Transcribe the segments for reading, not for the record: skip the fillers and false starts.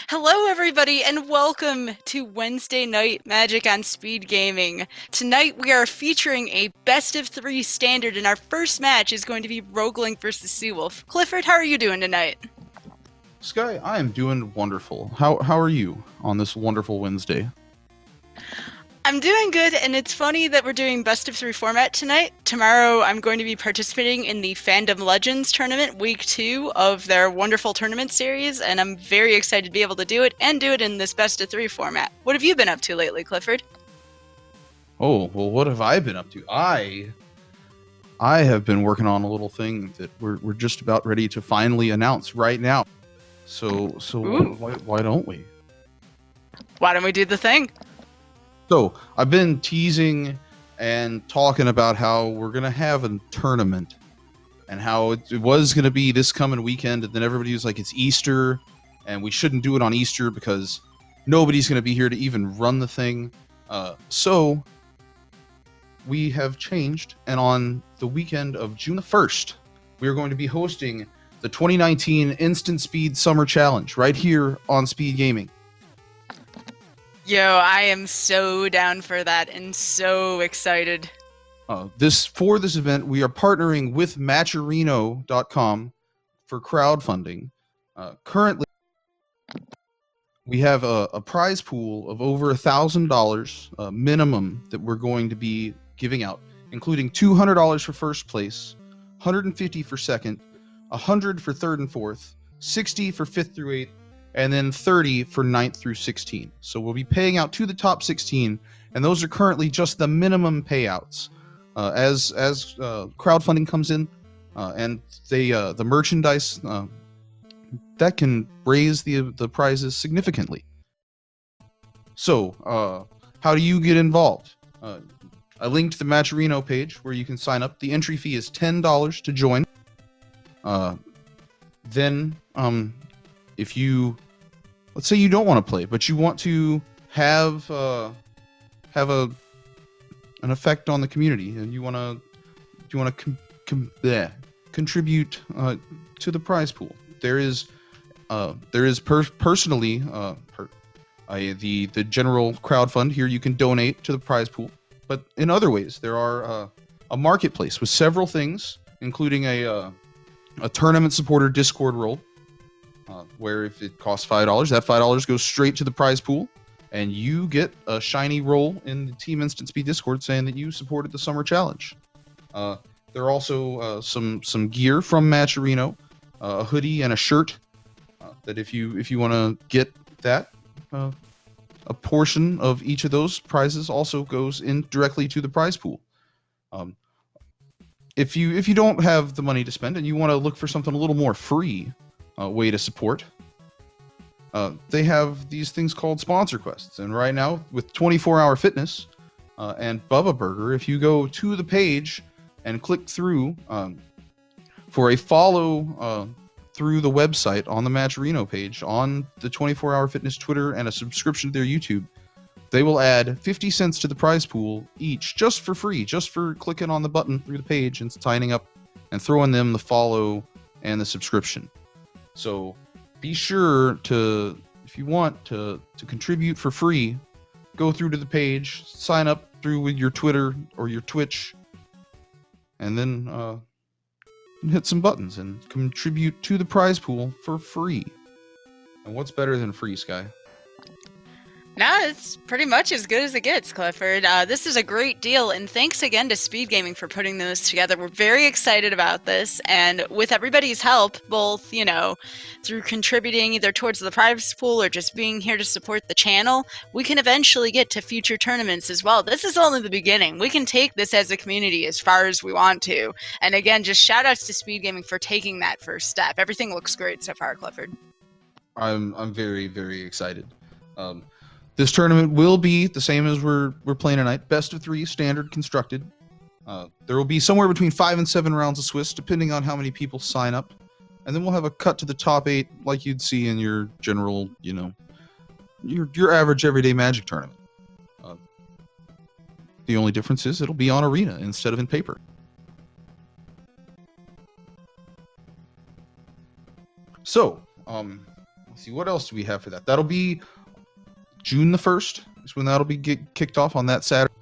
Hello, everybody, and welcome to Wednesday Night Magic on Speed Gaming. Tonight, we are featuring a best of three standard, and our first match is going to be Roguelink versus Seawolf. Clifford, how are you doing tonight? Sky, I am doing wonderful. How are you on this wonderful Wednesday? I'm doing good, and it's funny that we're doing best of three format tonight. Tomorrow, I'm going to be participating in the Fandom Legends tournament, week 2 of their wonderful tournament series, and I'm very excited to be able to do it and do it in this best of three format. What have you been up to lately, Clifford? Oh, well, what have I been up to? I have been working on a little thing that we're just about ready to finally announce right now. So why don't we? Why don't we do the thing? So I've been teasing and talking about how we're gonna have a tournament and how it was gonna be this coming weekend, and then everybody was like, it's Easter, and we shouldn't do it on Easter because nobody's gonna be here to even run the thing. So we have changed, and on the weekend of June the 1st, we are going to be hosting the 2019 Instant Speed Summer Challenge right here on Speed Gaming. Yo, I am so down for that and so excited. For this event, we are partnering with Matcherino.com for crowdfunding. Currently, we have a prize pool of over $1,000 minimum that we're going to be giving out, including $200 for first place, $150 for second, $100 for third and fourth, $60 for fifth through eighth, and then $30 for 9th through 16. So we'll be paying out to the top 16, and those are currently just the minimum payouts. As crowdfunding comes in, and the merchandise that can raise the prizes significantly. So, how do you get involved? I linked the Matcherino page where you can sign up. The entry fee is $10 to join. Then, if let's say you don't want to play, but you want to have an effect on the community, and you want to contribute to the prize pool. There is personally the general crowd fund here. You can donate to the prize pool, but in other ways, there are a marketplace with several things, including a tournament supporter Discord role, where if it costs $5, that $5 goes straight to the prize pool, and you get a shiny role in the Team Instant Speed Discord saying that you supported the summer challenge. There are also some gear from Matcherino, a hoodie and a shirt. That if you want to get that, a portion of each of those prizes also goes in directly to the prize pool. If you don't have the money to spend and you want to look for something a little more free way to support, they have these things called sponsor quests. And right now, with 24-hour fitness and Bubba Burger, if you go to the page and click through for a follow through the website on the Matcherino page, on the 24-hour fitness Twitter, and a subscription to their YouTube, they will add 50 cents to the prize pool each, just for free, just for clicking on the button through the page and signing up and throwing them the follow and the subscription. So be sure to, if you want to contribute for free, go through to the page, sign up through with your Twitter or your Twitch, and then hit some buttons and contribute to the prize pool for free. And what's better than free, Sky? Nah, it's pretty much as good as it gets, Clifford. This is a great deal, and thanks again to Speed Gaming for putting this together. We're very excited about this, and with everybody's help, both, through contributing either towards the prize pool or just being here to support the channel, we can eventually get to future tournaments as well. This is only the beginning. We can take this as a community as far as we want to. And again, just shout outs to Speed Gaming for taking that first step. Everything looks great so far, Clifford. I'm very, very excited. This tournament will be the same as we're playing tonight. Best of 3, standard constructed. There will be somewhere between 5 and 7 rounds of Swiss, depending on how many people sign up. And then we'll have a cut to the top 8, like you'd see in your general, your average everyday Magic tournament. The only difference is it'll be on Arena instead of in paper. So, let's see, what else do we have for that? That'll be June the 1st is when that'll be kicked off on that Saturday.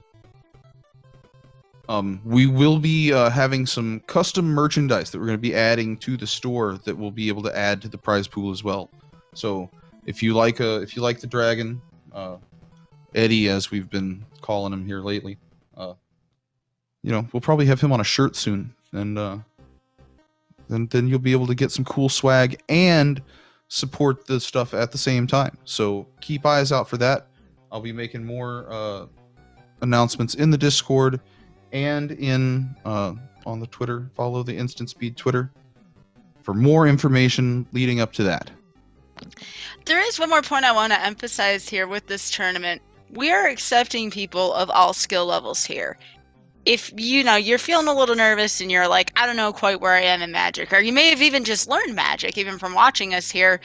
We will be having some custom merchandise that we're going to be adding to the store that we'll be able to add to the prize pool as well. So if you like the dragon, Eddie, as we've been calling him here lately, we'll probably have him on a shirt soon, and then you'll be able to get some cool swag and support the stuff at the same time. So keep eyes out for that. I'll be making more announcements in the Discord and on the Twitter. Follow the Instant Speed Twitter for more information leading up to that. There is one more point I want to emphasize here with this tournament. We are accepting people of all skill levels here. If you're feeling a little nervous and you're like, I don't know quite where I am in Magic, or you may have even just learned Magic even from watching us here,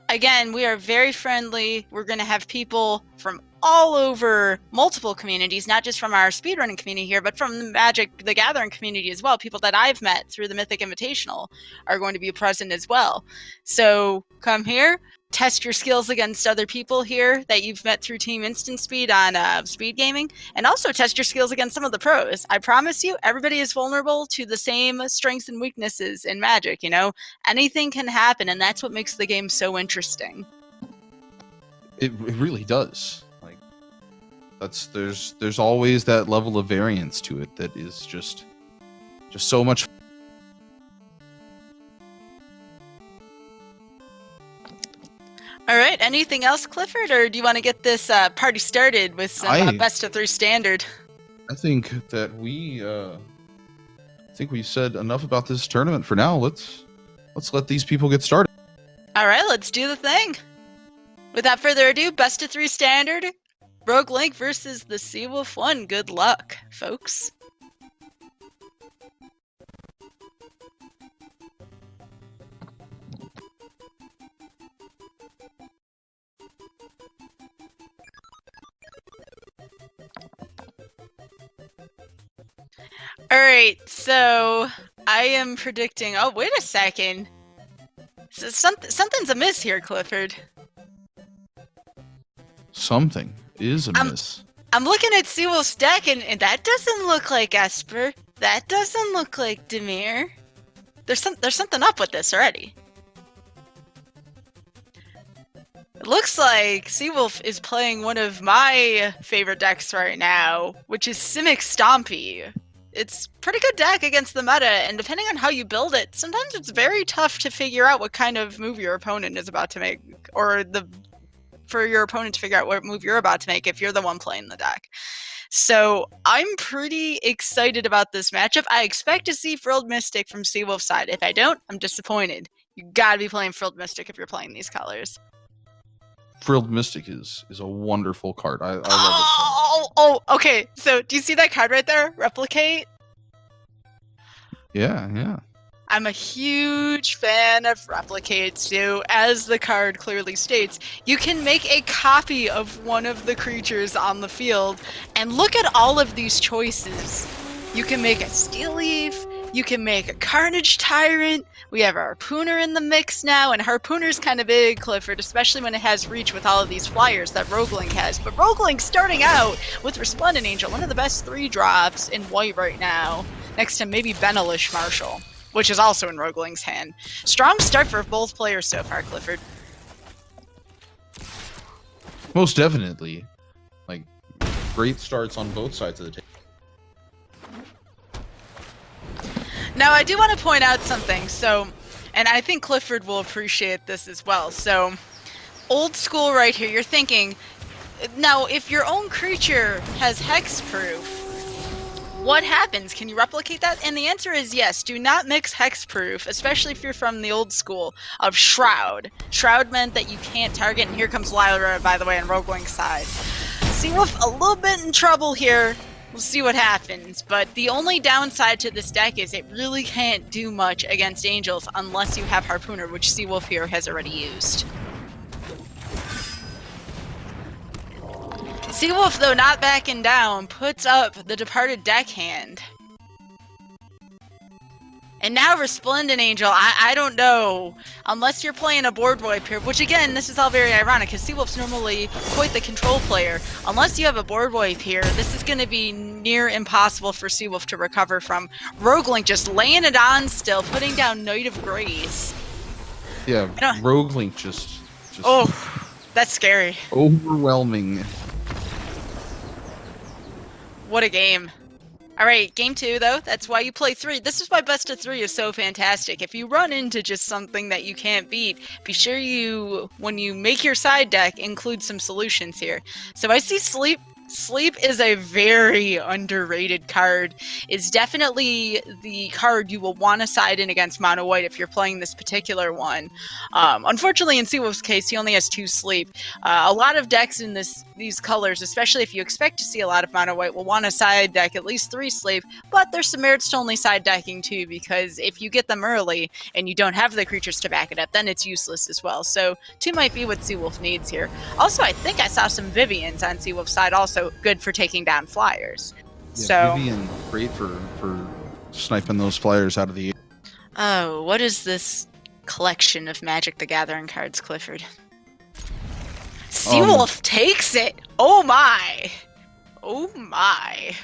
again, we are very friendly. We're going to have people from all over multiple communities, not just from our speedrunning community here, but from the Magic the Gathering community as well. People that I've met through the Mythic Invitational are going to be present as well. So come here, test your skills against other people here that you've met through Team Instant Speed on Speed Gaming, and also test your skills against some of the pros. I promise you, everybody is vulnerable to the same strengths and weaknesses in Magic. Anything can happen, and that's what makes the game so interesting. It really does. There's always that level of variance to it that is just so much. All right. Anything else, Clifford, or do you want to get this party started with some best of 3 standard? I think that we've said enough about this tournament for now. Let's let these people get started. All right, let's do the thing. Without further ado, best of 3 standard, Rogue Link versus the Seawolf 1. Good luck, folks. All right, so I am predicting. Oh, wait a second. So something's amiss here, Clifford. Something is amiss. I'm looking at Seawolf's deck, and that doesn't look like Esper. That doesn't look like Dimir. There's something up with this already. It looks like Seawolf is playing one of my favorite decks right now, which is Simic Stompy. It's a pretty good deck against the meta, and depending on how you build it, sometimes it's very tough to figure out what kind of move your opponent is about to make, or for your opponent to figure out what move you're about to make if you're the one playing the deck. So I'm pretty excited about this matchup. I expect to see Frilled Mystic from Seawolf's side. If I don't, I'm disappointed. You gotta be playing Frilled Mystic if you're playing these colors. Frilled Mystic is a wonderful card. I love it. Oh, okay. So do you see that card right there? Replicate? Yeah. I'm a huge fan of Replicate, so as the card clearly states, you can make a copy of one of the creatures on the field, and look at all of these choices. You can make a Steel Leaf, you can make a Carnage Tyrant, we have Harpooner in the mix now, and Harpooner's kind of big, Clifford, especially when it has reach with all of these flyers that Rogue Link has. But Rogue Link starting out with Resplendent Angel, one of the best 3-drops in white right now, next to maybe Benalish Marshall, which is also in Rogue Link's hand. Strong start for both players so far, Clifford. Most definitely. Great starts on both sides of the table. Now, I do want to point out something, and I think Clifford will appreciate this as well. So, old school right here, you're thinking, now, if your own creature has hexproof, what happens? Can you replicate that? And the answer is yes. Do not mix hexproof, especially if you're from the old school of Shroud. Shroud meant that you can't target, and here comes Lyra, by the way, on Rogue Link's side. Seawolf a little bit in trouble here. We'll see what happens, but the only downside to this deck is it really can't do much against Angels unless you have Harpooner, which Seawolf here has already used. Seawolf, though not backing down, puts up the Departed Deckhand. And now Resplendent Angel, I don't know. Unless you're playing a board wipe here, which again, this is all very ironic, because Seawolf's normally quite the control player. Unless you have a board wipe here, this is going to be near impossible for Seawolf to recover from. Roguelink just laying it on still, putting down Knight of Grace. Yeah, Roguelink just oh, that's scary. Overwhelming. What a game. All right, game 2, though. That's why you play 3. This is why best of 3 is so fantastic. If you run into just something that you can't beat, be sure you, when you make your side deck, include some solutions here. So I see Sleep. Sleep is a very underrated card. It's definitely the card you will want to side in against mono white if you're playing this particular one. Unfortunately, in Seawolf's case, he only has 2 sleep. A lot of decks in these colors, especially if you expect to see a lot of mono white, will want to side deck at least 3 sleep, but there's some merits to only side decking too, because if you get them early and you don't have the creatures to back it up, then it's useless as well. So 2 might be what Seawolf needs here. Also, I think I saw some Vivians on Seawolf's side also, good for taking down flyers. Yeah, so Vivian, great for sniping those flyers out of the air. Oh, what is this collection of Magic the Gathering cards, Clifford? Seawolf takes it! Oh my! Oh my!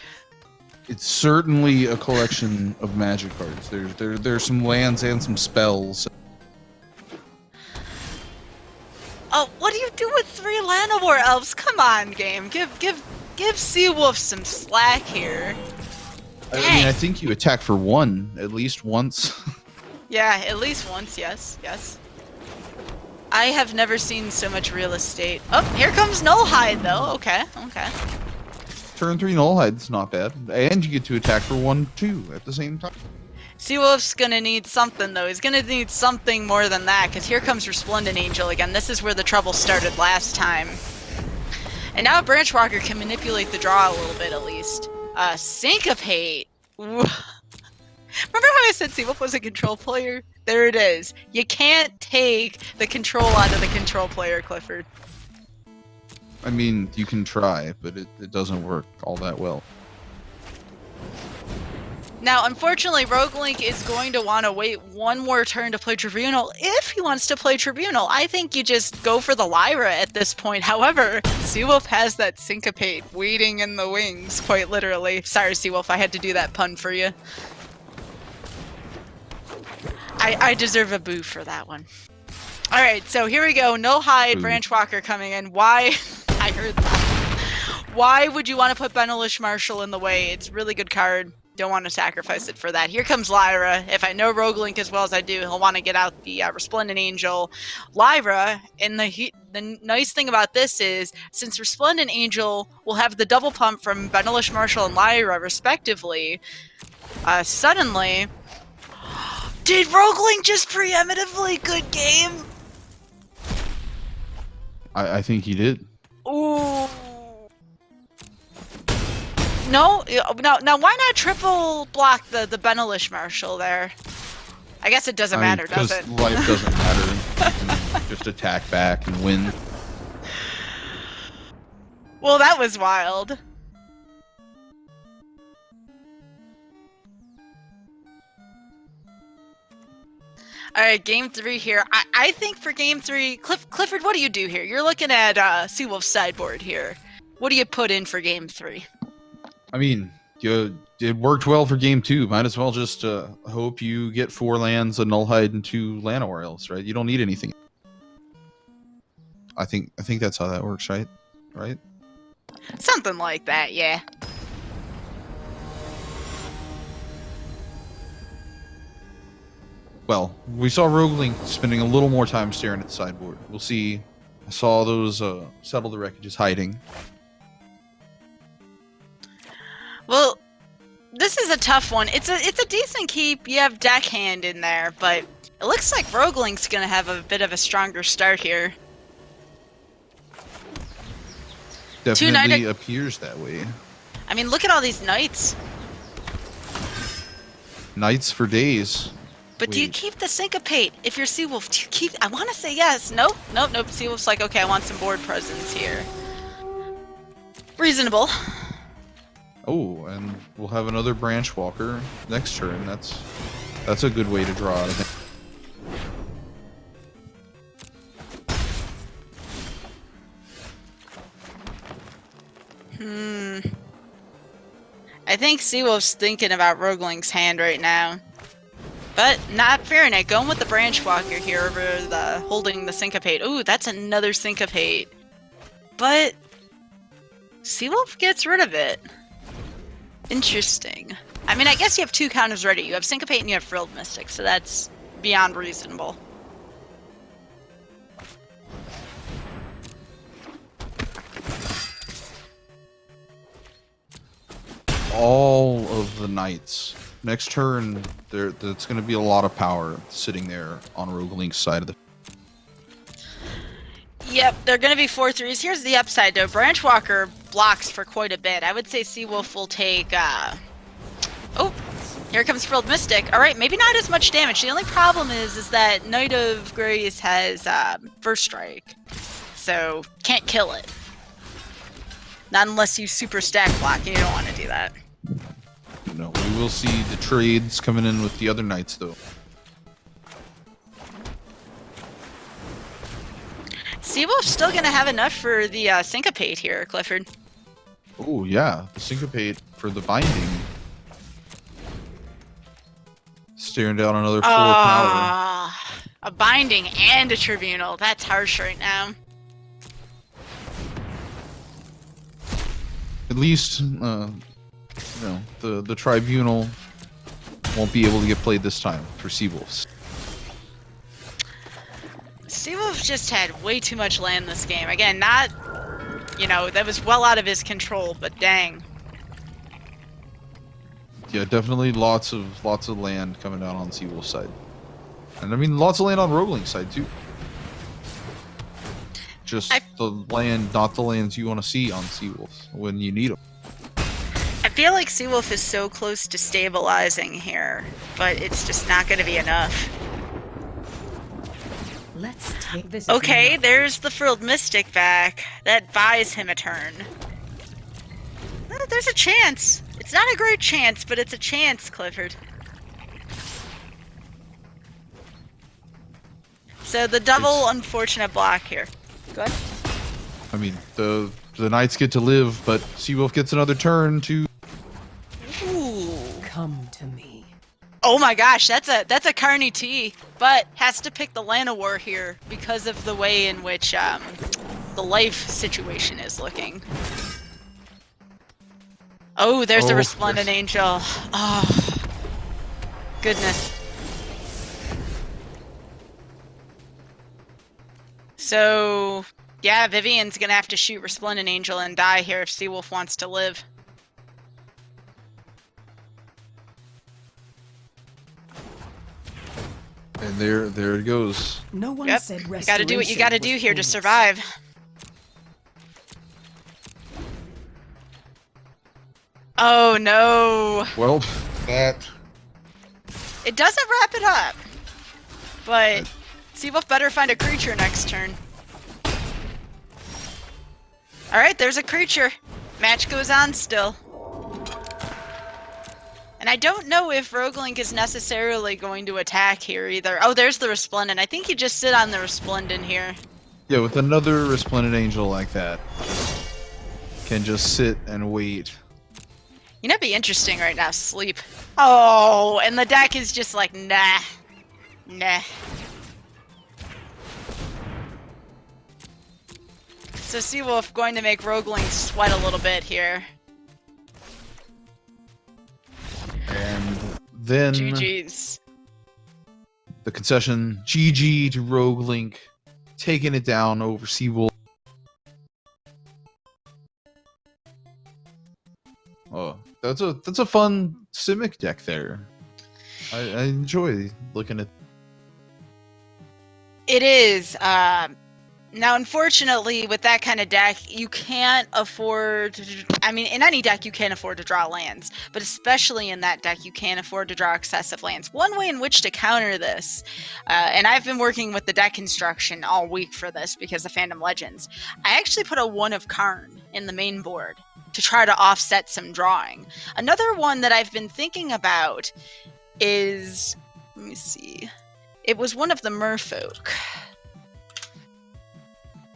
It's certainly a collection of Magic cards. There's some lands and some spells. Oh, what do you do with 3 Llanowar elves? Come on, game. Give Seawolf some slack here. I mean, I think you attack for 1 at least once. Yeah, at least once, yes. I have never seen so much real estate. Oh, here comes Nullhide, though. Okay. Turn 3 Nullhide's not bad. And you get to attack for 1 too at the same time. Seawolf's gonna need something, though. He's gonna need something more than that, because here comes Resplendent Angel again. This is where the trouble started last time. And now Branchwalker can manipulate the draw a little bit, at least. Syncopate. Remember how I said Seawolf was a control player? There it is. You can't take the control out of the control player, Clifford. I mean, you can try, but it doesn't work all that well. Now, unfortunately, Roguelink is going to want to wait 1 more turn to play Tribunal if he wants to play Tribunal. I think you just go for the Lyra at this point. However, Seawolf has that Syncopate waiting in the wings, quite literally. Sorry, Seawolf, I had to do that pun for you. I deserve a boo for that one. Alright, so here we go. Nullhide, Branchwalker coming in. Why? I heard that. Why would you want to put Benalish Marshal in the way? It's a really good card. Don't want to sacrifice it for that. Here comes Lyra. If I know Roguelink as well as I do, he'll want to get out the Resplendent Angel. Lyra, and the nice thing about this is, since Resplendent Angel will have the double pump from Benalish Marshal and Lyra, respectively, suddenly... Did Roguelink just preemptively good game? I think he did. Ooh. No, now why not triple block the Benalish Marshal there? I guess it doesn't matter, does it? Life doesn't matter. You can just attack back and win. Well, that was wild. Alright, game 3 here. I think for game 3, Clifford, what do you do here? You're looking at Seawolf's sideboard here. What do you put in for game 3? I mean, it worked well for game 2. Might as well just hope you get 4 lands, a Nullhide, and 2 Llanowar Elves, right? You don't need anything. I think that's how that works, right? Right? Something like that, yeah. Well, we saw Roguelink spending a little more time staring at the sideboard. We'll see. I saw those Settle the Wreckages hiding. Well, this is a tough one. It's a decent keep. You have Deckhand in there, but it looks like Roguelink's gonna have a bit of a stronger start here. Definitely appears that way. I mean, look at all these knights. Knights for days. But do you keep the Syncopate if you're Seawolf? Do you keep... I want to say yes. Nope. Seawolf's like, okay, I want some board presence here. Reasonable. Oh, and we'll have another Branchwalker next turn. That's That's a good way to draw out of it. I think Seawolf's thinking about Rogaling's hand right now. But not fearing it. Going with the Branch Walker here over the holding the Syncopate. Ooh, that's another Syncopate. But Seawolf gets rid of it. Interesting. I mean, I guess you have two counters ready. You have Syncopate and you have Frilled Mystic, so that's beyond reasonable. All of the knights. Next turn, there's going to be a lot of power sitting there on Rogaling's side of the. Yep, they're going to be 4-3s. Here's the upside, though. Branch Walker blocks for quite a bit. I would say Seawolf will take... Oh, here comes Frilled Mystic. All right, maybe not as much damage. The only problem is that Knight of Grace has First Strike, so can't kill it. Not unless you super stack block, and you don't want to do that. No, we will see the trades coming in with the other knights, though. Seawolf's still going to have enough for the Syncopate here, Clifford. Oh, yeah. The Syncopate for the binding. Staring down another 4 power. A binding and a Tribunal. That's harsh right now. At least, you know, the Tribunal won't be able to get played this time for Seawolves. Seawolf just had way too much land this game. Again, not, you know, that was well out of his control, but dang. Yeah, definitely lots of land coming down on Seawolf's side. And I mean, lots of land on Rogaling's side, too. Just the land, not the lands you want to see on Seawolf when you need them. I feel like Seawolf is so close to stabilizing here, but it's just not going to be enough. Let's take this. Okay, there's the Frilled Mystic back. That buys him a turn. There's a chance. It's not a great chance, but it's a chance, Clifford. So the double unfortunate block here. Go ahead. I mean, the knights get to live, but Seawolf gets another turn to. Ooh. Come to me. Oh my gosh, that's a Carney T, but has to pick the Llanowar here because of the way in which the life situation is looking. Oh, there's a Resplendent Angel. Oh, goodness. So, yeah, Vivian's gonna have to shoot Resplendent Angel and die here if Seawolf wants to live. And there it goes. No one said you gotta do what you gotta do here to survive. Oh no. Well, that. It doesn't wrap it up. But Seawolf better find a creature next turn. Alright, there's a creature. Match goes on still. And I don't know if Rogaling is necessarily going to attack here either. Oh, there's the Resplendent. I think you just sit on the Resplendent here. Yeah, with another Resplendent Angel like that. Can just sit and wait. You know, it'd be interesting right now, sleep. Oh, and the deck is just like, nah. Nah. So Seawolf going to make Rogaling sweat a little bit here. And then GG's. The concession, GG to Rogalink, taking it down over Seawolf. Oh, that's a fun Simic deck there. I enjoy looking at. It is. Now, unfortunately, with that kind of deck, you can't afford to, I mean, in any deck, you can't afford to draw lands. But especially in that deck, you can't afford to draw excessive lands. One way in which to counter this, and I've been working with the deck construction all week for this because of Phantom Legends, I actually put a One of Karn in the main board to try to offset some drawing. Another one that I've been thinking about is Let me see. It was one of the merfolk.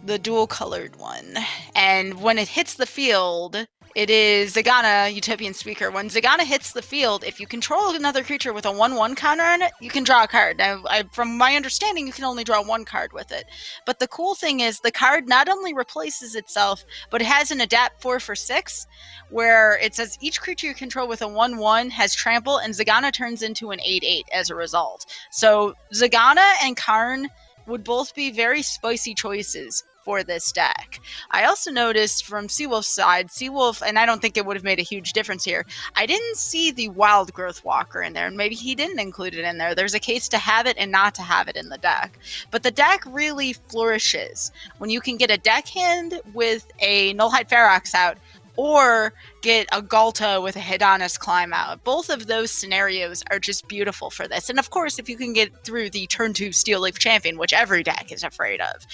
The dual-colored one. And when it hits the field, it is Zagana, Utopian Speaker. When Zagana hits the field, if you control another creature with a 1/1 counter on it, you can draw a card. Now, from my understanding, you can only draw one card with it. But the cool thing is the card not only replaces itself, but it has an adapt 4 for 6, where it says each creature you control with a 1/1 has trample, and Zagana turns into an 8/8 as a result. So Zagana and Karn would both be very spicy choices for this deck. I also noticed from Seawolf's side, Seawolf, and I don't think it would have made a huge difference here, I didn't see the Wild Growth Walker in there, and maybe he didn't include it in there. There's a case to have it and not to have it in the deck. But the deck really flourishes when you can get a deckhand with a Nullhide Ferox out, or get a Galta with a Hedonist Climb out. Both of those scenarios are just beautiful for this. And of course, if you can get through the turn 2 Steel Leaf Champion, which every deck is afraid of,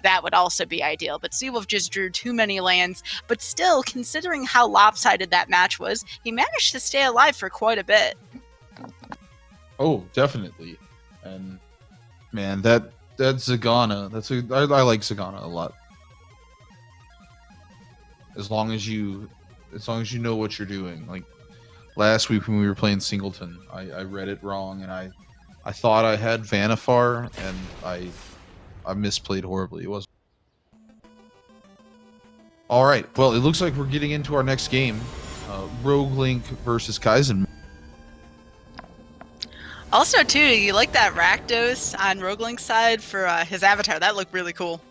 that would also be ideal. But Seawolf just drew too many lands. But still, considering how lopsided that match was, he managed to stay alive for quite a bit. Oh, definitely. And man, that's Zagana. I like Zagana a lot. As long as you know what you're doing. Like last week when we were playing Singleton, I read it wrong, and I thought I had Vanifar, and I misplayed horribly. It wasn't. All right. Well, it looks like we're getting into our next game, Rogue versus Kaizen. Also, too, you like that Rakdos on Roguelink's side for his avatar? That looked really cool.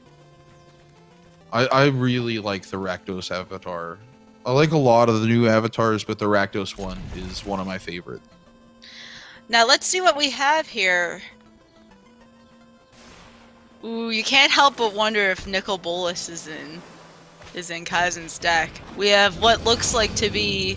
I really like the Rakdos avatar. I like a lot of the new avatars, but the Rakdos one is one of my favorite. Now let's see what we have here. Ooh, you can't help but wonder if Nicol Bolas is in Kaizen's deck. We have what looks like to be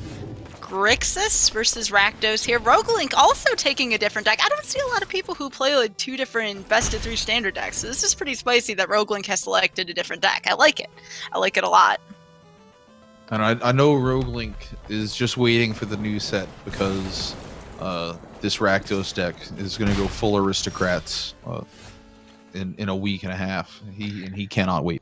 Grixis versus Rakdos here. Roguelink also taking a different deck. I don't see a lot of people who play like 2 different best of 3 standard decks, so this is pretty spicy that Roguelink has selected a different deck. I like it. I like it a lot. And I know Roguelink is just waiting for the new set because this Rakdos deck is going to go full aristocrats in a week and a half. He cannot wait.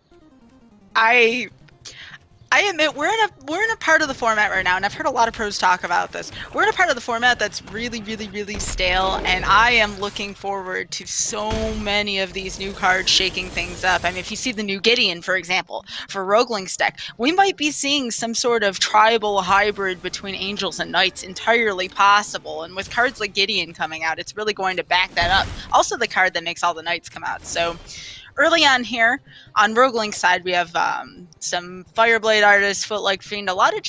I admit we're in a part of the format right now, and I've heard a lot of pros talk about this. We're in a part of the format that's really, really, really stale, and I am looking forward to so many of these new cards shaking things up. I mean, if you see the new Gideon, for example, for Roguelink's deck, we might be seeing some sort of tribal hybrid between Angels and Knights entirely possible, and with cards like Gideon coming out, it's really going to back that up. Also the card that makes all the Knights come out, so early on here, on Roguelink's side, we have some Fireblade Artist, Footlike Fiend, a lot of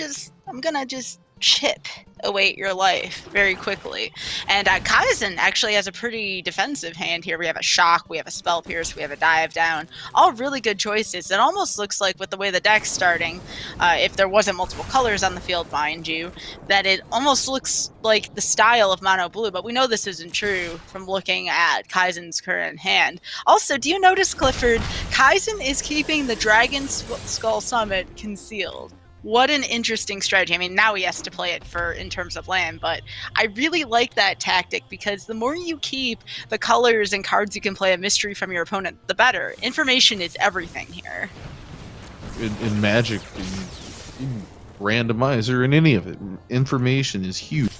I'm gonna just chip await your life very quickly. And Kaizen actually has a pretty defensive hand here. We have a Shock, we have a Spell Pierce, we have a Dive Down. All really good choices. It almost looks like with the way the deck's starting, if there wasn't multiple colors on the field, mind you, that it almost looks like the style of Mono Blue, but we know this isn't true from looking at Kaizen's current hand. Also, do you notice, Clifford, Kaizen is keeping the Dragon Skull Summit concealed. What an interesting strategy. I mean, now he has to play it in terms of land, but I really like that tactic because the more you keep the colors and cards you can play a mystery from your opponent, the better. Information is everything here. In Magic, in Randomizer, in any of it, information is huge.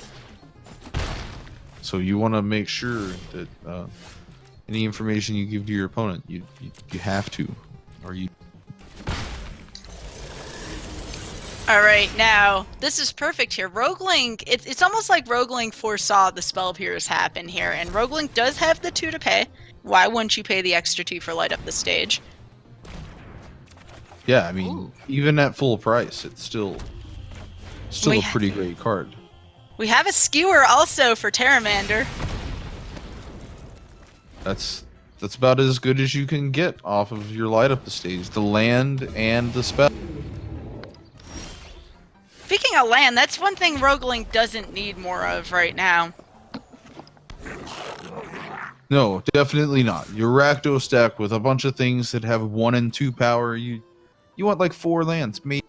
So you want to make sure that any information you give to your opponent, you have to, or you. All right, now this is perfect here. Roguelink, it's almost like Roguelink foresaw the Spell Pierce happen here, and Roguelink does have the 2 to pay. Why wouldn't you pay the extra 2 for Light Up the Stage? Yeah, I mean, even at full price, it's still a pretty great card. We have a Skewer also for Terramander. That's about as good as you can get off of your Light Up the Stage, the land and the spell. Speaking of land, that's one thing Roguelink doesn't need more of right now. No, definitely not. Your Rakdos deck with a bunch of things that have 1 and 2 power, you want like 4 lands, maybe.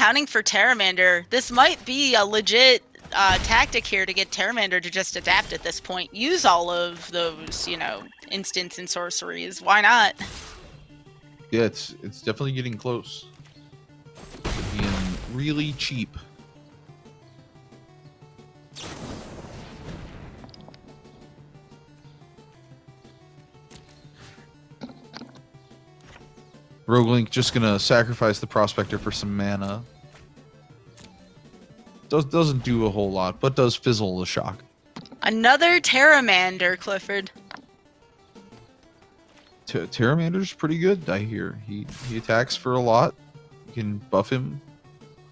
accounting for Terramander, this might be a legit tactic here to get Terramander to just adapt at this point. Use all of those, instants and sorceries. Why not? Yeah, it's definitely getting close to being really cheap. Roguelink just gonna sacrifice the Prospector for some mana. Doesn't do a whole lot, but does fizzle the shock. Another Terramander, Clifford. Terramander's pretty good, I hear. He attacks for a lot. You can buff him.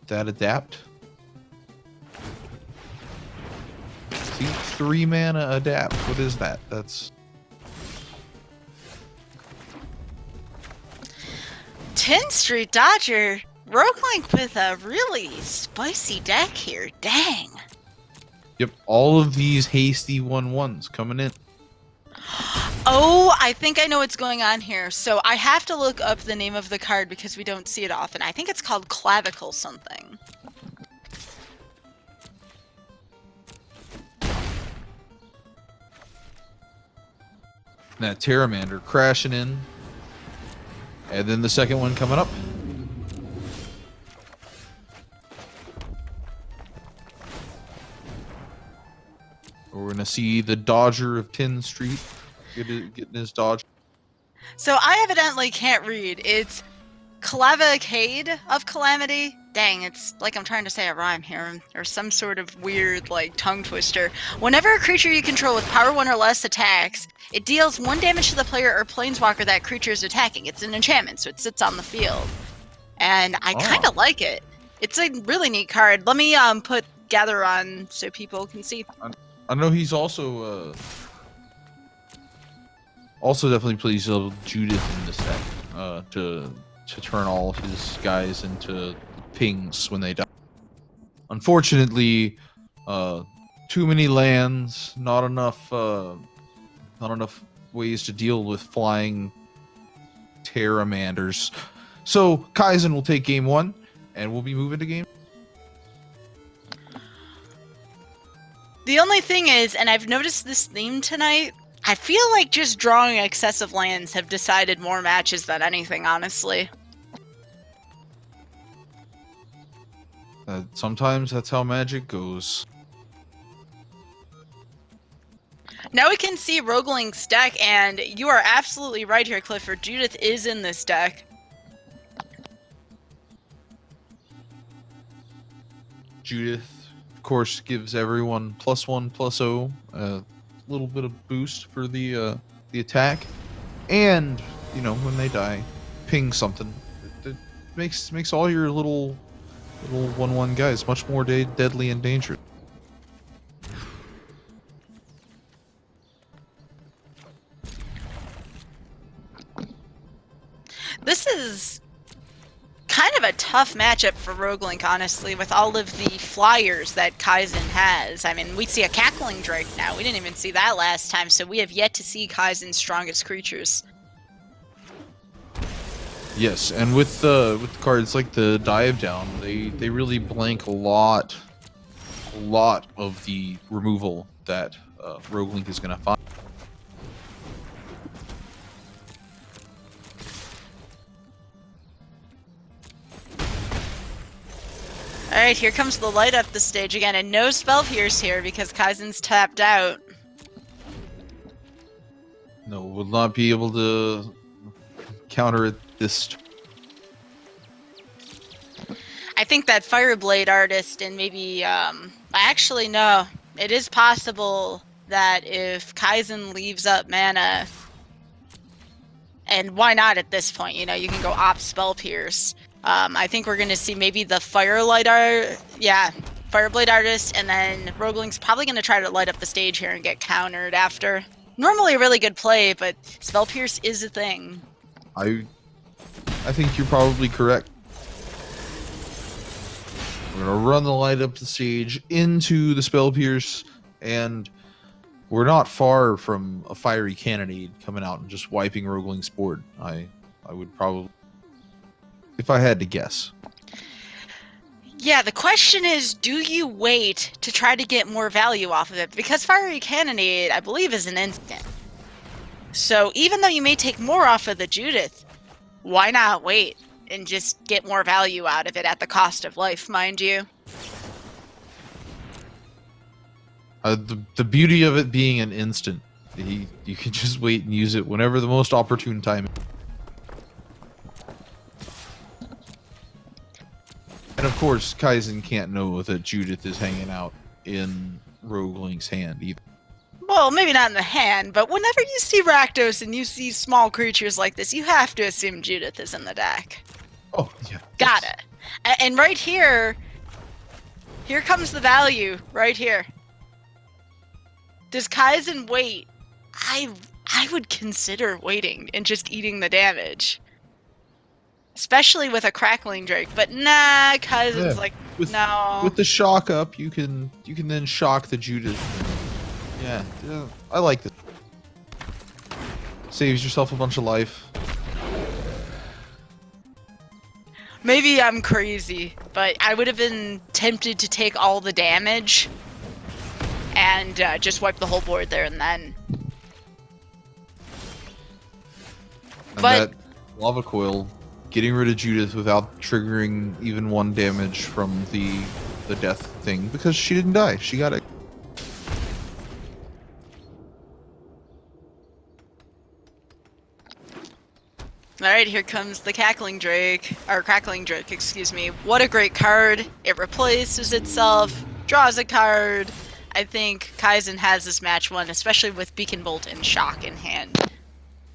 That adapt. See, 3 mana adapt. What is that? That's 10th Street Dodger. Roguelink with a really spicy deck here. Dang. Yep, all of these hasty 1/1s coming in. Oh, I think I know what's going on here. So I have to look up the name of the card because we don't see it often. I think it's called Clavicle something. That Terramander crashing in. And then the second one coming up. We're going to see the Dodger of 10th Street getting his dodge. So I evidently can't read. It's Clavicade of Calamity. Dang, it's like I'm trying to say a rhyme here, or some sort of weird, tongue twister. Whenever a creature you control with power 1 or less attacks, it deals 1 damage to the player or planeswalker that creature is attacking. It's an enchantment, so it sits on the field. And I kind of like it. It's a really neat card. Let me put Gather on so people can see. I know he's also definitely plays Judith in this deck to turn all his guys into pings when they die. Unfortunately, too many lands, not enough ways to deal with flying Terramanders. So Kaizen will take game 1, and we'll be moving to game. The only thing is, and I've noticed this theme tonight, I feel like just drawing excessive lands have decided more matches than anything, honestly. Sometimes that's how Magic goes. Now we can see Roguelink's deck, and you are absolutely right here, Clifford. Judith is in this deck. Judith, of course, gives everyone +1/+0, a little bit of boost for the attack, and when they die, ping something. It makes all your little 1/1 guys much more deadly and dangerous. This is kind of a tough matchup for Roguelink, honestly, with all of the flyers that Kaizen has. I mean, we see a Cackling Drake now. We didn't even see that last time, so we have yet to see Kaizen's strongest creatures. Yes, and with cards like the Dive Down, they really blank a lot of the removal that Roguelink is going to find. Alright, here comes the light up the stage again, and no Spell Pierce here because Kaizen's tapped out. No, will not be able to counter it this. I think that Fireblade Artist and maybe, actually no. It is possible that if Kaizen leaves up mana, and why not at this point, you can go opt Spell Pierce. I think we're going to see maybe the Fireblade Artist, and then Roguelink's probably going to try to light up the stage here and get countered after. Normally a really good play, but Spell Pierce is a thing. I think you're probably correct. We're going to run the light up the stage into the Spell Pierce, and we're not far from a Fiery Cannonade coming out and just wiping Roguelink's board. I would probably, if I had to guess. Yeah, the question is, do you wait to try to get more value off of it? Because Fiery Cannonade, I believe, is an instant. So even though you may take more off of the Judith, why not wait and just get more value out of it at the cost of life, mind you? The beauty of it being an instant, you can just wait and use it whenever the most opportune time is. And of course, Kaizen can't know that Judith is hanging out in Rogue Link's hand either. Well, maybe not in the hand, but whenever you see Rakdos and you see small creatures like this, you have to assume Judith is in the deck. Oh, yeah. Got it. And right here comes the value, right here. Does Kaizen wait? I would consider waiting and just eating the damage. Especially with a Crackling Drake, but nah, Kaizen's like, no. With the shock up, you can then shock the Judith. Yeah, I like this. Saves yourself a bunch of life. Maybe I'm crazy, but I would have been tempted to take all the damage and just wipe the whole board there and then. And But- that lava coil, getting rid of Judith without triggering even one damage from the death thing, because she didn't die. She got it. Alright, here comes the Crackling Drake, excuse me. What a great card. It replaces itself, draws a card. I think Kaizen has this match won, especially with Beacon Bolt and Shock in hand.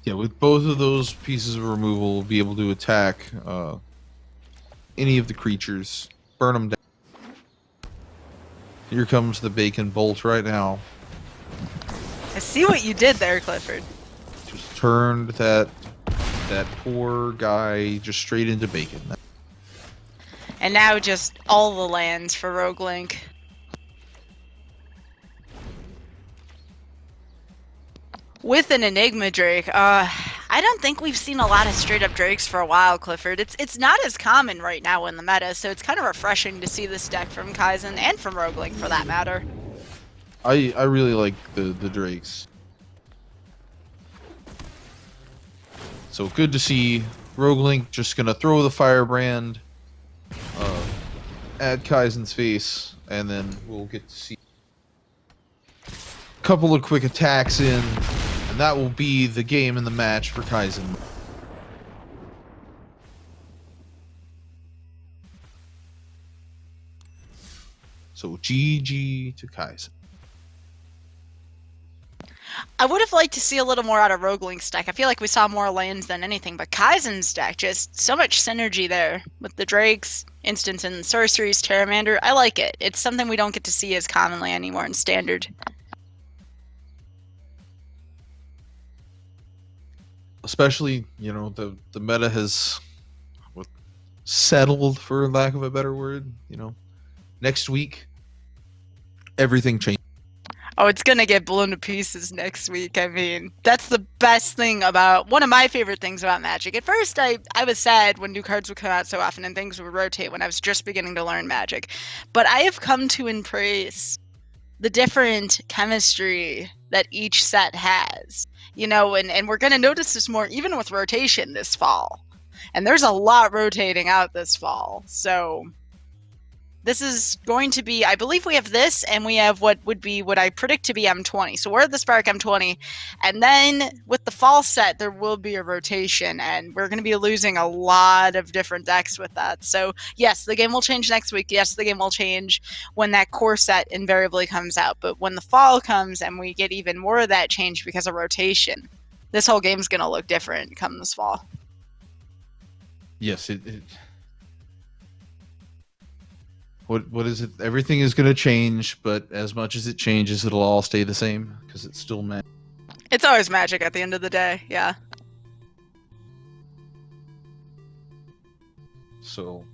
Yeah, with both of those pieces of removal, we'll be able to attack any of the creatures, burn them down. Here comes the Bacon Bolt right now. I see what you did there, Clifford. Just turned that poor guy just straight into bacon. And now just all the lands for Rogue Link. With an Enigma Drake, I don't think we've seen a lot of straight up Drakes for a while, Clifford. It's not as common right now in the meta, so it's kind of refreshing to see this deck from Kaizen and from Rogue Link for that matter. I really like the Drakes. So good to see Rogue Link just gonna throw the Firebrand at Kaizen's face, and then we'll get to see a couple of quick attacks in, and that will be the game and the match for Kaizen. So GG to Kaizen. I would have liked to see a little more out of Rogue Link's deck. I feel like we saw more lands than anything, but Kaizen's deck, just so much synergy there with the Drakes, Instants and Sorceries, Terramander. I like it. It's something we don't get to see as commonly anymore in Standard. Especially, you know, the meta has settled, for lack of a better word. You know, next week, everything changes. Oh, it's gonna get blown to pieces next week. I mean, that's the best thing about, one of my favorite things about Magic. At first, I was sad when new cards would come out so often and things would rotate when I was just beginning to learn Magic. But I have come to embrace the different chemistry that each set has. You know, and we're gonna notice this more even with rotation this fall. And there's a lot rotating out this fall. So this is going to be, I believe we have this, and we have what would be what I predict to be M20. So we're at the Spark M20, and then with the fall set, there will be a rotation, and we're going to be losing a lot of different decks with that. So yes, the game will change next week. Yes, the game will change when that core set invariably comes out. But when the fall comes and we get even more of that change because of rotation, this whole game's going to look different come this fall. Yes, What is it? Everything is going to change, but as much as it changes, it'll all stay the same because it's still Magic. It's always Magic at the end of the day, yeah. So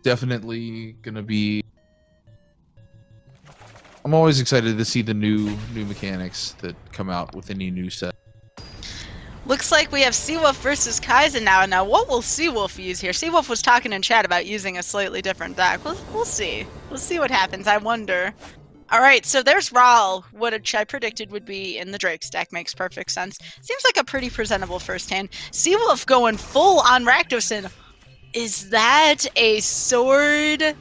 definitely going to be. I'm always excited to see the new mechanics that come out with any new set. Looks like we have Seawolf versus Kaizen now. Now, what will Seawolf use here? Seawolf was talking in chat about using a slightly different deck. We'll see. We'll see what happens. I wonder. All right, so there's Ral, which I predicted would be in the Drake's deck. Makes perfect sense. Seems like a pretty presentable first hand. Seawolf going full on Rakdos. Is that a sword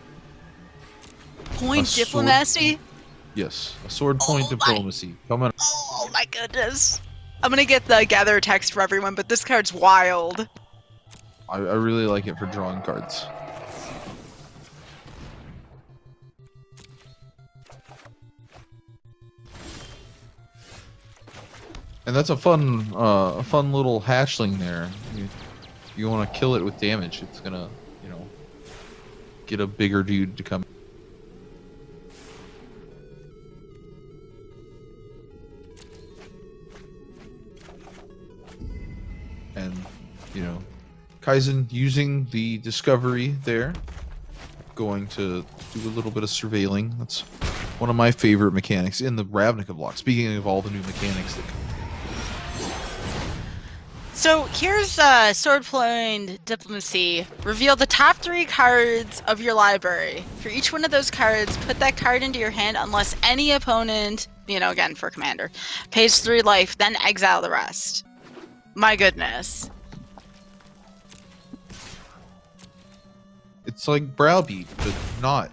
point A sword diplomacy? Yes, a sword point Oh my- diplomacy. Coming. Oh my goodness. I'm gonna get the gather text for everyone, but this card's wild. I really like it for drawing cards. And that's a fun little hatchling there. You want to kill it with damage. It's gonna, you know, get a bigger dude to come. And, you know, Kaizen using the discovery there, going to do a little bit of surveilling. That's one of my favorite mechanics in the Ravnica block. Speaking of all the new mechanics that So here's Sword Point Diplomacy. Reveal the top 3 cards of your library. For each one of those cards, put that card into your hand unless any opponent, you know, again for commander, pays 3 life, then exile the rest. My goodness. it's like Browbeat, but not.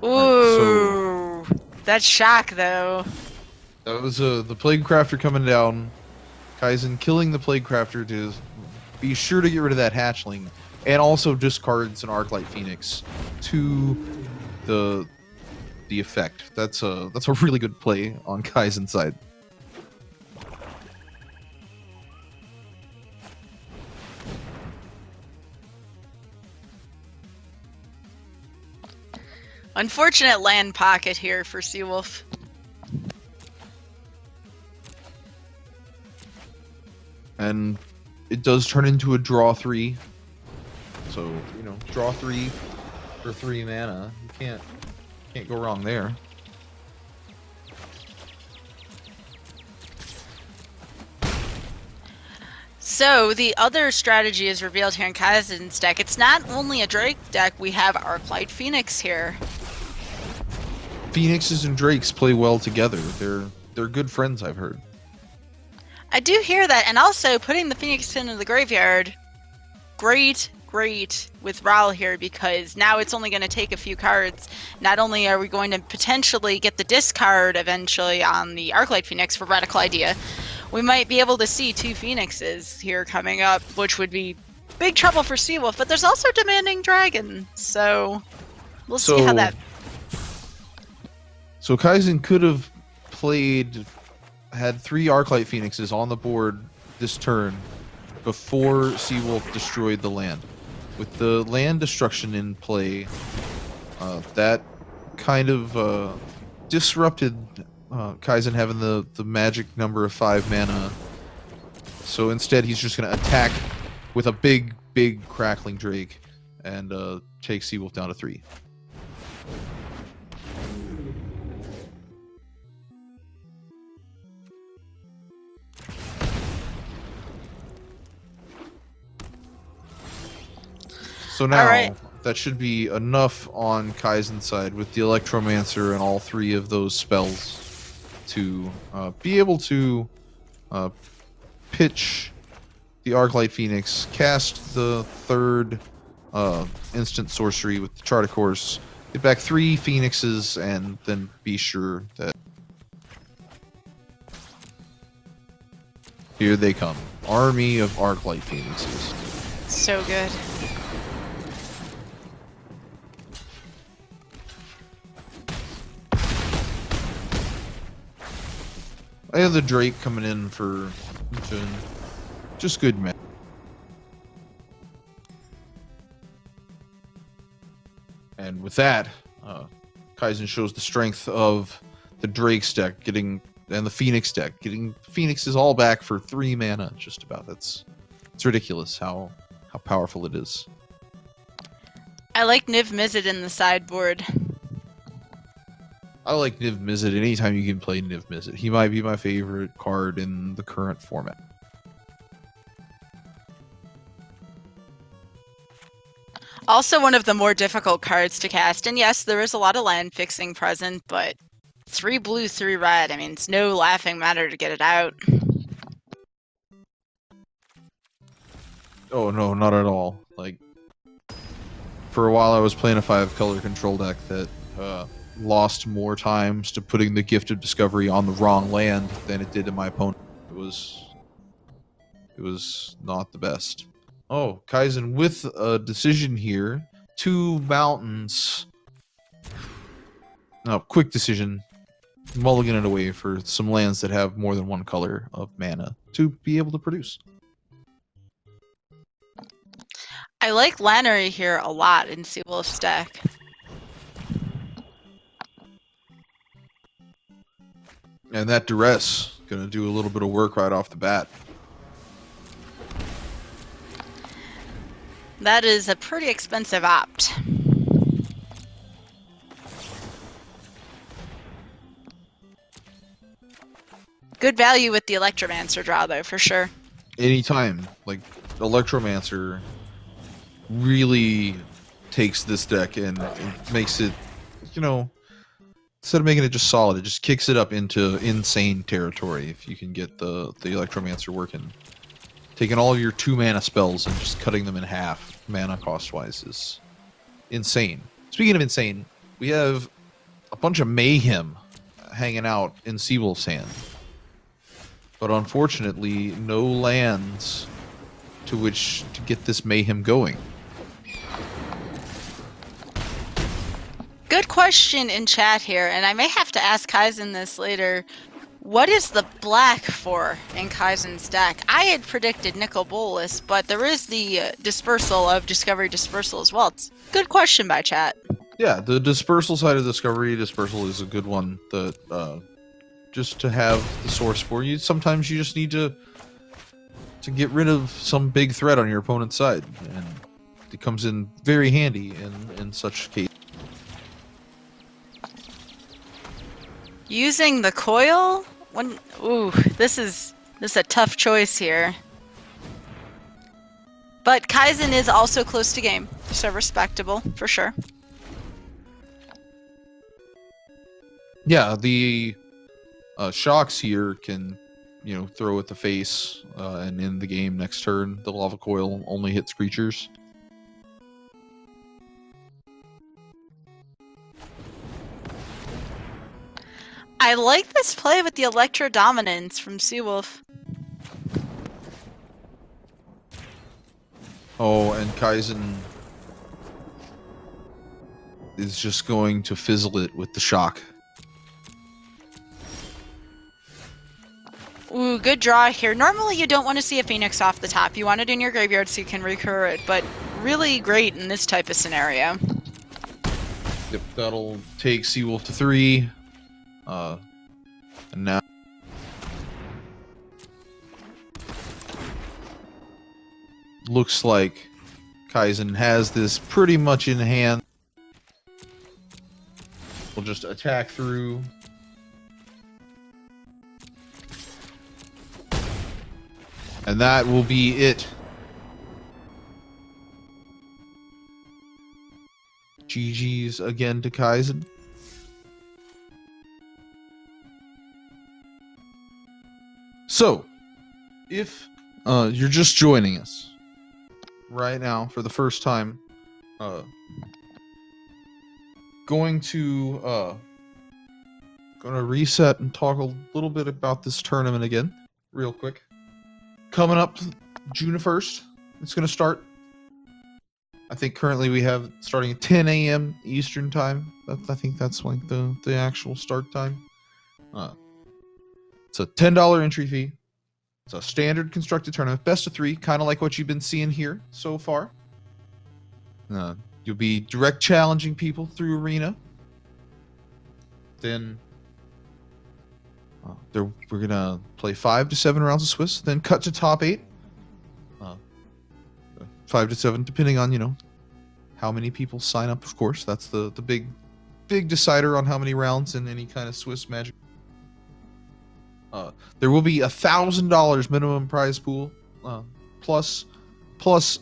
Ooh, that's shock though. That was the Plague Crafter coming down. Kaizen killing the Plague Crafter to be sure to get rid of that hatchling, and also discards an Arclight Phoenix to the effect. That's a really good play on Kaizen's side. Unfortunate land pocket here for Seawolf. And it does turn into a draw 3. So, you know, draw 3 for 3 mana. You can't go wrong there. So the other strategy is revealed here in Kaizen's deck. It's not only a Drake deck, we have Arclight Phoenix here. Phoenixes and Drakes play well together. They're good friends, I've heard. I do hear that, and also putting the Phoenix into the graveyard, great with Ral here, because now it's only going to take a few cards. Not only are we going to potentially get the discard eventually on the Arclight Phoenix for Radical Idea, we might be able to see 2 Phoenixes here coming up, which would be big trouble for Seawolf, but there's also Demanding Dragon, so we'll see how that... So Kaizen could have had 3 Arclight Phoenixes on the board this turn before Seawolf destroyed the land. With the land destruction in play, that kind of disrupted Kaizen having the magic number of 5 mana. So instead he's just going to attack with a big crackling Drake and take Seawolf down to 3. So now, that should be enough on Kaizen's side with the Electromancer and all 3 of those spells to be able to pitch the Arclight Phoenix, cast the 3rd instant sorcery with the Chart a Course, get back 3 Phoenixes, and then be sure that here they come. Army of Arclight Phoenixes. So good. I have the Drake coming in for just good man. And with that, Kaizen shows the strength of the Drake's deck, and the Phoenix deck, getting Phoenixes all back for 3 mana, just about. It's ridiculous how powerful it is. I like Niv Mizzet in the sideboard. I like Niv Mizzet anytime you can play Niv Mizzet. He might be my favorite card in the current format. Also one of the more difficult cards to cast, and yes, there is a lot of land fixing present, but 3 blue, 3 red, I mean, it's no laughing matter to get it out. Oh no, not at all. Like, for a while I was playing a 5-color control deck that lost more times to putting the Gift of Discovery on the wrong land than it did to my opponent. It was not the best. Oh, Kaizen with a decision here. 2 mountains. Oh, quick decision. Mulligan it away for some lands that have more than 1 color of mana to be able to produce. I like Lannery here a lot in Seawolf's deck. And that Duress gonna do a little bit of work right off the bat. That is a pretty expensive opt. Good value with the Electromancer draw, though, for sure. Anytime, like, Electromancer really takes this deck and makes it, you know, instead of making it just solid, it just kicks it up into insane territory if you can get the Electromancer working. Taking all of your 2-mana spells and just cutting them in half, mana cost-wise, is insane. Speaking of insane, we have a bunch of mayhem hanging out in Seawolf's hand. But unfortunately, no lands to which to get this mayhem going. Good question in chat here, and I may have to ask Kaizen this later. What is the black for in Kaizen's deck? I had predicted Nicol Bolas, but there is the dispersal of Discovery Dispersal as well. It's a good question by chat. Yeah, the dispersal side of Discovery Dispersal is a good one that just to have the source for you. Sometimes you just need to get rid of some big threat on your opponent's side, and it comes in very handy in such cases. Using the coil? Ooh, this is a tough choice here. But Kaizen is also close to game, so respectable for sure. Yeah, the shocks here can, you know, throw at the face and end the game next turn. The lava coil only hits creatures. I like this play with the Electro Dominance from Seawolf. Oh, and Kaizen is just going to fizzle it with the shock. Ooh, good draw here. Normally you don't want to see a Phoenix off the top. You want it in your graveyard so you can recur it, but really great in this type of scenario. Yep, that'll take Seawolf to 3. And now looks like Kaizen has this pretty much in hand. We'll just attack through. And that will be it. GG's again to Kaizen. So, if you're just joining us right now for the first time, going to reset and talk a little bit about this tournament again, real quick. Coming up June 1st, it's going to start. I think currently we have starting at 10 a.m. Eastern time. I think that's like the actual start time. It's a $10 entry fee. It's a standard constructed tournament, best of 3, kind of like what you've been seeing here so far. You'll be direct challenging people through Arena. Then we're gonna play 5 to 7 rounds of Swiss, then cut to top 8. 5 to 7, depending on, you know, how many people sign up, of course. That's the big decider on how many rounds in any kind of Swiss Magic. There will be $1,000 minimum prize pool, plus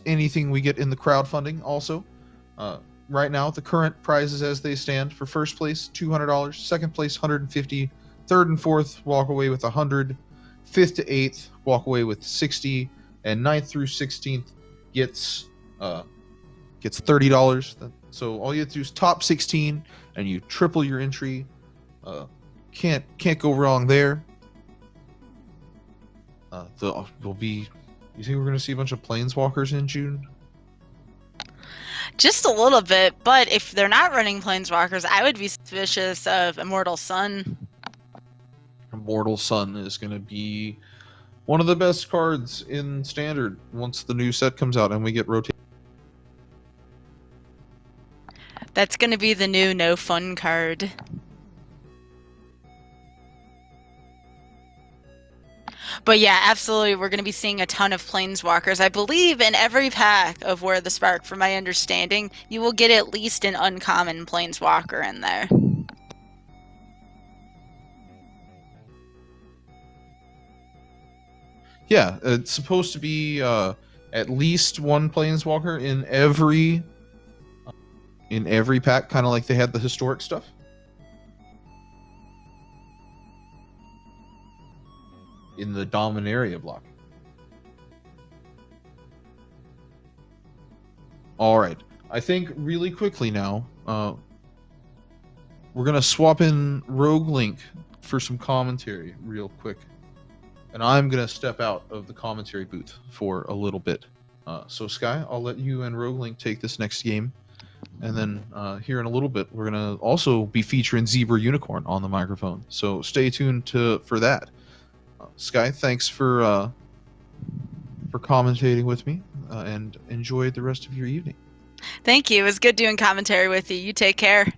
anything we get in the crowdfunding also. Right now, the current prizes as they stand: for first place, $200, second place, $150, third and fourth walk away with $100, fifth to eighth walk away with $60, and ninth through 16th gets $30. So all you have to do is top 16, and you triple your entry. Can't go wrong there. Will be. You think we're going to see a bunch of planeswalkers in June? Just a little bit, but if they're not running planeswalkers, I would be suspicious of Immortal Sun. Immortal Sun is going to be one of the best cards in Standard once the new set comes out and we get rotated. That's going to be the new no fun card. But yeah, absolutely, we're going to be seeing a ton of planeswalkers. I believe in every pack of Where the Spark, from my understanding, you will get at least an uncommon planeswalker in there. Yeah, it's supposed to be at least one planeswalker in every pack, kind of like they had the historic stuff. In the Dominaria block. All right, I think really quickly now, we're gonna swap in Rogue Link for some commentary real quick, and I'm gonna step out of the commentary booth for a little bit. So Sky, I'll let you and Rogue Link take this next game, and then here in a little bit we're gonna also be featuring Zebra Unicorn on the microphone. So stay tuned for that. Sky, thanks for commentating with me, and enjoy the rest of your evening. Thank you. It was good doing commentary with you. You take care.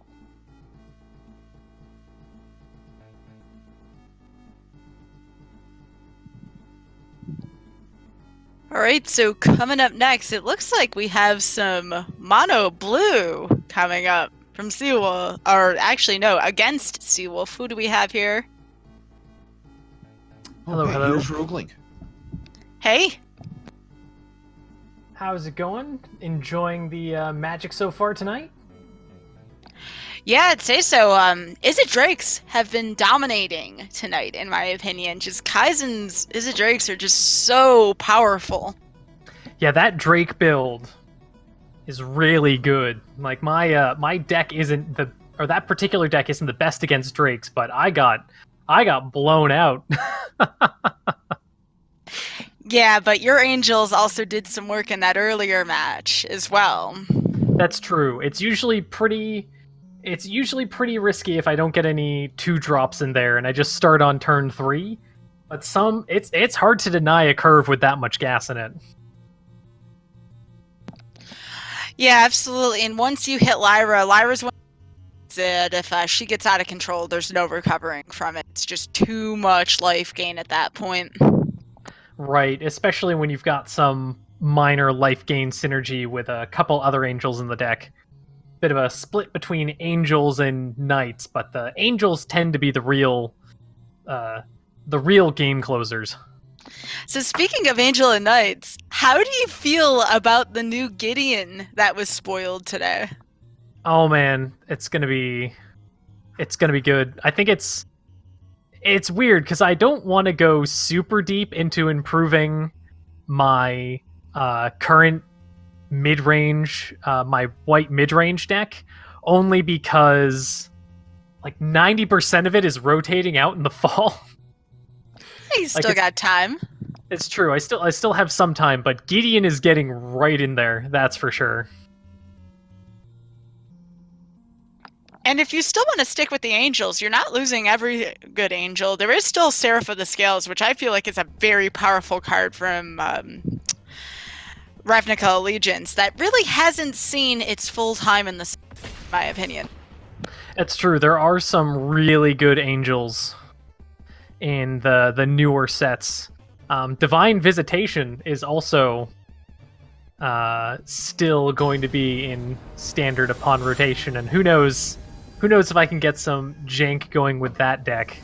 All right, so coming up next, it looks like we have some Mono Blue coming up from Seawolf, or actually no, against Seawolf. Who do we have here? Hello, Okay, hello. Here's Rogue Link. Hey. How's it going? Enjoying the Magic so far tonight? Yeah, I'd say so. Izzet Drakes have been dominating tonight, in my opinion. Just Kaizen's Izzet Drakes are just so powerful. Yeah, that Drake build is really good. Like my deck isn't that particular deck isn't the best against Drakes, but I got blown out. Yeah, but your Angels also did some work in that earlier match as well. That's true. It's usually pretty risky if I don't get any 2-drops in there and I just start on turn 3. But it's hard to deny a curve with that much gas in it. Yeah, absolutely. And once you hit Lyra's one that if she gets out of control, there's no recovering from it. It's just too much life gain at that point. Right, especially when you've got some minor life gain synergy with a couple other Angels in the deck. Bit of a split between Angels and Knights, but the Angels tend to be the real game closers. So speaking of Angel and Knights, how do you feel about the new Gideon that was spoiled today? Oh man, it's gonna be good. I think it's weird because I don't want to go super deep into improving my current mid-range, my white mid-range deck, only because like 90% of it is rotating out in the fall. You still got time. It's true. I still have some time, but Gideon is getting right in there. That's for sure. And if you still want to stick with the Angels, you're not losing every good Angel. There is still Seraph of the Scales, which I feel like is a very powerful card from Ravnica Allegiance that really hasn't seen its full time in the, in my opinion. It's true. There are some really good Angels in the newer sets. Divine Visitation is also still going to be in standard upon rotation, and who knows if I can get some jank going with that deck.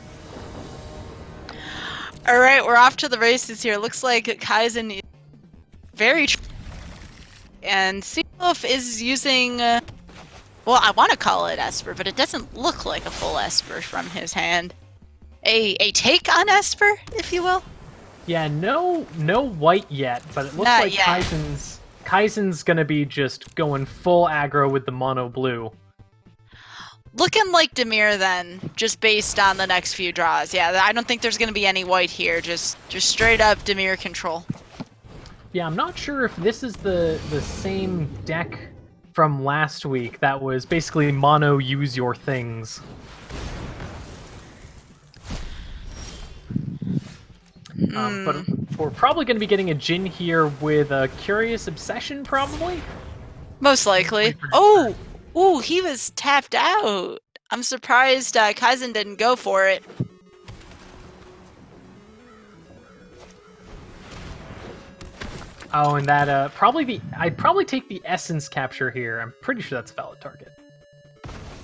All right, we're off to the races here. Looks like Kaizen is very and Seawolf is using well, I want to call it Esper, but it doesn't look like a full Esper from his hand. A take on Esper, if you will. Yeah, no white yet, but it looks Not like yet. Kaizen's gonna be just going full aggro with the mono blue. Looking like Dimir then, just based on the next few draws. Yeah, I don't think there's going to be any white here. Just straight up Dimir control. Yeah, I'm not sure if this is the same deck from last week that was basically mono use your things. But we're probably going to be getting a Jin here with a Curious Obsession, probably? Most likely. Oh! Ooh, he was tapped out. I'm surprised Kaizen didn't go for it. Oh, and that I'd probably take the Essence Capture here. I'm pretty sure that's a valid target.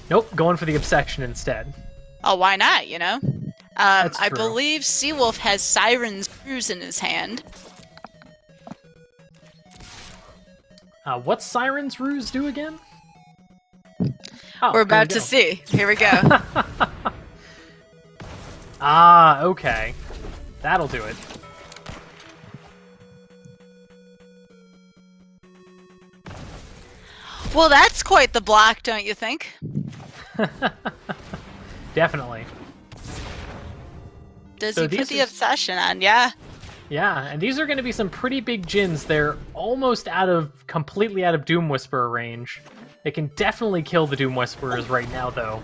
Nope, going for the Obsession instead. Oh, why not, you know? That's I true. believe Seawolf has Siren's Cruise in his hand. What's Siren's Ruse do again? Oh, We're here we about to go. see. Here we go. Ah, okay. That'll do it. Well, that's quite the block, don't you think? Definitely. Does So he put these the are- obsession on? Yeah. Yeah, and these are going to be some pretty big Jins. They're almost completely out of Doom Whisperer range. They can definitely kill the Doom Whisperers right now, though.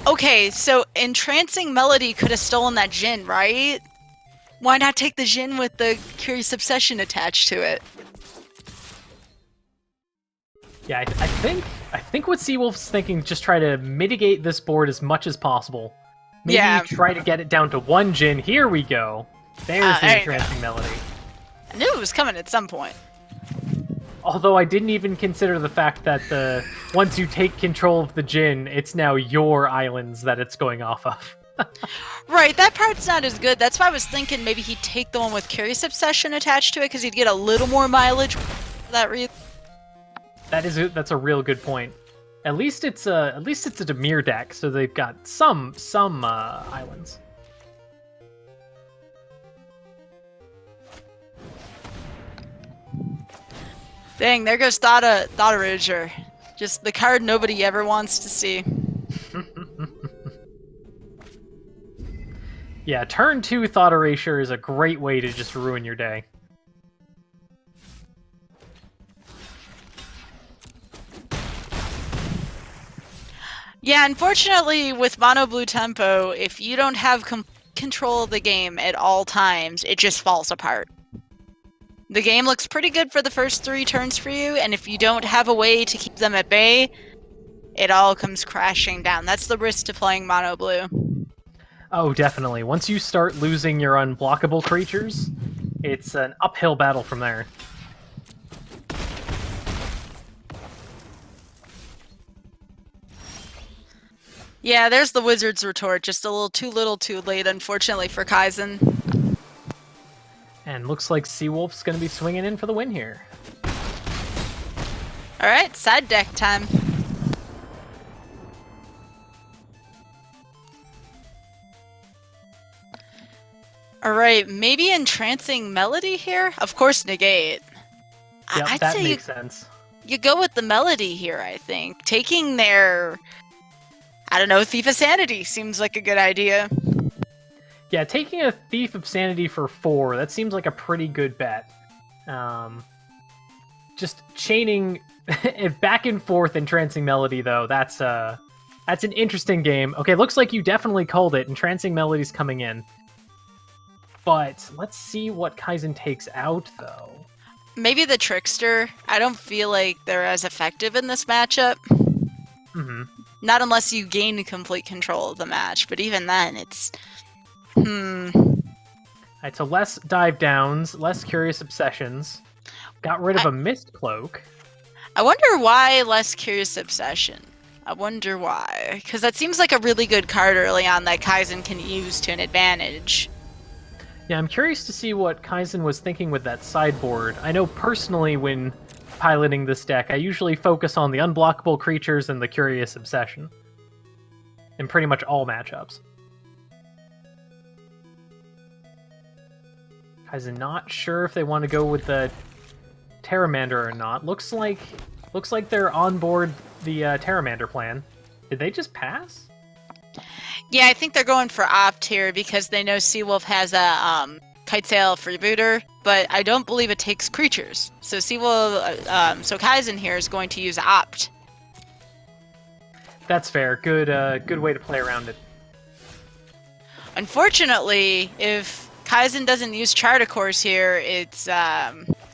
Okay, so Entrancing Melody could have stolen that Jin, right? Why not take the Jin with the Curious Obsession attached to it? Yeah, I think what Seawolf's thinking, just try to mitigate this board as much as possible. Maybe Yeah. try to get it down to one Jin. Here we go. There's the there you go. Entrancing Melody. I knew it was coming at some point. Although I didn't even consider the fact that once you take control of the Jin, it's now your islands that it's going off of. Right, that part's not as good. That's why I was thinking maybe he'd take the one with Curious Obsession attached to it, because he'd get a little more mileage for that reason. That's a real good point. At least it's a Dimir deck, so they've got some islands. Dang, there goes Thought Erasure. Just the card nobody ever wants to see. Yeah, turn 2 Thought Erasure is a great way to just ruin your day. Yeah, unfortunately, with Mono Blue Tempo, if you don't have control of the game at all times, it just falls apart. The game looks pretty good for the first 3 turns for you, and if you don't have a way to keep them at bay, it all comes crashing down. That's the risk to playing Mono Blue. Oh, definitely. Once you start losing your unblockable creatures, it's an uphill battle from there. Yeah, there's the Wizard's Retort. Just a little too late, unfortunately, for Kaizen. And looks like Seawolf's going to be swinging in for the win here. Alright, side deck time. Alright, maybe Entrancing Melody here? Of course, Negate. Yep, I'd that say makes sense. you go with the Melody here, I think. Taking their, I don't know, Thief of Sanity seems like a good idea. Yeah, taking a Thief of Sanity for 4, that seems like a pretty good bet. Just chaining back and forth Entrancing Melody, though, that's an interesting game. Okay, looks like you definitely called it. Entrancing Melody's coming in. But let's see what Kaizen takes out, though. Maybe the Trickster. I don't feel like they're as effective in this matchup. Mm-hmm. Not unless you gain complete control of the match, but even then, it's... Alright, so less dive downs, less Curious Obsessions. Got rid of a Mist Cloak. I wonder why less Curious Obsession. I wonder why. Because that seems like a really good card early on that Kaizen can use to an advantage. Yeah, I'm curious to see what Kaizen was thinking with that sideboard. I know personally when piloting this deck, I usually focus on the unblockable creatures and the Curious Obsession. In pretty much all matchups. Kaizen not sure if they want to go with the Terramander or not. Looks like they're on board the Terramander plan. Did they just pass? Yeah, I think they're going for Opt here because they know Seawolf has a Kitesail Freebooter, but I don't believe it takes creatures. So so Kaizen here is going to use Opt. That's fair. Good way to play around it. Unfortunately, if Kaizen doesn't use Chart Course here, it's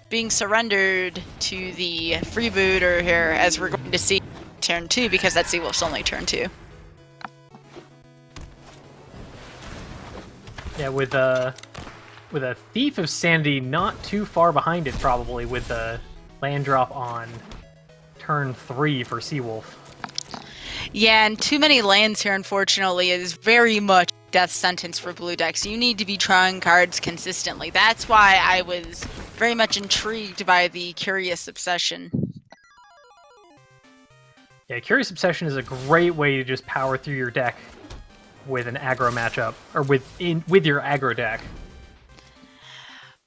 being surrendered to the Freebooter here, as we're going to see turn 2, because that's Seawolf's only turn 2. Yeah, with a Thief of Sanity not too far behind it, probably, with the land drop on turn 3 for Seawolf. Yeah, and too many lands here, unfortunately, is very much death sentence for blue decks. You need to be drawing cards consistently. That's why I was very much intrigued by the Curious Obsession. Yeah, Curious Obsession is a great way to just power through your deck with an aggro matchup, or with your aggro deck.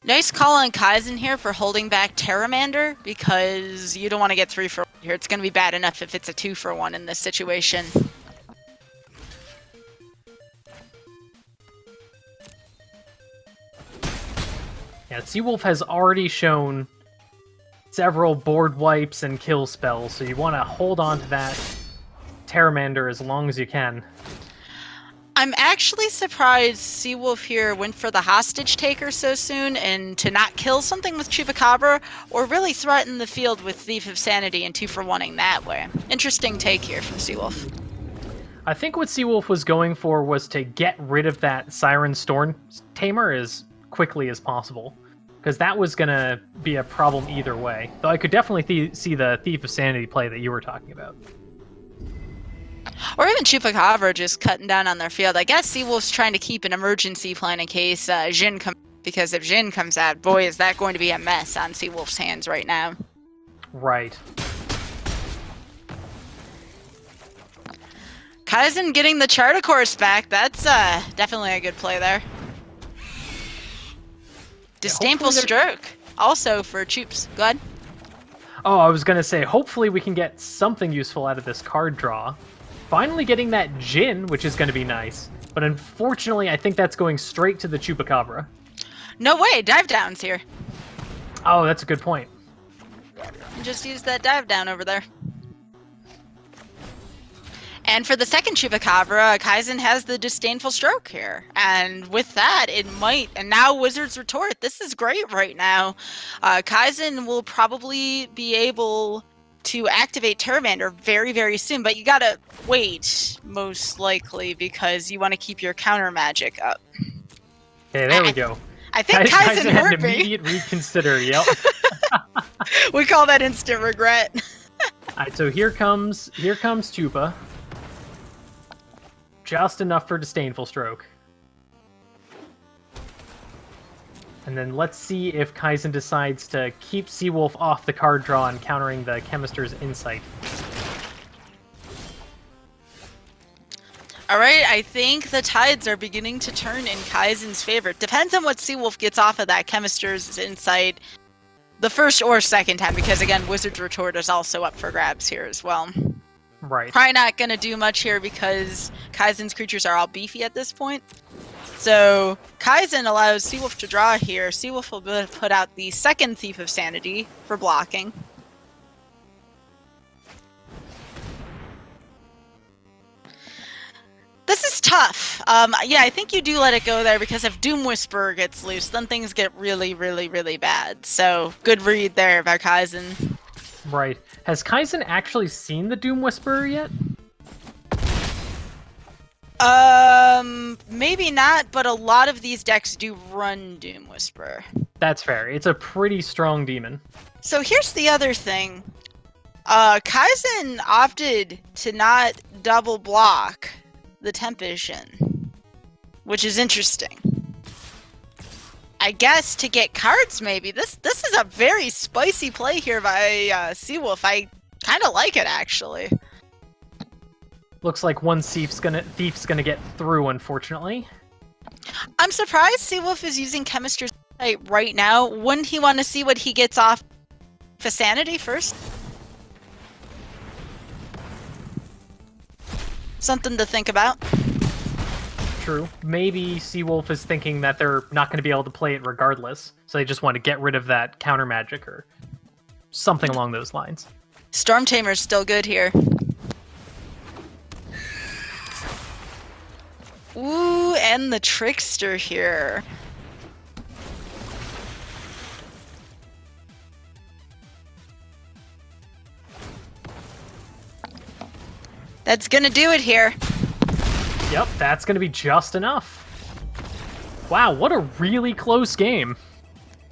Nice call on Kaizen here for holding back Terramander, because you don't want to get 3 for 1 here. It's going to be bad enough if it's a 2 for 1 in this situation. Yeah, Seawolf has already shown several board wipes and kill spells, so you want to hold on to that Terramander as long as you can. I'm actually surprised Seawolf here went for the Hostage Taker so soon, and to not kill something with Chupacabra, or really threaten the field with Thief of Sanity and 2 for 1ing that way. Interesting take here from Seawolf. I think what Seawolf was going for was to get rid of that Siren Storm Tamer as quickly as possible, because that was going to be a problem either way. Though I could definitely see the Thief of Sanity play that you were talking about. Or even Chupacabra just cutting down on their field. I guess Seawolf's trying to keep an emergency plan in case Jhin comes, because if Jhin comes out, boy, is that going to be a mess on Seawolf's hands right now. Right. Kaizen getting the Chart Course back, that's definitely a good play there. Disdainful Stroke, also for Chups. Go ahead. Oh, I was going to say, hopefully we can get something useful out of this card draw. Finally getting that Jhin, which is going to be nice. But unfortunately, I think that's going straight to the Chupacabra. No way, dive down's here. Oh, that's a good point. And just use that dive down over there. And for the second Chupacabra, Kaizen has the Disdainful Stroke here. And with that, it might... And now Wizard's Retort. This is great right now. Kaizen will probably be able to activate Terramander very, very soon. But you gotta wait, most likely, because you want to keep your counter magic up. Okay, there we go. I think Kaizen had heard an me. immediate reconsider, yep. We call that instant regret. Alright, so here comes Chupa. Just enough for Disdainful Stroke. And then let's see if Kaizen decides to keep Seawolf off the card draw and countering the Chemister's Insight. Alright, I think the tides are beginning to turn in Kaizen's favor. Depends on what Seawolf gets off of that Chemister's Insight the first or second time, because again, Wizard's Retort is also up for grabs here as well. Right. Probably not going to do much here because Kaizen's creatures are all beefy at this point. So Kaizen allows Seawolf to draw here. Seawolf will put out the second Thief of Sanity for blocking. This is tough. Yeah, I think you do let it go there, because if Doom Whisperer gets loose, then things get really, really, really bad. So good read there by Kaizen. Right. Has Kaizen actually seen the Doom Whisperer yet? Maybe not, but a lot of these decks do run Doom Whisperer. That's fair. It's a pretty strong demon. So here's the other thing. Kaizen opted to not double block the temp vision, which is interesting. I guess to get cards, maybe. This is a very spicy play here by Seawolf. I kind of like it, actually. Looks like one thief's gonna get through, unfortunately. I'm surprised Seawolf is using Chemister's Sight right now. Wouldn't he want to see what he gets off for Sanity first? Something to think about. True. Maybe Seawolf is thinking that they're not going to be able to play it regardless, so they just want to get rid of that counter magic or something along those lines. Storm Tamer's still good here. Ooh, and the Trickster here. That's gonna do it here. Yep, that's going to be just enough. Wow, what a really close game.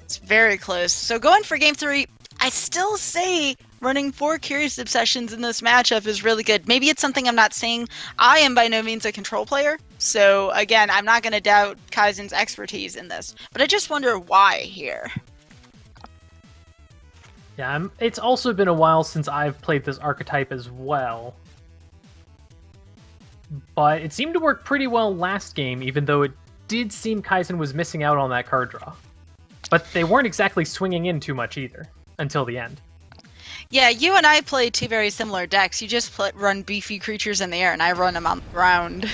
It's very close. So going for game 3, I still say running 4 Curious Obsessions in this matchup is really good. Maybe it's something I'm not saying. I am by no means a control player, so again, I'm not going to doubt Kaizen's expertise in this. But I just wonder why here. Yeah, it's also been a while since I've played this archetype as well. But it seemed to work pretty well last game, even though it did seem Kaizen was missing out on that card draw. But they weren't exactly swinging in too much either, until the end. Yeah, you and I play 2 very similar decks. You just run beefy creatures in the air, and I run them on the ground.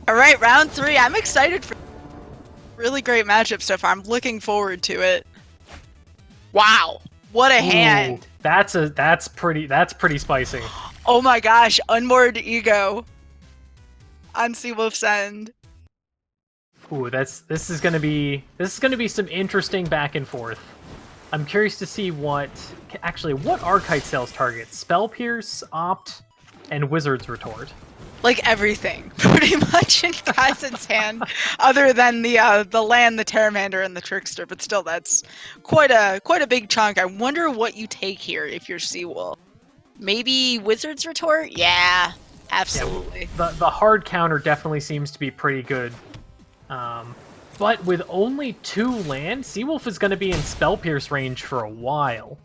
Alright, round 3. I'm excited for really great matchup so far. I'm looking forward to it. Wow, what a hand. Ooh, that's pretty spicy. Oh my gosh, Unmoored Ego on Seawolf's end. Ooh, this is gonna be some interesting back and forth. I'm curious to see what are Kite Sail's targets? Spell Pierce, Opt, and Wizard's Retort. Like everything, pretty much in Kaizen's hand, other than the land, the Terramander, and the Trickster. But still, that's quite a big chunk. I wonder what you take here if you're Seawolf. Maybe Wizard's Retort? Yeah, absolutely. Yeah, the hard counter definitely seems to be pretty good. But with only 2 land, Seawolf is going to be in Spell Pierce range for a while.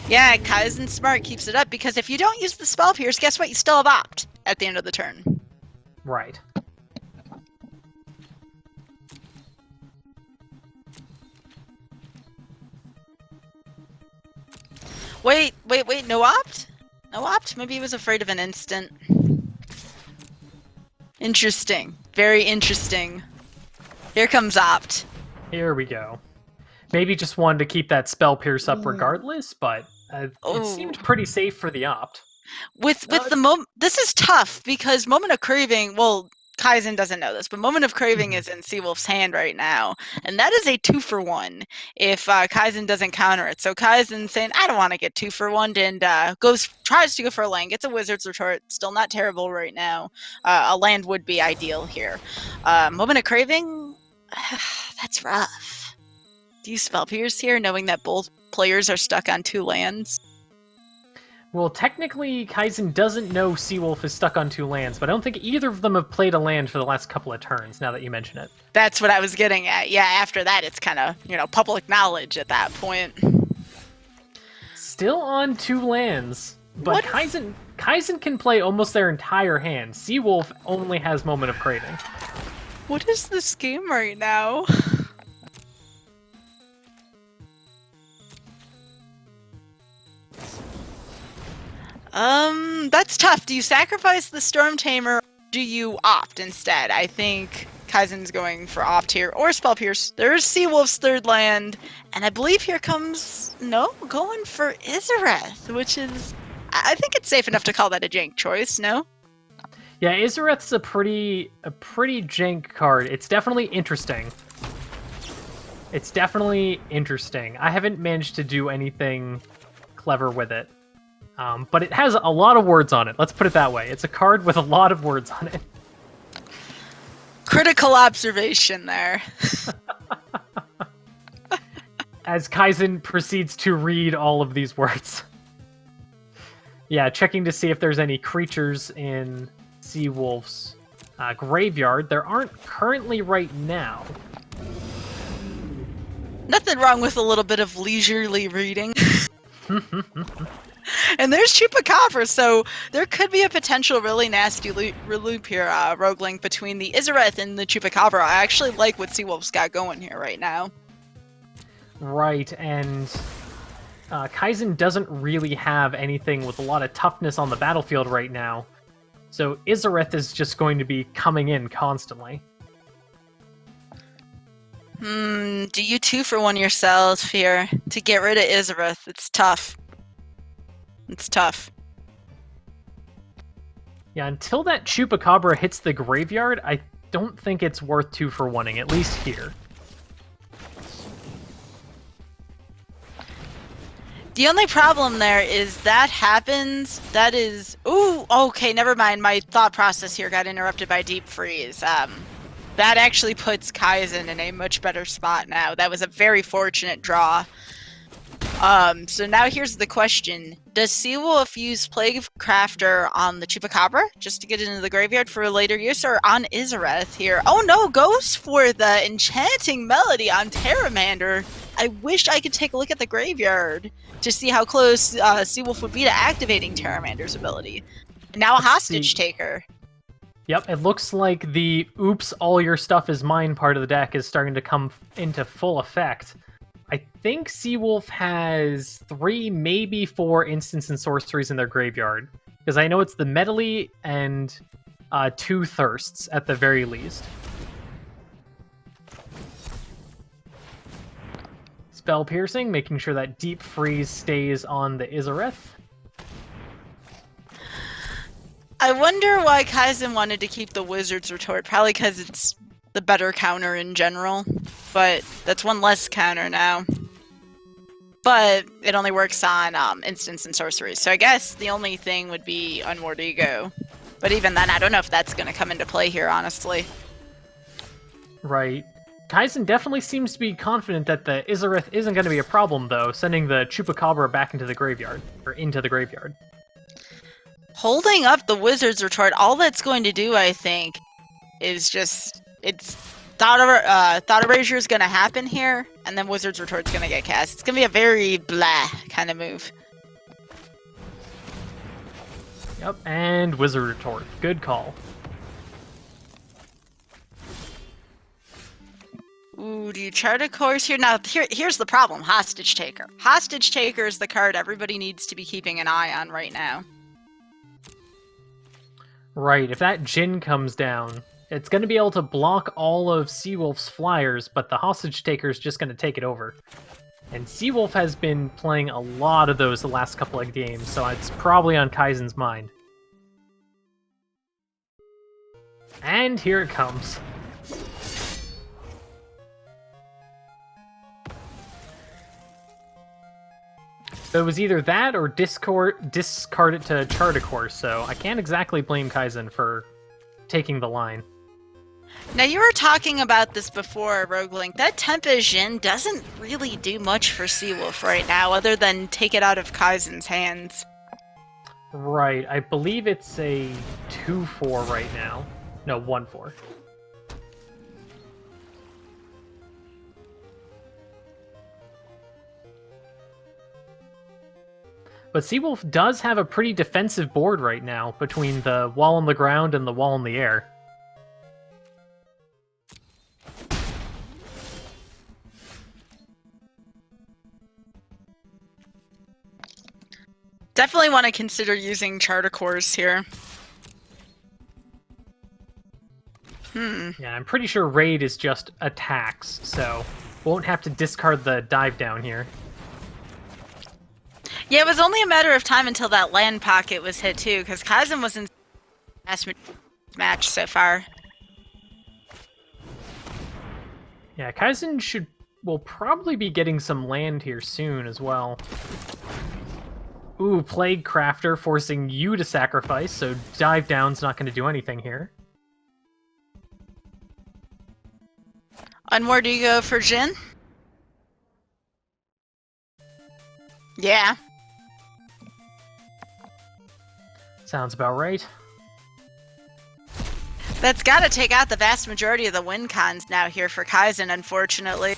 Yeah, Kaizen smart, keeps it up, because if you don't use the Spell Pierce, guess what? You still have Opt at the end of the turn. Right. Wait, no Opt? No Opt? Maybe he was afraid of an instant. Interesting. Very interesting. Here comes Opt. Here we go. Maybe just wanted to keep that Spell Pierce up regardless, but it seemed pretty safe for the Opt. With the moment, this is tough because Moment of Craving. Well, Kaizen doesn't know this, but Moment of Craving is in Seawolf's hand right now, and that is a 2-for-1 if Kaizen doesn't counter it. So Kaizen's saying, "I don't want to get 2-for-1," and tries to go for a land, gets a Wizard's Retort. Still not terrible right now. A land would be ideal here. Moment of Craving, that's rough. Do you Spell Pierce here, knowing that both players are stuck on 2 lands? Well, technically, Kaizen doesn't know Seawolf is stuck on 2 lands, but I don't think either of them have played a land for the last couple of turns, now that you mention it. That's what I was getting at. Yeah, after that, it's kind of, public knowledge at that point. Still on 2 lands, but Kaizen can play almost their entire hand. Seawolf only has Moment of Craving. What is this game right now? That's tough. Do you sacrifice the Storm Tamer? Or do you Opt instead? I think Kaizen's going for Opt here, or Spell Pierce. There's Seawolf's 3rd land, and I believe here comes going for Izareth, which is, I think it's safe enough to call that a jank choice. No. Yeah, Izareth's a pretty jank card. It's definitely interesting. I haven't managed to do anything clever with it. But it has a lot of words on it. Let's put it that way. It's a card with a lot of words on it. Critical observation there. As Kaizen proceeds to read all of these words. Yeah, checking to see if there's any creatures in Seawolf's graveyard. There aren't currently right now. Nothing wrong with a little bit of leisurely reading. And there's Chupacabra, so there could be a potential really nasty loop here, Roguelink, between the Izareth and the Chupacabra. I actually like what Seawolf's got going here right now. Right, and Kaizen doesn't really have anything with a lot of toughness on the battlefield right now, so Izareth is just going to be coming in constantly. Do you 2-for-1 yourself here to get rid of Izareth? It's tough. It's tough. Yeah, until that Chupacabra hits the graveyard, I don't think it's worth 2-for-1ing, at least here. The only problem there is that happens. That is... Ooh, okay, never mind. My thought process here got interrupted by Deep Freeze. That actually puts Kaizen in a much better spot now. That was a very fortunate draw. So now here's the question. Does Seawolf use Plague Crafter on the Chupacabra just to get into the graveyard for later use, or on Izareth here? Oh no, goes for the Enchanting Melody on Terramander. I wish I could take a look at the graveyard to see how close Seawolf would be to activating Terramander's ability. Now a Hostage Taker. Yep, it looks like the oops, all your stuff is mine part of the deck is starting to come into full effect. I think Seawolf has 3, maybe 4 instants and sorceries in their graveyard. Because I know it's the Medley and 2 Thirsts at the very least. Spell Piercing, making sure that Deep Freeze stays on the Izareth. I wonder why Kaizen wanted to keep the Wizard's Retort. Probably because it's the better counter in general. But that's one less counter now. But it only works on instants and sorceries. So I guess the only thing would be Unmoored Ego. But even then, I don't know if that's going to come into play here, honestly. Right. Kaizen definitely seems to be confident that the Izareth isn't going to be a problem, though, sending the Chupacabra back into the graveyard. Or into the graveyard. Holding up the Wizard's Retort, all that's going to do, I think, is just... It's... Thought Erasure is going to happen here, and then Wizard's Retort's going to get cast. It's going to be a very blah kind of move. Yep, and Wizard Retort. Good call. Ooh, do you chart a course here? Now, here's the problem. Hostage Taker. Hostage Taker is the card everybody needs to be keeping an eye on right now. Right, if that Djinn comes down, it's going to be able to block all of Seawolf's flyers, but the Hostage Taker is just going to take it over. And Seawolf has been playing a lot of those the last couple of games, so it's probably on Kaizen's mind. And here it comes. So it was either that or discard it to chart a course, so I can't exactly blame Kaizen for taking the line. Now, you were talking about this before, Roguelink. That Tempest Djinn doesn't really do much for Seawolf right now, other than take it out of Kaizen's hands. Right, I believe it's a 2/4 right now. No, 1/4. But Seawolf does have a pretty defensive board right now, between the wall on the ground and the wall in the air. Definitely want to consider using Charter Course here. Yeah, I'm pretty sure Raid is just attacks, so won't have to discard the dive down here. Yeah, it was only a matter of time until that land pocket was hit too, because Kaizen was in last match so far. Yeah, Kaizen will probably be getting some land here soon as well. Ooh, Plague Crafter forcing you to sacrifice, so Dive Down's not going to do anything here. Unmore, do you go for Jin? Yeah. Sounds about right. That's got to take out the vast majority of the win cons now here for Kaizen, unfortunately.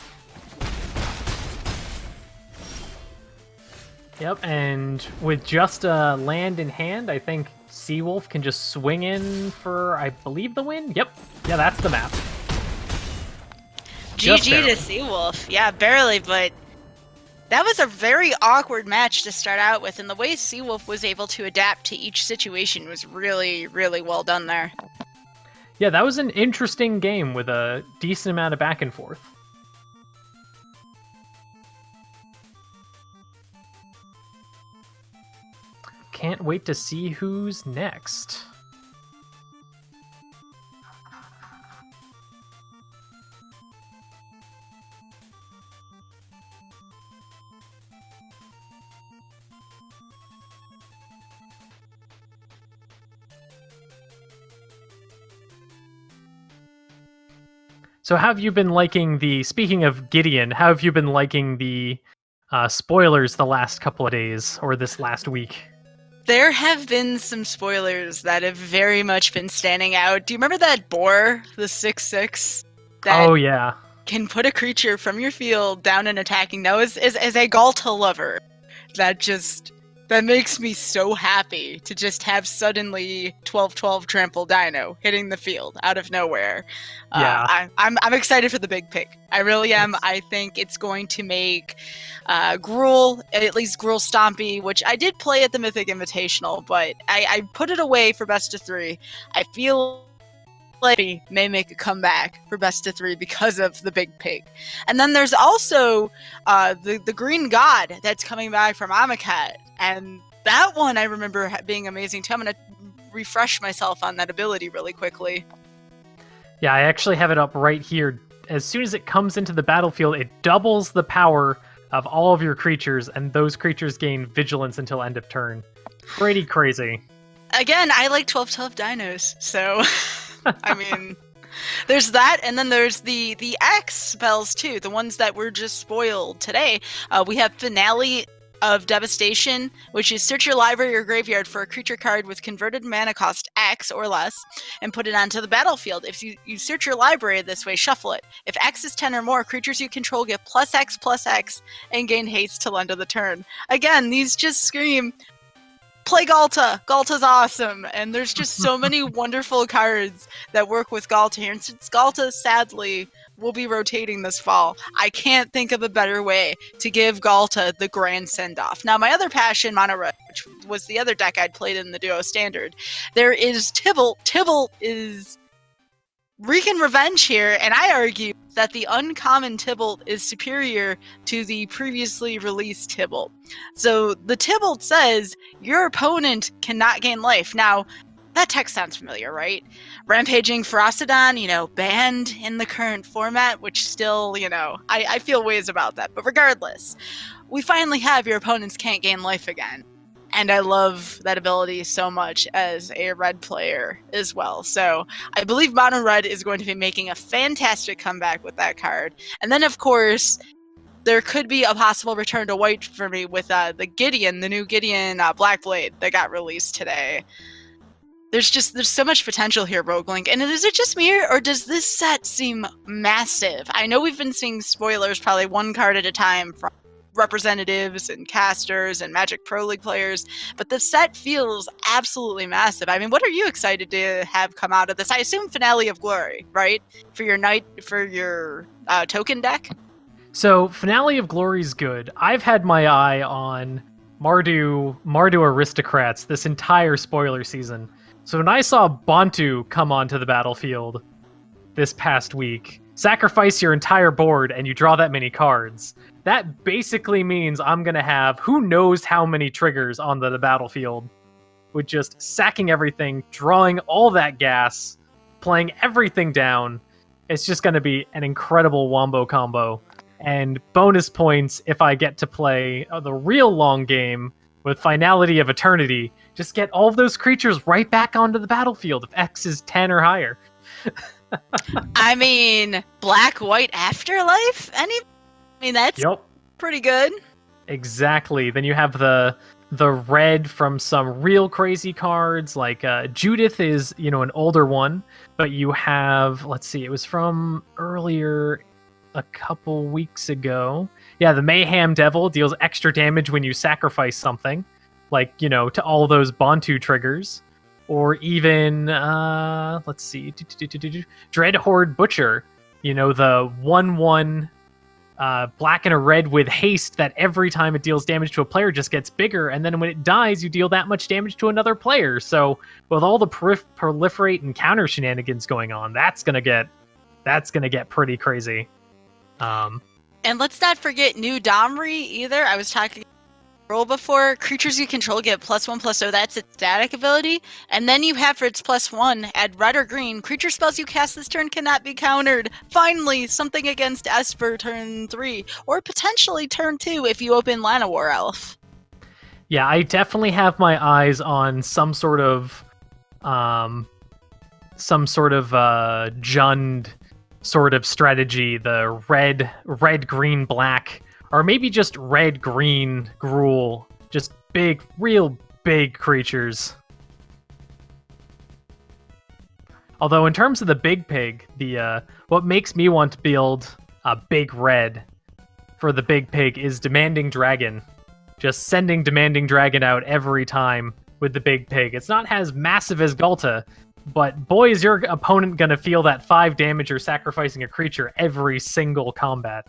Yep, and with just a land in hand, I think Seawolf can just swing in for, I believe, the win? Yep. Yeah, that's the map. Just GG barely. to Seawolf. Yeah, barely, but that was a very awkward match to start out with, and the way Seawolf was able to adapt to each situation was really, really well done there. Yeah, that was an interesting game with a decent amount of back and forth. Can't wait to see who's next. So how have you been liking speaking of Gideon, how have you been liking the spoilers the last couple of days, or this last week? There have been some spoilers that have very much been standing out. Do you remember that boar, the 6/6? That Oh yeah. can put a creature from your field down and attacking. Now, as a Galta lover, that makes me so happy to just have suddenly 12/12 trample dino hitting the field out of nowhere. Yeah. I'm excited for the big pick. I really am. I think it's going to make Gruul, at least Gruul Stompy, which I did play at the Mythic Invitational, but I put it away for best of 3. I feel like he may make a comeback for best of 3 because of the big pig. And then there's also the Green God that's coming back from Amonkhet, and that one I remember being amazing too. I'm going to refresh myself on that ability really quickly. Yeah, I actually have it up right here. As soon as it comes into the battlefield, it doubles the power of all of your creatures, and those creatures gain vigilance until end of turn. Pretty crazy. Again, I like 12/12 dinos, so I mean, there's that, and then there's the X spells too, the ones that were just spoiled today. We have Finale of Devastation, which is search your library or graveyard for a creature card with converted mana cost X or less, and put it onto the battlefield. If you search your library this way, shuffle it. If X is 10 or more, creatures you control get +X/+X and gain haste till end of the turn. Again, these just scream, play Galta! Galta's awesome! And there's just so many wonderful cards that work with Galta here. And since Galta, sadly, will be rotating this fall, I can't think of a better way to give Galta the grand send-off. Now, my other passion, Mono Red, which was the other deck I'd played in the Duo Standard, there is Tibalt. Tibalt is wreaking revenge here, and I argue that the uncommon Tibalt is superior to the previously released Tibalt. So the Tibalt says your opponent cannot gain life. Now, that text sounds familiar, right? Rampaging Ferocidon, banned in the current format, which still, I feel ways about that. But regardless, we finally have your opponents can't gain life again. And I love that ability so much as a red player as well. So I believe Mono Red is going to be making a fantastic comeback with that card. And then, of course, there could be a possible return to white for me with the new Gideon Black Blade that got released today. There's so much potential here, Roguelink. And is it just me, or does this set seem massive? I know we've been seeing spoilers probably one card at a time from representatives and casters and Magic Pro League players, but the set feels absolutely massive. I mean, what are you excited to have come out of this? I assume Finale of Glory, right? For your token deck? So, Finale of Glory is good. I've had my eye on Mardu Aristocrats this entire spoiler season. So when I saw Bontu come onto the battlefield this past week, sacrifice your entire board and you draw that many cards, that basically means I'm going to have who knows how many triggers on the battlefield with just sacking everything, drawing all that gas, playing everything down. It's just going to be an incredible wombo combo. And bonus points if I get to play the real long game with Finality of Eternity, just get all of those creatures right back onto the battlefield if X is 10 or higher. I mean, Black White Afterlife? I mean, that's Yep. pretty good. Exactly. Then you have the red from some real crazy cards, like Judith is, an older one, but you have, let's see, it was from earlier a couple weeks ago. Yeah, the Mayhem Devil deals extra damage when you sacrifice something, like, to all those Bantu triggers. Or even, let's see, Dreadhorde Butcher, the 1/1 black and a red with haste that every time it deals damage to a player just gets bigger, and then when it dies, you deal that much damage to another player. So with all the proliferate and counter shenanigans going on, that's gonna get pretty crazy. And let's not forget New Domri either. I was talking roll before. Creatures you control get +1/+0. That's its static ability. And then you have for its +1, add red or green. Creature spells you cast this turn cannot be countered. Finally, something against Esper turn 3. Or potentially turn 2 if you open Llanowar Elf. Yeah, I definitely have my eyes on some sort of Jund sort of strategy, the red, green, black, or maybe just red, green, Gruul, just real big creatures. Although in terms of the big pig, what makes me want to build a big red for the big pig is Demanding Dragon. Just sending Demanding Dragon out every time with the big pig. It's not as massive as Ghalta, but boy, is your opponent going to feel that 5 damage or sacrificing a creature every single combat.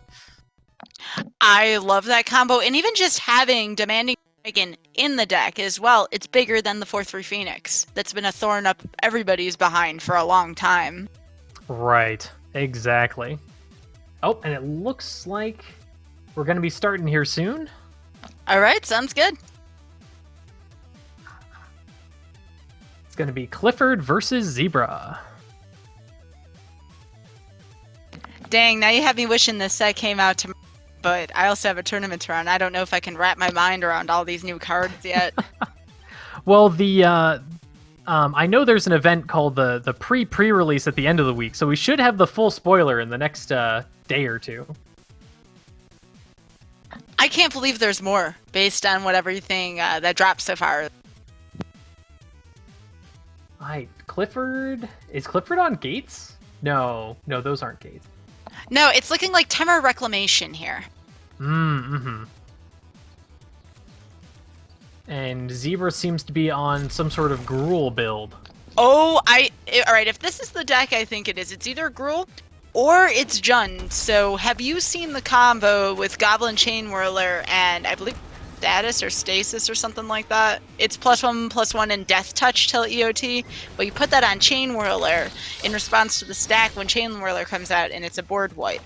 I love that combo. And even just having Demanding Dragon in the deck as well, it's bigger than the 4/3 Phoenix. That's been a thorn up everybody's behind for a long time. Right, exactly. Oh, and it looks like we're going to be starting here soon. All right, sounds good. It's going to be Clifford versus Zebra. Dang, now you have me wishing this set came out tomorrow, but I also have a tournament to run. I don't know if I can wrap my mind around all these new cards yet. Well, I know there's an event called the pre-release at the end of the week, so we should have the full spoiler in the next day or two. I can't believe there's more based on what everything that dropped so far. Is Clifford on gates? No, those aren't gates. No, it's looking like Temur Reclamation here. Mm-hmm. And Zebra seems to be on some sort of Gruul build. Oh, all right, if this is the deck I think it is, it's either Gruul or it's Jund. So have you seen the combo with Goblin Chainwhirler and I believe Stasis or something like that? It's +1/+1 and Death Touch till EOT, but you put that on Chainwhirler in response to the stack when Chainwhirler comes out and it's a board wipe.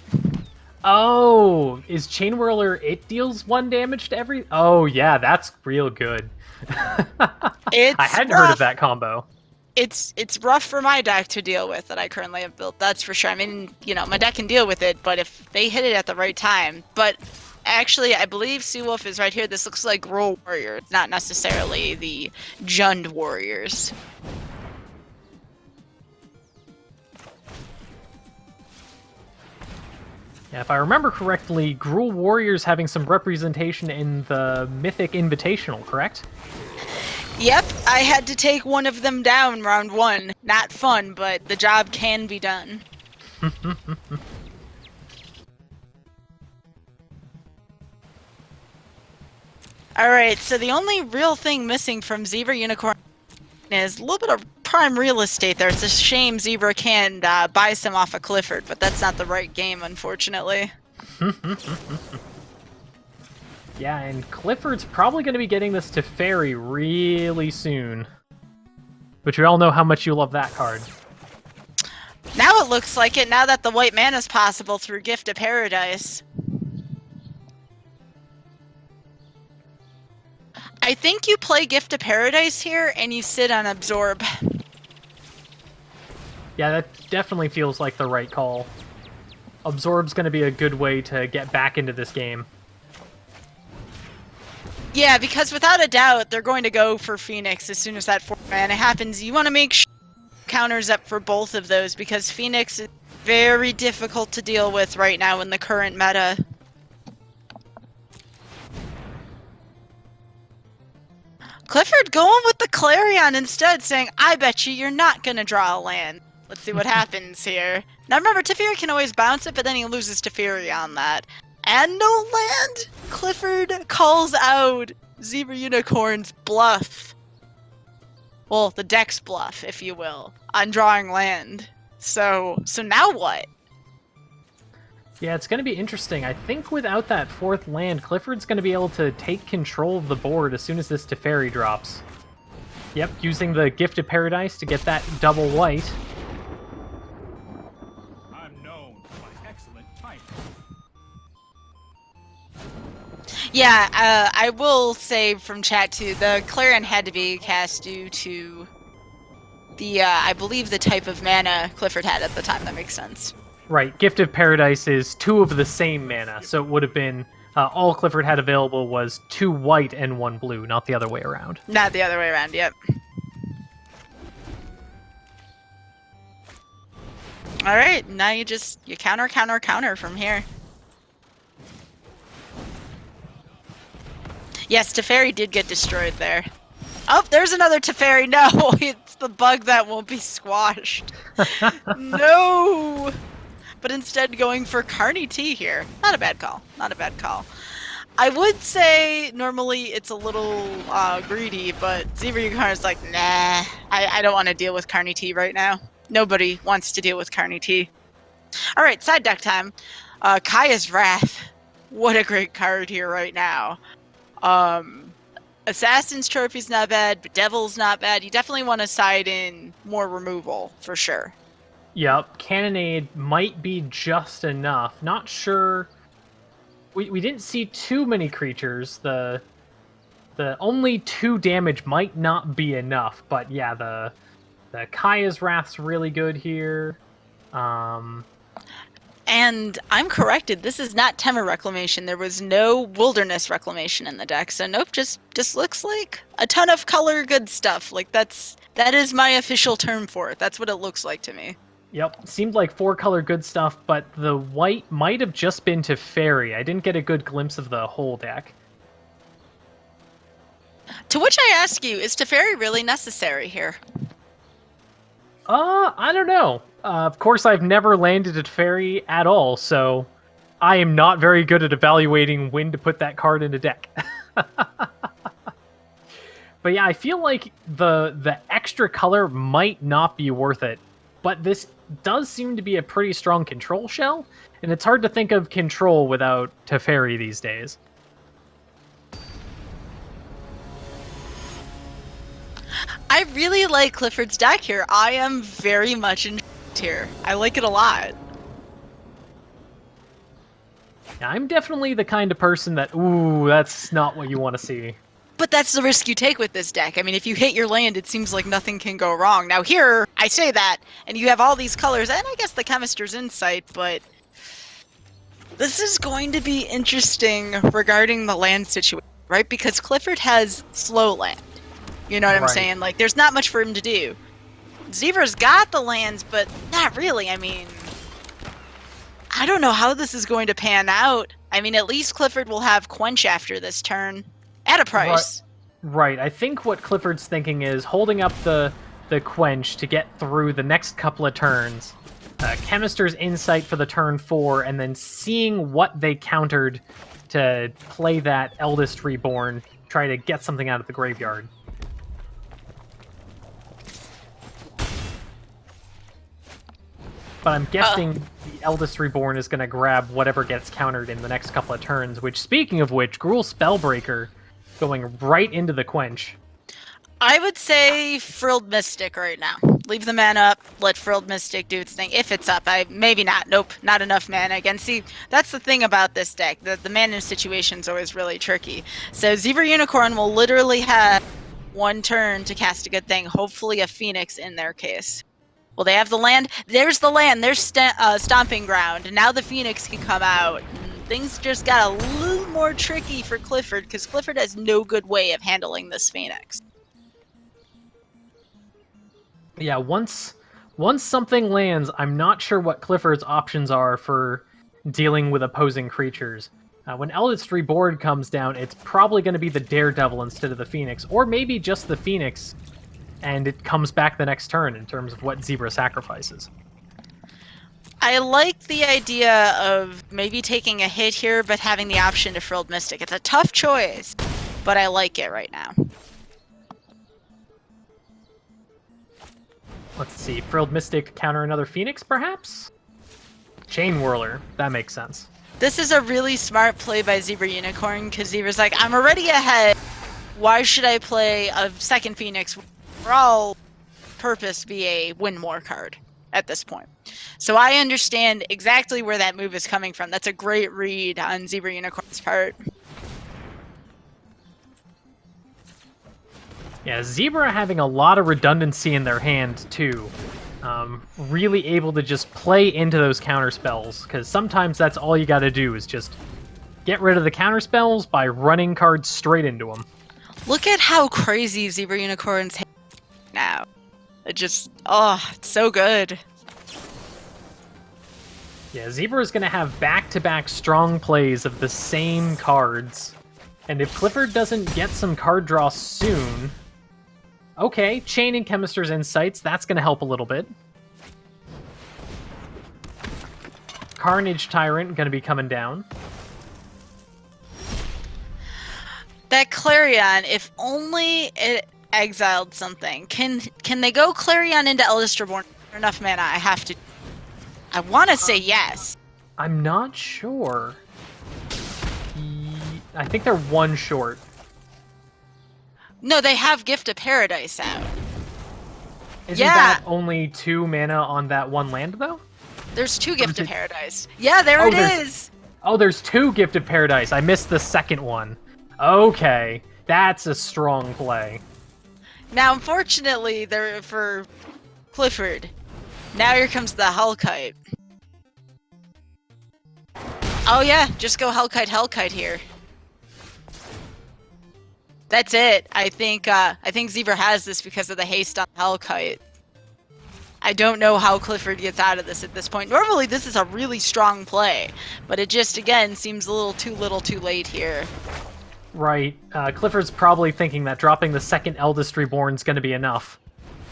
Oh, is Chainwhirler, it deals 1 damage to every... Oh, yeah, that's real good. It's I hadn't rough. heard of that combo. It's rough for my deck to deal with that I currently have built, that's for sure. I mean, my deck can deal with it, but if they hit it at the right time. But actually, I believe Seawolf is right here. This looks like Gruul Warriors, not necessarily the Jund Warriors. Yeah, if I remember correctly, Gruul Warriors having some representation in the Mythic Invitational, correct? Yep, I had to take one of them down round 1. Not fun, but the job can be done. Alright, so the only real thing missing from Zebra Unicorn is a little bit of prime real estate there. It's a shame Zebra can buy some off of Clifford, but that's not the right game, unfortunately. Yeah, and Clifford's probably going to be getting this to Fairy really soon. But we all know how much you love that card. Now it looks like it, now that the white mana is possible through Gift of Paradise. I think you play Gift of Paradise here, and you sit on Absorb. Yeah, that definitely feels like the right call. Absorb's going to be a good way to get back into this game. Yeah, because without a doubt, they're going to go for Phoenix as soon as that 4 mana happens. You want to make sure counters up for both of those, because Phoenix is very difficult to deal with right now in the current meta. Clifford going with the Clarion instead, saying, I bet you're not going to draw a land. Let's see what happens here. Now remember, Teferi can always bounce it, but then he loses Teferi on that. And no land! Clifford calls out Zebra Unicorn's bluff. Well, the deck's bluff, if you will, on drawing land. So now what? Yeah, it's going to be interesting. I think without that 4th land, Clifford's going to be able to take control of the board as soon as this Teferi drops. Yep, using the Gift of Paradise to get that double white. I'm known for my excellent timing. Yeah, I will say from chat too, the Clarion had to be cast due to the, I believe the type of mana Clifford had at the time. That makes sense. Right, Gift of Paradise is 2 of the same mana, so it would have been all Clifford had available was 2 white and 1 blue, not the other way around. Not the other way around, yep. Alright, now you counter, counter, counter from here. Yes, Teferi did get destroyed there. Oh, there's another Teferi. No, it's the bug that won't be squashed. No! But instead going for Carney T here. Not a bad call. Not a bad call. I would say normally it's a little greedy, but Zebra Unicorn is like, nah, I don't want to deal with Carney T right now. Nobody wants to deal with Carney T. Alright, side deck time. Kaya's Wrath. What a great card here right now. Assassin's Trophy's not bad, but Devil's not bad. You definitely want to side in more removal, for sure. Yep, Cannonade might be just enough. Not sure. We didn't see too many creatures. The only 2 damage might not be enough, but yeah, the Kaya's Wrath's really good here. And I'm corrected. This is not Temur Reclamation. There was no Wilderness Reclamation in the deck. So nope, just looks like a ton of color good stuff. Like that is my official term for it. That's what it looks like to me. Yep, seemed like 4 color good stuff, but the white might have just been Teferi. I didn't get a good glimpse of the whole deck. To which I ask you, is Teferi really necessary here? I don't know. Of course, I've never landed a Teferi at all, so I am not very good at evaluating when to put that card in a deck. But yeah, I feel like the extra color might not be worth it. But this does seem to be a pretty strong control shell, and it's hard to think of control without Teferi these days. I really like Clifford's deck here. I am very much in here. I like it a lot. Yeah, I'm definitely the kind of person that, ooh, that's not what you want to see. But that's the risk you take with this deck. I mean, if you hit your land, it seems like nothing can go wrong. Now here, I say that, and you have all these colors, and I guess the Chemister's Insight, but this is going to be interesting regarding the land situation, right? Because Clifford has slow land. You know what I'm Right. saying? Like, there's not much for him to do. Zebra's got the lands, but not really. I mean, I don't know how this is going to pan out. I mean, at least Clifford will have Quench after this turn. At a price. Right, I think what Clifford's thinking is holding up the Quench to get through the next couple of turns, Chemister's Insight for the turn 4, and then seeing what they countered to play that Eldest Reborn, try to get something out of the graveyard. But I'm guessing the Eldest Reborn is going to grab whatever gets countered in the next couple of turns, which, speaking of which, Gruul Spellbreaker going right into the Quench. I would say Frilled Mystic right now. Leave the mana up, let Frilled Mystic do its thing. If it's up, maybe not. Nope, not enough mana. Again, see, that's the thing about this deck. The mana situation is always really tricky. So Zebra Unicorn will literally have 1 turn to cast a good thing. Hopefully a Phoenix in their case. Well, they have the land. There's the land. There's Stomping Ground. Now the Phoenix can come out. Things just got a little more more tricky for Clifford because Clifford has no good way of handling this Phoenix. Yeah, once something lands, I'm not sure what Clifford's options are for dealing with opposing creatures. When Eldritch Reborn comes down, it's probably going to be the Daredevil instead of the Phoenix, or maybe just the Phoenix, and it comes back the next turn in terms of what Zebra sacrifices. I like the idea of maybe taking a hit here, but having the option to Frilled Mystic. It's a tough choice, but I like it right now. Let's see, Frilled Mystic counter another Phoenix, perhaps? Chain Whirler, that makes sense. This is a really smart play by Zebra Unicorn, because Zebra's like, I'm already ahead. Why should I play a second Phoenix? For all purpose be a win more card at this point. So I understand exactly where that move is coming from. That's a great read on Zebra Unicorn's part. Yeah, Zebra having a lot of redundancy in their hand, too. Really able to just play into those counter spells, because sometimes that's all you gotta do is just get rid of the counter spells by running cards straight into them. Look at how crazy Zebra Unicorn's hand is now. It just, it's so good. Yeah, Zebra is going to have back-to-back strong plays of the same cards. And if Clifford doesn't get some card draw soon... Okay, Chain and Chemister's Insights, that's going to help a little bit. Carnage Tyrant going to be coming down. That Clarion, if only it exiled something. Can they go Clarion into Eldritch Reborn? Enough mana, I want to say yes. I'm not sure. I think they're one short. No, they have Gift of Paradise out. Isn't that only 2 mana on that one land, though? There's 2 Gift of Paradise. Yeah, there it is. Oh, there's 2 Gift of Paradise. I missed the second one. Okay, that's a strong play. Now, unfortunately, for Clifford, now here comes the Hellkite. Oh yeah, just go Hellkite here. That's it. I think Zebra has this because of the haste on Hellkite. I don't know how Clifford gets out of this at this point. Normally this is a really strong play, but it just, again, seems a little too late here. Right. Clifford's probably thinking that dropping the second Eldest Reborn is going to be enough.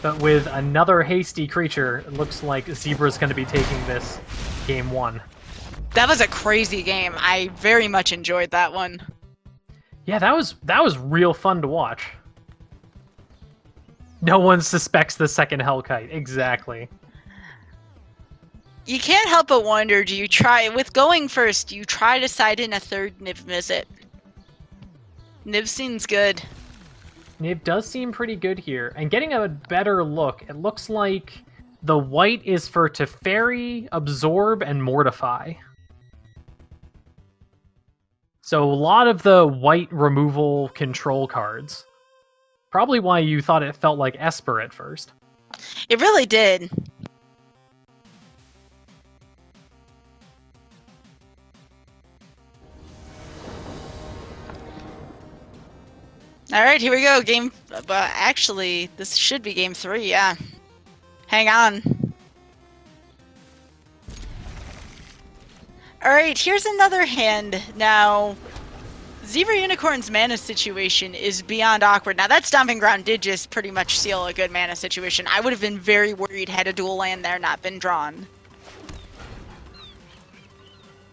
But with another hasty creature, it looks like Zebra's going to be taking this game 1. That was a crazy game. I very much enjoyed that one. Yeah, that was real fun to watch. No one suspects the second Hellkite. Exactly. You can't help but wonder, do you try, with going first, do you try to side in a third Niv visit? Niv seems good. Niv does seem pretty good here. And getting a better look, it looks like the white is for Teferi, Absorb, and Mortify. So a lot of the white removal control cards. Probably why you thought it felt like Esper at first. It really did. Alright, here we go. Actually, this should be game 3, yeah. Hang on. Alright, here's another hand. Now, Zebra Unicorn's mana situation is beyond awkward. Now, that Stomping Ground did just pretty much seal a good mana situation. I would have been very worried had a dual land there not been drawn.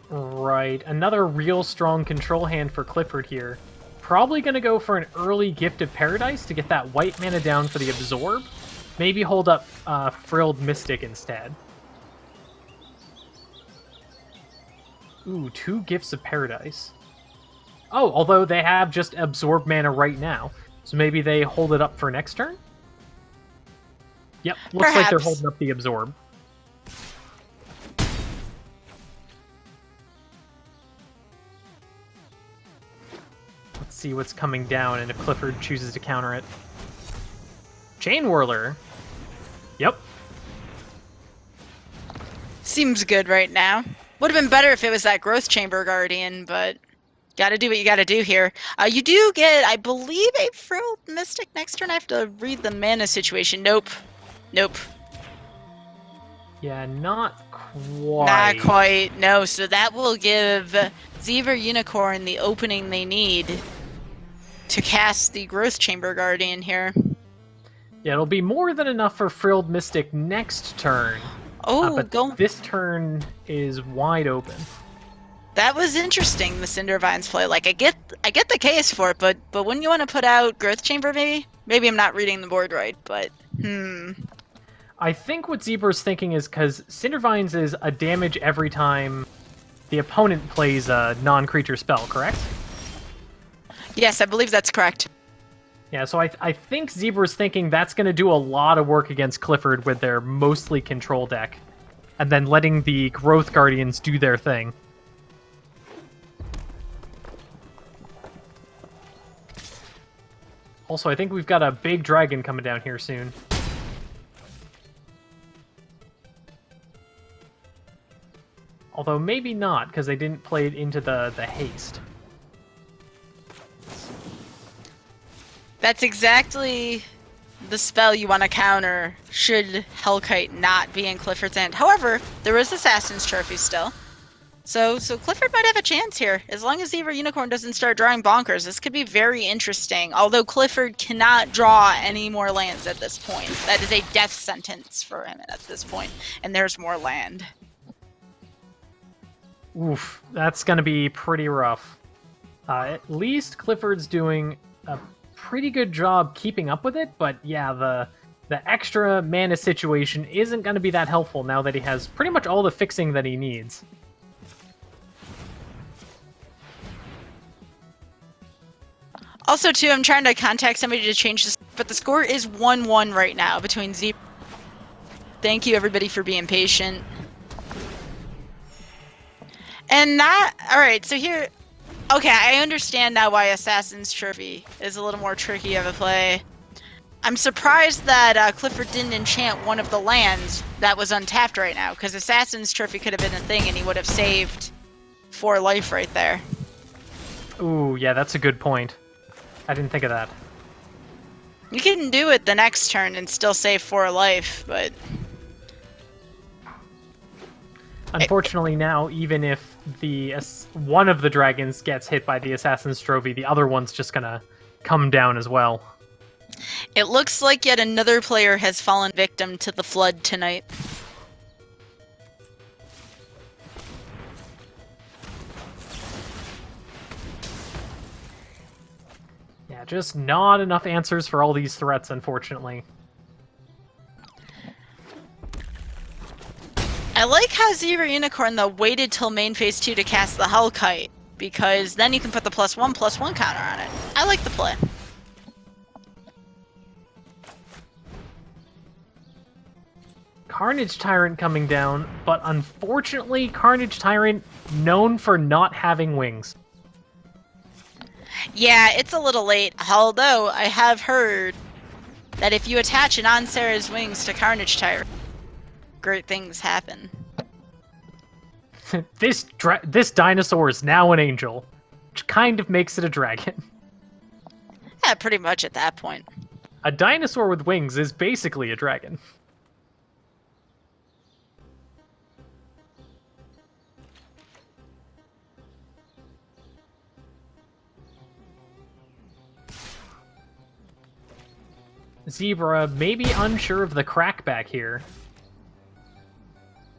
Right, another real strong control hand for Clifford here. Probably going to go for an early Gift of Paradise to get that white mana down for the Absorb. Maybe hold up Frilled Mystic instead. Ooh, 2 Gifts of Paradise. Oh, although they have just Absorb mana right now. So maybe they hold it up for next turn? Yep, looks like they're holding up the Absorb. Let's see what's coming down and if Clifford chooses to counter it. Chain Whirler. Yep. Seems good right now. Would have been better if it was that Growth Chamber Guardian, but Gotta do what you gotta do here. You do get, I believe, a Frilled Mystic next turn. I have to read the mana situation. Nope. Nope. Yeah, not quite. Not quite. No, so that will give Zebra Unicorn the opening they need to cast the Growth Chamber Guardian here. Yeah, it'll be more than enough for Frilled Mystic next turn. Oh, But go. this turn is wide open. That was interesting, the Cindervine's play. Like, I get the case for it, but wouldn't you want to put out Growth Chamber, maybe? Maybe I'm not reading the board right, but I think what Zebra's thinking is because Cindervines is a damage every time the opponent plays a non-creature spell, correct? Yes, I believe that's correct. Yeah, so I think Zebra's thinking that's going to do a lot of work against Clifford with their mostly control deck, and then letting the Growth Guardians do their thing. Also, I think we've got a big dragon coming down here soon. Although maybe not, because they didn't play it into the haste. That's exactly the spell you want to counter should Hellkite not be in Clifford's hand. However, there is Assassin's Trophy still. So Clifford might have a chance here. As long as Zebra Unicorn doesn't start drawing bonkers, this could be very interesting. Although Clifford cannot draw any more lands at this point. That is a death sentence for him at this point. And there's more land. Oof, that's going to be pretty rough. At least Clifford's doing a pretty good job keeping up with it, but yeah, the extra mana situation isn't going to be that helpful now that he has pretty much all the fixing that he needs. Also, too, I'm trying to contact somebody to change this, but the score is 1-1 right now between Zebra. Thank you, everybody, for being patient. And that... Alright, so here... Okay, I understand now why Assassin's Trophy is a little more tricky of a play. I'm surprised that Clifford didn't enchant one of the lands that was untapped right now, because Assassin's Trophy could have been a thing and he would have saved 4 life right there. Ooh, yeah, that's a good point. I didn't think of that. You can do it the next turn and still save 4 life, but... Unfortunately now, even if one of the dragons gets hit by the Assassin's Trophy, the other one's just gonna come down as well. It looks like yet another player has fallen victim to the flood tonight. Yeah, just not enough answers for all these threats, unfortunately. I like how Zebra Unicorn, though, waited till main phase 2 to cast the Hellkite, because then you can put the +1/+1 counter on it. I like the play. Carnage Tyrant coming down, but unfortunately, Carnage Tyrant known for not having wings. Yeah, it's a little late, although I have heard that if you attach an Ansara's wings to Carnage Tyrant, great things happen. This dinosaur is now an angel, which kind of makes it a dragon. Yeah, pretty much at that point. A dinosaur with wings is basically a dragon. Zebra may be unsure of the crackback here.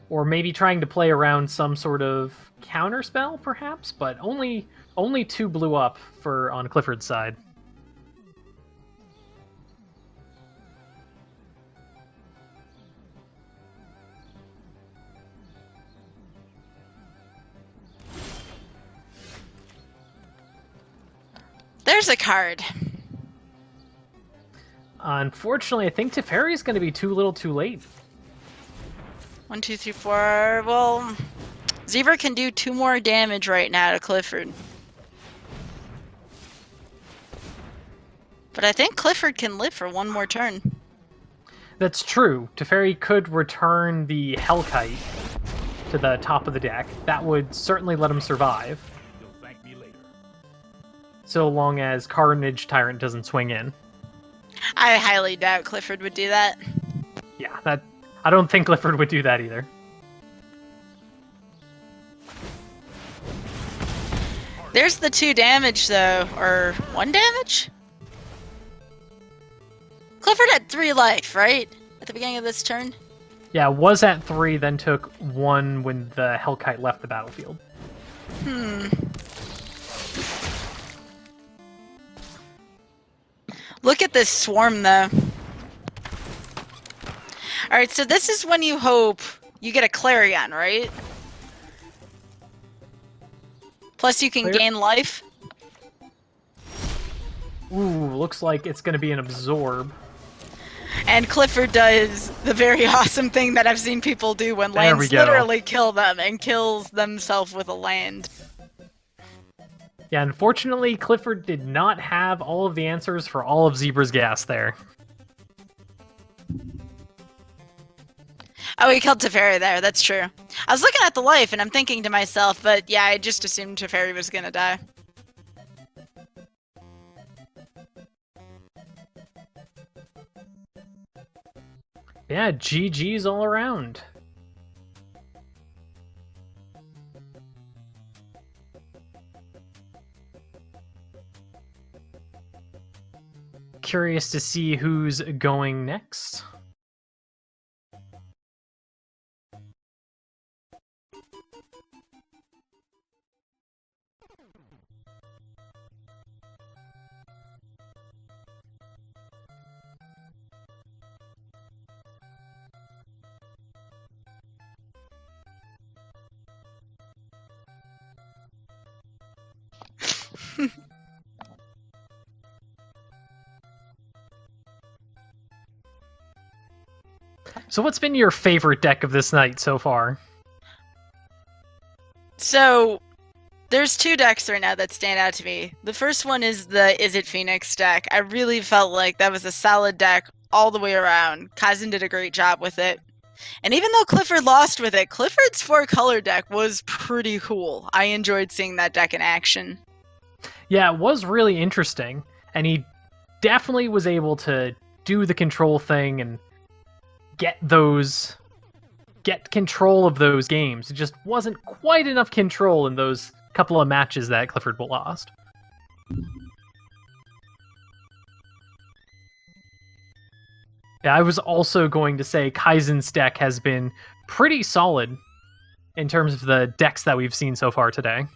Or maybe trying to play around some sort of counterspell, perhaps? But only 2 blew up on Clifford's side. There's a card. Unfortunately, I think Teferi is going to be too little too late. 1, 2, 3, 4. Well, Zebra can do 2 more damage right now to Clifford. But I think Clifford can live for 1 more turn. That's true. Teferi could return the Hellkite to the top of the deck. That would certainly let him survive. You'll thank me later. so long as Carnage Tyrant doesn't swing in. I highly doubt Clifford would do that. Yeah, that I don't think Clifford would do that either. There's the 2 damage, though. Or 1 damage? Clifford had 3 life, right? At the beginning of this turn? Yeah, was at 3, then took 1 when the Hellkite left the battlefield. Look at this swarm, though. Alright, so this is when you hope you get a Clarion, right? Plus you can Clear. gain life. Ooh, looks like it's going to be an Absorb. And Clifford does the very awesome thing that I've seen people do when There we lands go. literally kill them and kills themselves with a land. Yeah, unfortunately, Clifford did not have all of the answers for all of Zebra's gas there. Oh, he killed Teferi there, that's true. I was looking at the life and I'm thinking to myself, but yeah, I just assumed Teferi was gonna die. Yeah, GG's all around. Curious to see who's going next. So what's been your favorite deck of this night so far? So, there's 2 decks right now that stand out to me. The first one is the Is It Phoenix deck. I really felt like that was a solid deck all the way around. Kaizen did a great job with it. And even though Clifford lost with it, Clifford's 4-color deck was pretty cool. I enjoyed seeing that deck in action. Yeah, it was really interesting, and he definitely was able to do the control thing and get control of those games. It just wasn't quite enough control in those couple of matches that Clifford lost. Yeah, I was also going to say Kaizen's deck has been pretty solid in terms of the decks that we've seen so far today.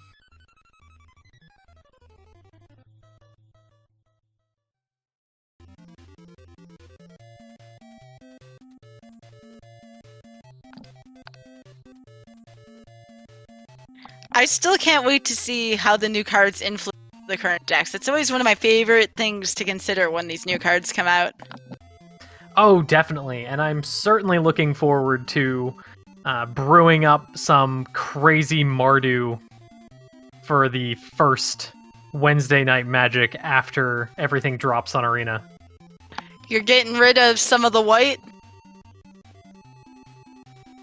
I still can't wait to see how the new cards influence the current decks. It's always one of my favorite things to consider when these new cards come out. Oh, definitely. And I'm certainly looking forward to brewing up some crazy Mardu for the first Wednesday Night Magic after everything drops on Arena. You're getting rid of some of the white?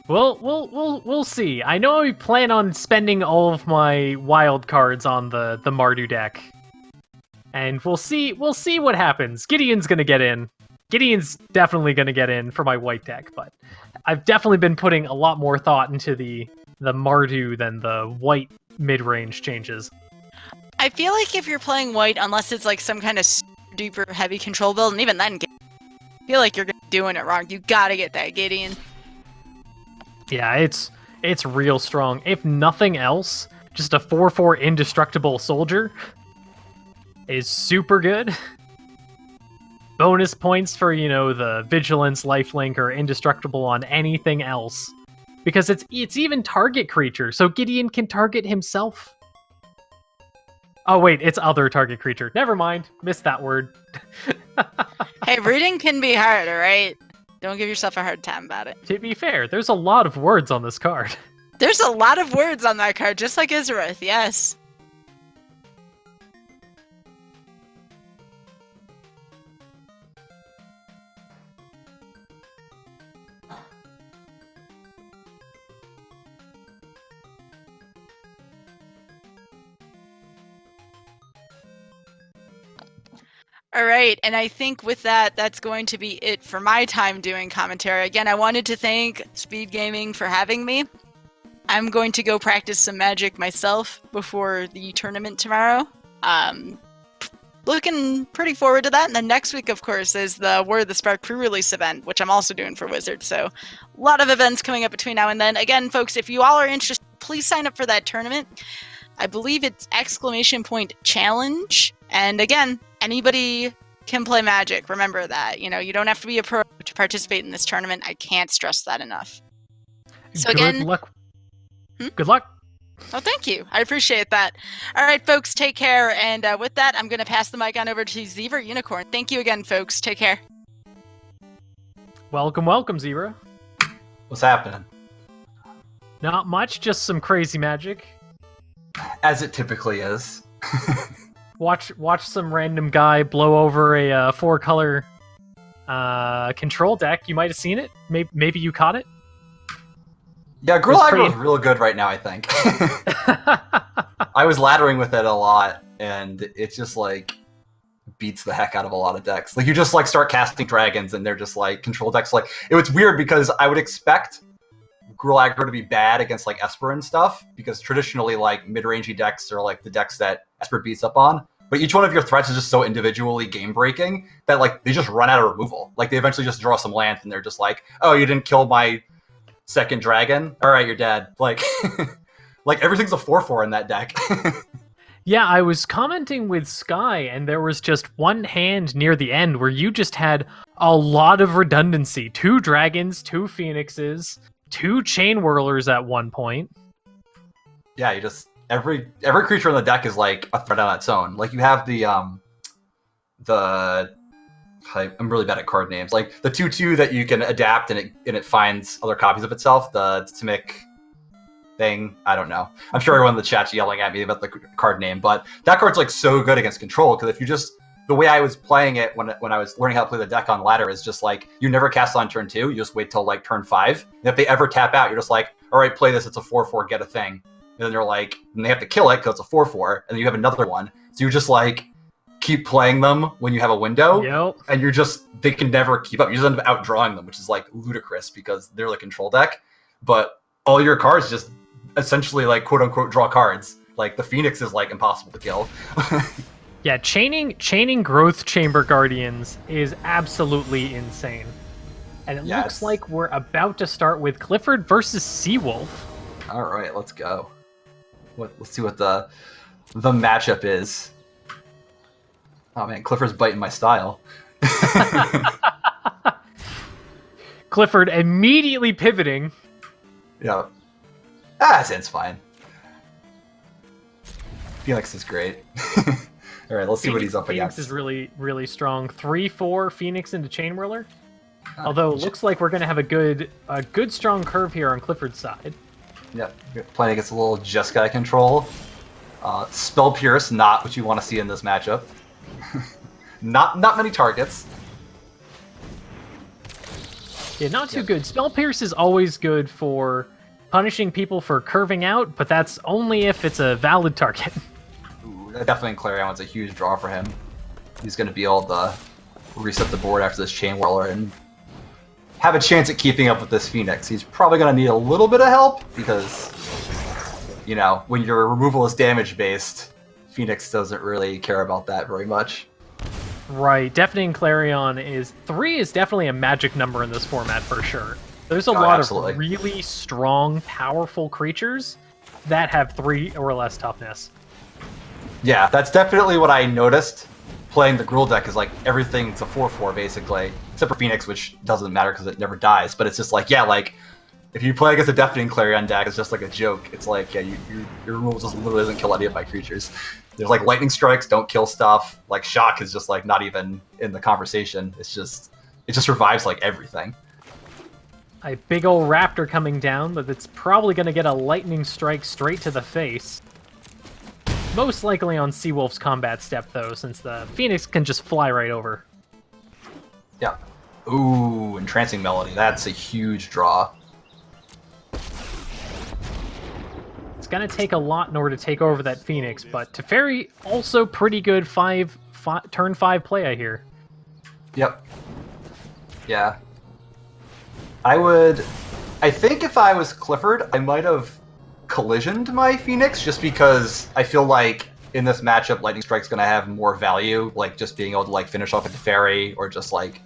We'll see. I know I plan on spending all of my wild cards on the Mardu deck. And we'll see what happens. Gideon's gonna get in. Gideon's definitely gonna get in for my white deck, but I've definitely been putting a lot more thought into the Mardu than the white mid-range changes. I feel like if you're playing white, unless it's like some kind of duper heavy control build, and even then, I feel like you're doing it wrong. You gotta get that Gideon. Yeah, it's real strong. If nothing else, just a 4/4 indestructible soldier is super good. Bonus points for, the vigilance, lifelink, or indestructible on anything else. Because it's even target creature, so Gideon can target himself. Oh wait, it's other target creature. Never mind, missed that word. Hey, reading can be hard, alright? Don't give yourself a hard time about it. To be fair, there's a lot of words on this card. There's a lot of words on that card, just like Izarith, yes. All right, and I think with that, that's going to be it for my time doing commentary. Again, I wanted to thank Speed Gaming for having me. I'm going to go practice some Magic myself before the tournament tomorrow. Looking pretty forward to that. And then next week, of course, is the War of the Spark pre-release event, which I'm also doing for Wizards. So a lot of events coming up between now and then. Again, folks, if you all are interested, please sign up for that tournament. I believe it's !challenge. And again, anybody can play Magic. Remember that. You don't have to be a pro to participate in this tournament. I can't stress that enough. So Good again, luck. Good luck. Oh, thank you. I appreciate that. All right, folks, take care. And with that, I'm going to pass the mic on over to Zebra Unicorn. Thank you again, folks. Take care. Welcome, Zebra. What's happening? Not much, just some crazy magic. As it typically is. Watch some random guy blow over a 4-color control deck. You might have seen it. Maybe you caught it. Yeah, Gruul It's Aggro pretty- is real good right now, I think. I was laddering with it a lot, and it just, like, beats the heck out of a lot of decks. Like, you just, like, start casting dragons, and they're just, like, control decks. Like, it was weird because I would expect Gruul Aggro to be bad against, like, Esper and stuff, because traditionally, like, mid-rangey decks are, like, the decks that Esper beats up on. But each one of your threats is just so individually game-breaking that, like, they just run out of removal. Like, they eventually just draw some lands, and they're just like, oh, you didn't kill my second dragon? Alright, you're dead. Like, like everything's a 4/4 in that deck. Yeah, I was commenting with Sky, and there was just one hand near the end where you just had a lot of redundancy. 2 dragons, 2 phoenixes, 2 chain whirlers at one point. Yeah, you just every creature in the deck is like a threat on its own. Like you have I'm really bad at card names. Like the 2/2 that you can adapt and it finds other copies of itself. The Timic thing. I don't know. I'm sure everyone in the chat's yelling at me about the card name, but that card's like so good against control because if you just the way I was playing it when I was learning how to play the deck on ladder is just like you never cast on turn 2. You just wait till like turn 5. And if they ever tap out, you're just like, all right, play this. It's a 4/4. Get a thing. And then they're like, and they have to kill it because it's a 4/4, and then you have another one. So you just like keep playing them when you have a window, Yep. and they can never keep up. You just end up outdrawing them, which is like ludicrous because they're the control deck. But all your cards just essentially like quote unquote draw cards. Like the Phoenix is like impossible to kill. Yeah, chaining Growth Chamber Guardians is absolutely insane. And it Yeah, looks it's- like we're about to start with Clifford versus Seawolf. All right, let's go. Let's see what the matchup is. Oh man, Clifford's biting my style. Clifford immediately pivoting. Yeah. That sounds fine. Phoenix is great. All right, let's see what he's up Phoenix against. is really, really strong. 3/4 Phoenix into Chain Whirler. Although it looks like we're going to have a good strong curve here on Clifford's side. Yep, playing against a little Jeskai control. Spell Pierce, not what you want to see in this matchup. not many targets. Yeah, not too Yep. good. Spell Pierce is always good for punishing people for curving out, but that's only if it's a valid target. Ooh, definitely Clarion's a huge draw for him. He's going to be able to reset the board after this Chain Whirler and have a chance at keeping up with this Phoenix. He's probably going to need a little bit of help because, you know, when your removal is damage-based, Phoenix doesn't really care about that very much. Right, Deafening Clarion is 3 is definitely a magic number in this format for sure. There's a Oh, lot absolutely. of really strong, powerful creatures that have 3 or less toughness. Yeah, that's definitely what I noticed playing the Gruul deck is like everything's a 4/4 basically, except for Phoenix, which doesn't matter because it never dies. But it's just like, yeah, like if you play against a Deafening Clarion deck, it's just like a joke. It's like, yeah, your removal just literally doesn't kill any of my creatures. There's like lightning strikes, don't kill stuff. Like shock is just like not even in the conversation. It just revives like everything. A big old raptor coming down, but it's probably going to get a lightning strike straight to the face. Most likely on Seawolf's combat step, though, since the Phoenix can just fly right over. Yeah. Ooh, Entrancing Melody. That's a huge draw. It's going to take a lot in order to take over that Phoenix, but Teferi also pretty good. 5 turn 5 play, I hear. Yep. Yeah. I think if I was Clifford, I might have collisioned my Phoenix just because I feel like in this matchup, Lightning Strike's going to have more value, like just being able to like finish off a Teferi or just like,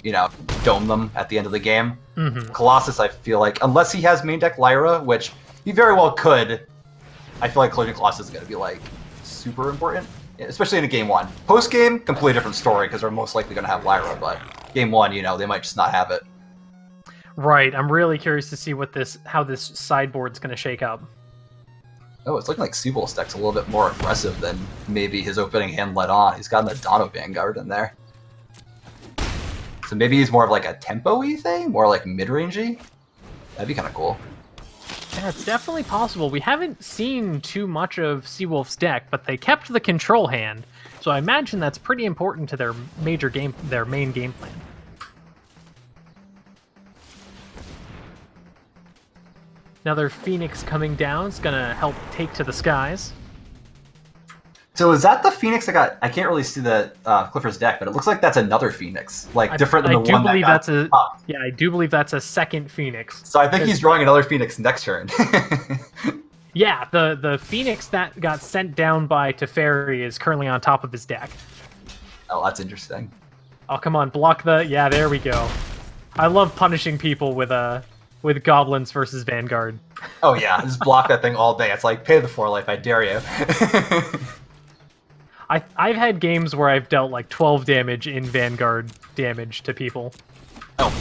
you know, dome them at the end of the game. Mm-hmm. Colossus, I feel like, unless he has main deck Lyra, which he very well could, I feel like collision Colossus is going to be like super important, especially in a game 1. Post game, completely different story because they're most likely going to have Lyra, but game 1, you know, they might just not have it. Right. I'm really curious to see how this sideboard's going to shake up. Oh, it's looking like Seawolf's deck's a little bit more aggressive than maybe his opening hand let on. He's got an Adano Vanguard in there. So maybe he's more of like a tempo-y thing? More like mid-rangey? That'd be kind of cool. Yeah, it's definitely possible. We haven't seen too much of Seawolf's deck, but they kept the control hand, so I imagine that's pretty important to their main game plan. Another Phoenix coming down is gonna help take to the skies. So is that the Phoenix that got... I can't really see the Clifford's deck, but it looks like that's another Phoenix. Like, different than the one that got... I do believe that's a second Phoenix. So I think he's drawing another Phoenix next turn. Yeah, the Phoenix that got sent down by Teferi is currently on top of his deck. Oh, that's interesting. Oh, come on, block the... Yeah, there we go. I love punishing people with Goblins versus Vanguard. Oh yeah, just block that thing all day. It's like, pay the 4 life, I dare you. I've had games where I've dealt like 12 damage in Vanguard damage to people. Oh.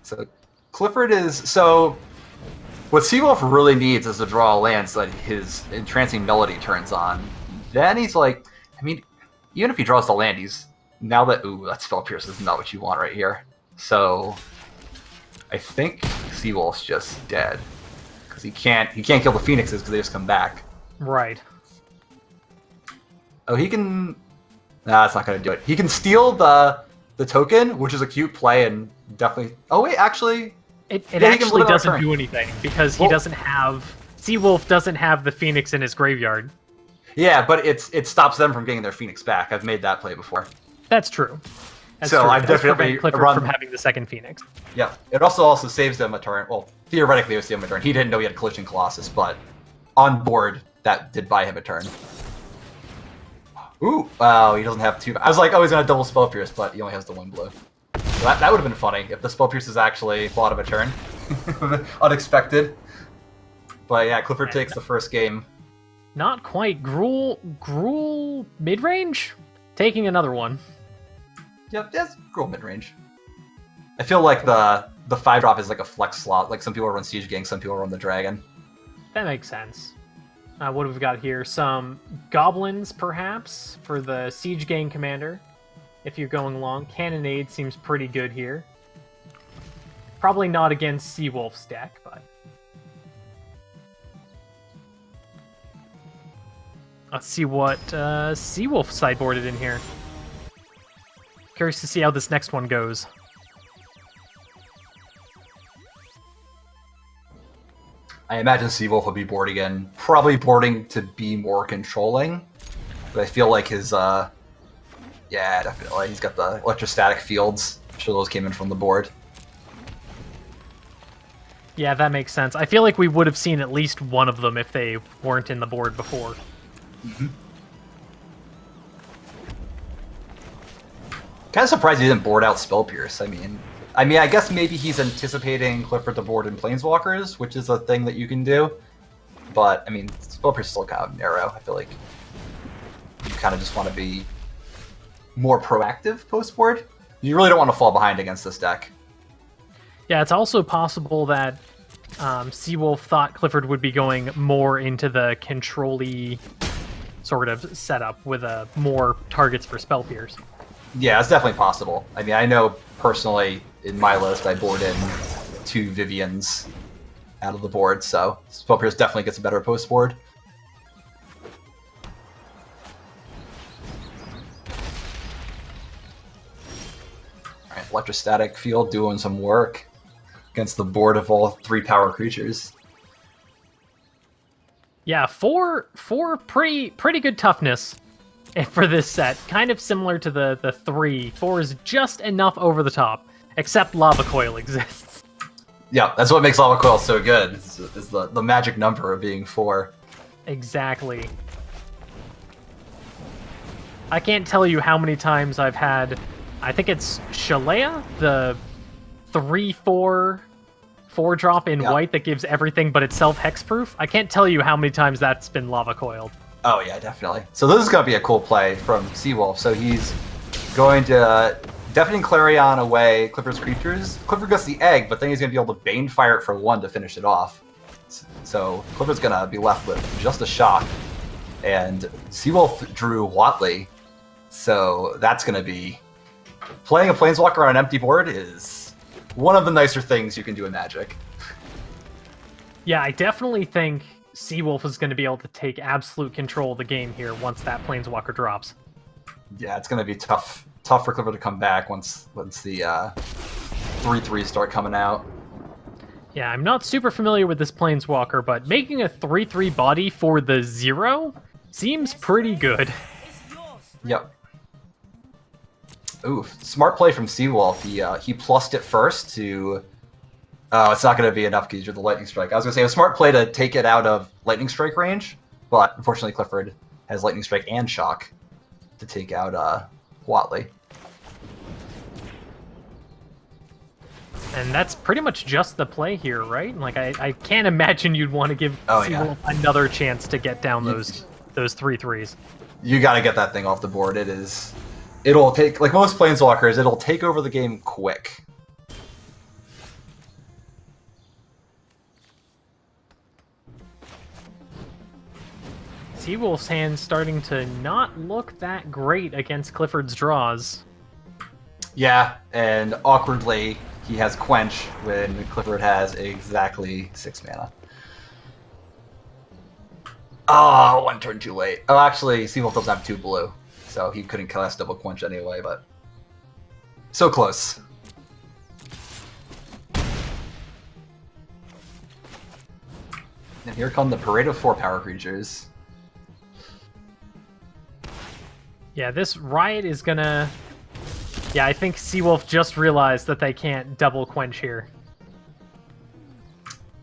So Clifford is... So what Seawolf really needs is to draw a land so that his Entrancing Melody turns on. Then he's like... I mean, even if he draws the land, he's... Now that... Ooh, that Spell Pierce is not what you want right here. So I think Seawolf's just dead. Because he can't kill the Phoenixes because they just come back. Right. Oh, he can... Nah, that's not going to do it. He can steal the token, which is a cute play, and definitely... Oh, wait, actually... It Yeah, he can actually put it on doesn't turn. do anything, because he doesn't have... Seawolf doesn't have the Phoenix in his graveyard. Yeah, but it stops them from getting their Phoenix back. I've made that play before. That's true. That's So true. I've It does definitely prevent Clifford run- from having the second Phoenix. Yeah, it also saves them a turn. Well, theoretically, it would save him a turn. He didn't know he had Collision Colossus, but on board, that did buy him a turn. Ooh, wow, he doesn't have 2. I was like, oh, he's gonna double Spell Pierce, but he only has the 1 blue. So that would have been funny if the Spell Pierce is actually bought him a turn. Unexpected. But yeah, Clifford takes the first game. Not quite. Gruul mid-range? Taking another one. Yep, that's Gruul mid-range. I feel like the 5-drop is like a flex slot. Like some people run Siege Gang, some people run the Dragon. That makes sense. What have we got here? Some Goblins, perhaps, for the Siege Gang Commander. If you're going long. Cannonade seems pretty good here. Probably not against Seawolf's deck, but... Let's see what Seawolf sideboarded in here. Curious to see how this next one goes. I imagine Seawolf will be board again. Probably boarding to be more controlling. But I feel like his, yeah, definitely. He's got the electrostatic fields. I'm sure those came in from the board. Yeah, that makes sense. I feel like we would have seen at least one of them if they weren't in the board before. Mm-hmm. Kind of surprised he didn't board out Spell Pierce. I mean, I guess maybe he's anticipating Clifford to board in Planeswalkers, which is a thing that you can do. But, I mean, Spell Pierce is still kind of narrow. I feel like you kind of just want to be more proactive post-board. You really don't want to fall behind against this deck. Yeah, it's also possible that Seawolf thought Clifford would be going more into the control-y sort of setup with more targets for Spell Pierce. Yeah, it's definitely possible. I mean, I know personally in my list I board in 2 Vivians out of the board, so Spell Pierce definitely gets a better post board. Alright, Electrostatic Field doing some work against the board of all 3 power creatures. Yeah, four pretty good toughness for this set. Kind of similar to the 3. 4 is just enough over the top, except Lava Coil exists. Yeah, that's what makes Lava Coil so good. Is the magic number of being 4. Exactly. I can't tell you how many times I've had, I think it's Shalea, the 3/4 4-drop in Yeah. white that gives everything but itself hexproof. I can't tell you how many times that's been lava coiled. Oh yeah, definitely. So this is going to be a cool play from Seawolf. So he's going to Deafening Clarion away Clifford's creatures. Clifford gets the egg, but then he's going to be able to Bane Fire it for 1 to finish it off. So Clifford's going to be left with just a shock. And Seawolf drew Watley. So that's going to be... Playing a Planeswalker on an empty board is one of the nicer things you can do in Magic. Yeah, I definitely think Seawolf is going to be able to take absolute control of the game here once that Planeswalker drops. Yeah, it's going to be tough for Clifford to come back once the 3/3s start coming out. Yeah, I'm not super familiar with this Planeswalker, but making a 3/3 body for the 0 seems pretty good. Yep. Ooh, smart play from Seawolf. He plussed it first to... Oh, it's not going to be enough because you're the Lightning Strike. I was going to say, a smart play to take it out of Lightning Strike range, but unfortunately Clifford has Lightning Strike and Shock to take out Watley. And that's pretty much just the play here, right? Like, I can't imagine you'd want to give Oh, yeah. Seawolf another chance to get down those 3/3s. You got to get that thing off the board. It'll take, like most Planeswalkers, it'll take over the game quick. Seawolf's hand starting to not look that great against Clifford's draws. Yeah, and awkwardly, he has Quench when Clifford has exactly 6 mana. Oh, 1 turn too late. Oh, actually, Seawolf doesn't have 2 blue, so he couldn't cast double Quench anyway, but... So close. And here come the Parade of 4 power creatures. Yeah, this Riot is gonna... Yeah, I think Seawolf just realized that they can't double Quench here.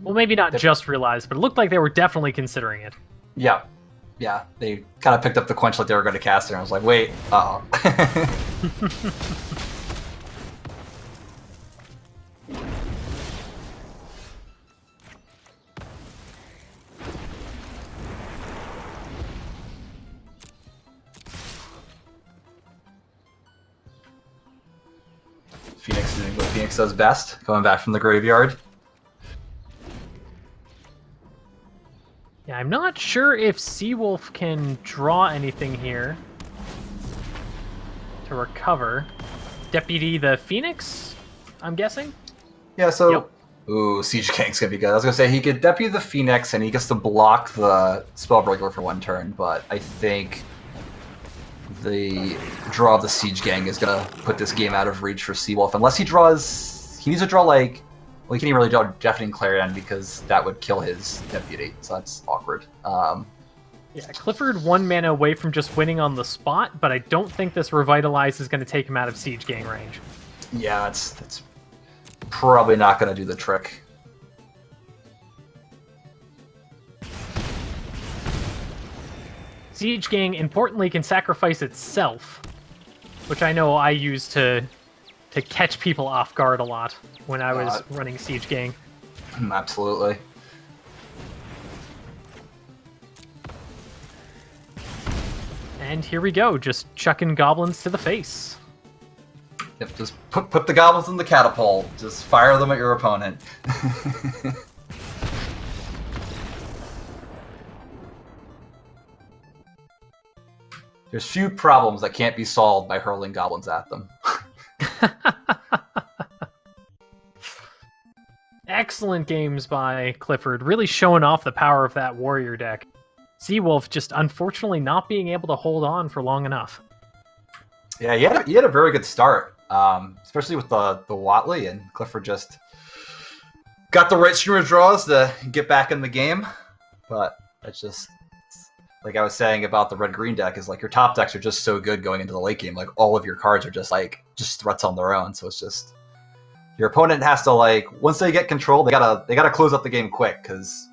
Well, maybe not just realized, but it looked like they were definitely considering it. Yeah. Yeah, they kind of picked up the Quench like they were going to cast it, and I was like, wait, uh-oh. Phoenix doing what Phoenix does best, coming back from the graveyard. Yeah, I'm not sure if Seawolf can draw anything here to recover. Deputy the Phoenix, I'm guessing? Yeah, so... Yep. Ooh, Siege Gang's gonna be good. I was gonna say, he could Deputy the Phoenix, and he gets to block the Spellbreaker for 1 turn, but I think the draw of the Siege Gang is gonna put this game out of reach for Seawolf, unless he draws... He needs to draw, like... Well, he can't even really draw Deafening Clarion because that would kill his Deputy, so that's awkward. Yeah, Clifford 1 mana away from just winning on the spot, but I don't think this Revitalize is going to take him out of Siege Gang range. Yeah, that's probably not gonna do the trick. Siege Gang, importantly, can sacrifice itself, which I know I use to catch people off guard a lot when I was running Siege Gang. Absolutely. And here we go, just chucking goblins to the face. Yep, just put the goblins in the catapult. Just fire them at your opponent. There's few problems that can't be solved by hurling goblins at them. Excellent games by Clifford, really showing off the power of that warrior deck. Seawolf just unfortunately not being able to hold on for long enough. Yeah, he had a very good start, especially with the Watley, and Clifford just got the right stream of draws to get back in the game. But It's just like I was saying about the red-green deck is like your top decks are just so good going into the late game. Like all of your cards are just threats on their own. So it's just your opponent has to like once they get control, they gotta close up the game quick because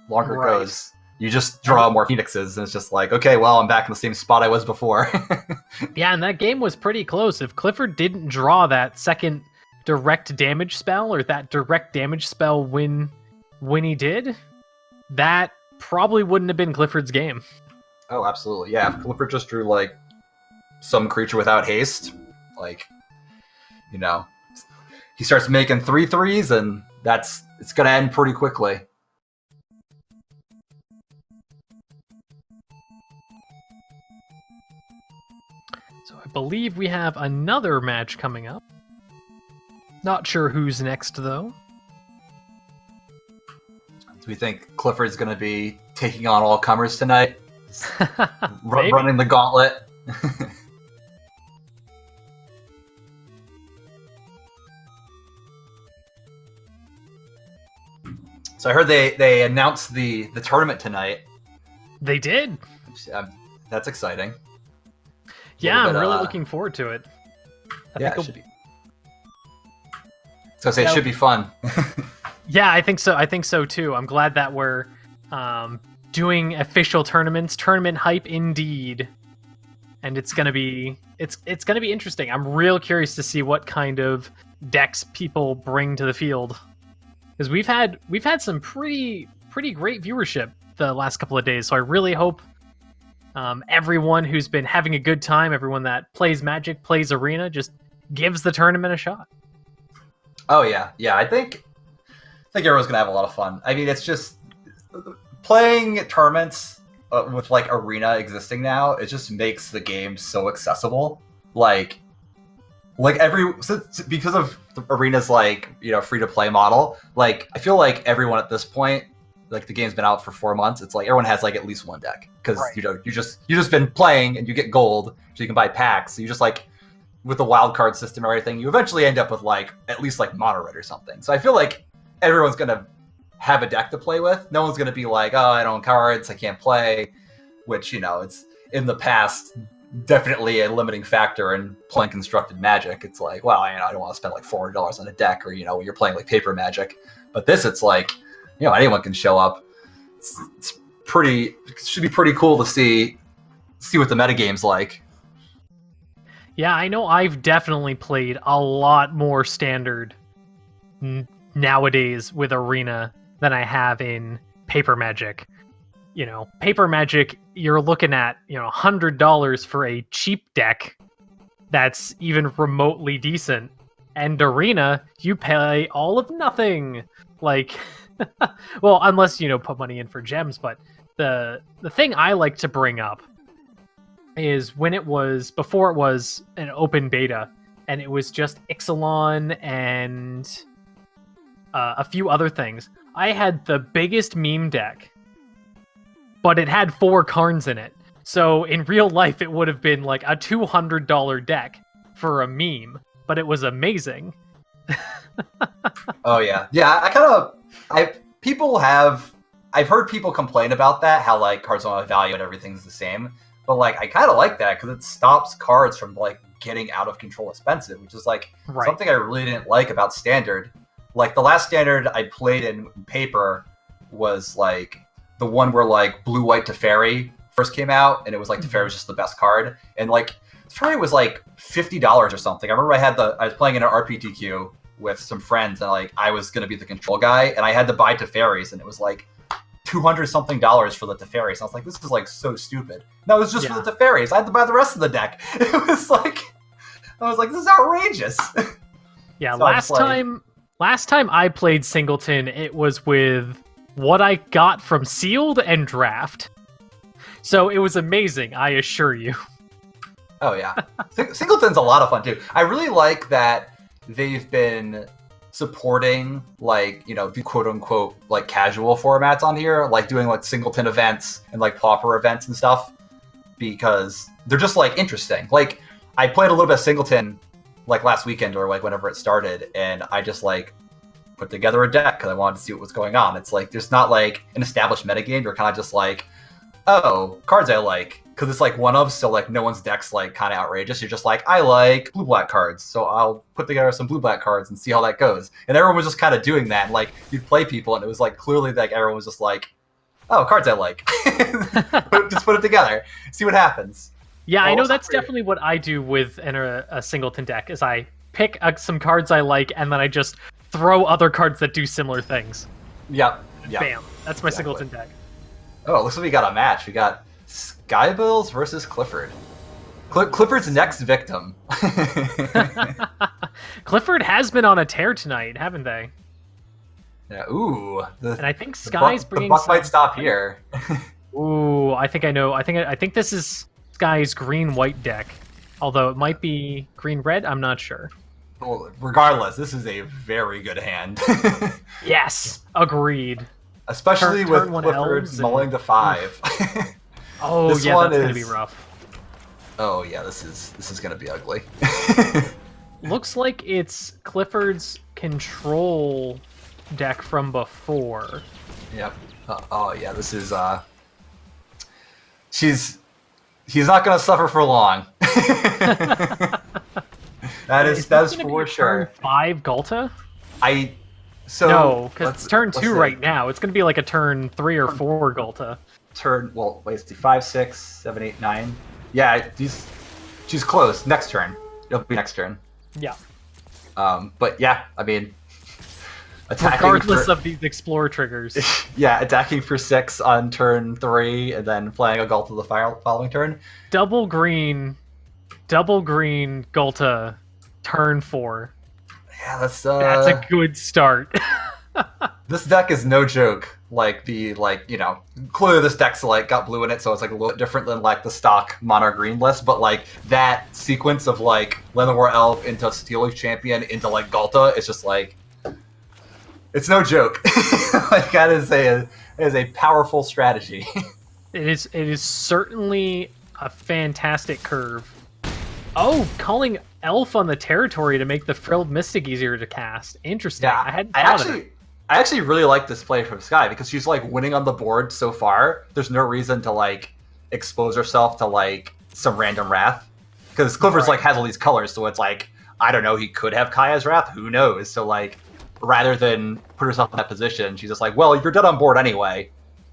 longer it goes, you just draw more phoenixes and it's just like okay, well I'm back in the same spot I was before. Yeah, and that game was pretty close. If Clifford didn't draw that second direct damage spell or that direct damage spell when he did, that probably wouldn't have been Clifford's game. Oh, absolutely. Yeah, if Clifford just drew like some creature without haste, like he starts making 3/3s and it's gonna end pretty quickly. So I believe we have another match coming up. Not sure who's next though. Do we think Clifford's going to be taking on all comers tonight? Maybe. Running the gauntlet? So I heard they announced the tournament tonight. They did. That's exciting. Yeah, I'm bit, really looking forward to it. It should be. So I say it should be fun. Yeah, I think so. I think so too. I'm glad that we're doing official tournaments. Tournament hype indeed. And it's gonna be gonna be interesting. I'm real curious to see what kind of decks people bring to the field. Because we've had some pretty great viewership the last couple of days. So I really hope everyone who's been having a good time, everyone that plays Magic, plays Arena, just gives the tournament a shot. Oh yeah. I think everyone's gonna have a lot of fun. I mean, it's just playing tournaments with like Arena existing now. It just makes the game so accessible. Like because of the Arena's free to play model. Like I feel like everyone at this point, like the game's been out for 4 months. It's like everyone has like at least one deck because you just been playing and you get gold, so you can buy packs. So you just like with the wild card system or everything, you eventually end up with like at least like mono red or something. So I feel like everyone's gonna have a deck to play with. No one's gonna be like, oh, I don't own cards, I can't play. Which it's in the past definitely a limiting factor in playing constructed Magic. It's like, well, I don't want to spend like $400 on a deck, or when you're playing like paper Magic. But this, it's like, anyone can show up. It should be pretty cool to see what the metagame's like. Yeah, I know I've definitely played a lot more standard nowadays with Arena than I have in paper Magic. Paper Magic, you're looking at, $100 for a cheap deck that's even remotely decent. And Arena, you pay all of nothing. Like, well, unless, put money in for gems. But the thing I like to bring up is before it was an open beta, and it was just Ixalan and a few other things. I had the biggest meme deck, but it had 4 Karns in it. So in real life, it would have been like a $200 deck for a meme, but it was amazing. Oh yeah. I've heard people complain about that, how like cards don't have value and everything's the same. But like, I kind of like that because it stops cards from like getting out of control expensive, which is like something I really didn't like about Standard. Like the last Standard I played in paper was like the one where like Blue White Teferi first came out, and it was like Teferi was just the best card, and like Teferi was like $50 or something. I remember I was playing in an RPTQ with some friends, and like I was gonna be the control guy, and I had to buy Teferis, and it was like $200 something for the Teferis. And I was like, this is like so stupid. No, it was just for the Teferis. I had to buy the rest of the deck. It was like, I was like, this is outrageous. Yeah, so last time I played Singleton, it was with what I got from Sealed and Draft. So it was amazing, I assure you. Oh yeah. Singleton's a lot of fun too. I really like that they've been supporting like, the quote unquote like casual formats on here, like doing like Singleton events and like Pauper events and stuff, because they're just like interesting. Like I played a little bit of Singleton like last weekend or like whenever it started, and I just like put together a deck because I wanted to see what was going on. It's like there's not like an established metagame. You're kind of just like, oh, cards I like, because it's like one of, so like no one's deck's like kind of outrageous. You're just like, I like blue-black cards, so I'll put together some blue-black cards and see how that goes. And everyone was just kind of doing that. And, like you'd play people, and it was like clearly like everyone was just like, oh, cards I like, just put it together, see what happens. Yeah, I know Also that's pretty- definitely what I do with a singleton deck. Is I pick some cards I like, and then I just throw other cards that do similar things. Yep. Bam. That's my Exactly. singleton deck. Oh, looks like we got a match. We got Skybills versus Clifford. Clifford's next victim. Clifford has been on a tear tonight, haven't they? Yeah. Ooh. And I think Sky's the bringing. buck might some- stop here. Ooh, I think I know. I think this is Sky's green-white deck. Although it might be green-red, I'm not sure. Well, regardless, this is a very good hand. Yes, agreed. Especially Turn with one Clifford elves and- mulling to 5. Oh This yeah, one that's gonna be is- rough. Oh yeah, this is gonna be ugly. Looks like it's Clifford's control deck from before. Yep. Oh yeah, this is he's not gonna suffer for long. that is this gonna be for a sure. Turn 5 Gulta? No, because let's- it's turn let's 2 see. right now. It's gonna be like a turn 3 or 4 Gulta. Well, wait, let's see, 5, 6, 7, 8, 9. Yeah, she's close. Next turn. It'll be next turn. Yeah. But yeah, I mean, attacking Regardless for, of these explorer triggers. yeah, attacking for 6 on turn 3, and then playing a Gulta the following turn. double green Gulta, turn 4. Yeah, that's That's a good start. This deck is no joke. Clearly this deck's got blue in it, so it's a little bit different than the stock mono green list. But that sequence of Llanowar Elf into Steelleaf Champion into Gulta is just it's no joke. That is a powerful strategy. It is certainly a fantastic curve. Oh, calling Elf on the territory to make the Frilled Mystic easier to cast. Interesting. Yeah, I hadn't thought of it. I actually really like this play from Sky because she's winning on the board so far. There's no reason to expose herself to some random Wrath because Clifford's Right. has all these colors, so it's I don't know, he could have Kaya's Wrath, who knows? So rather than put herself in that position, she's just well, you're dead on board anyway,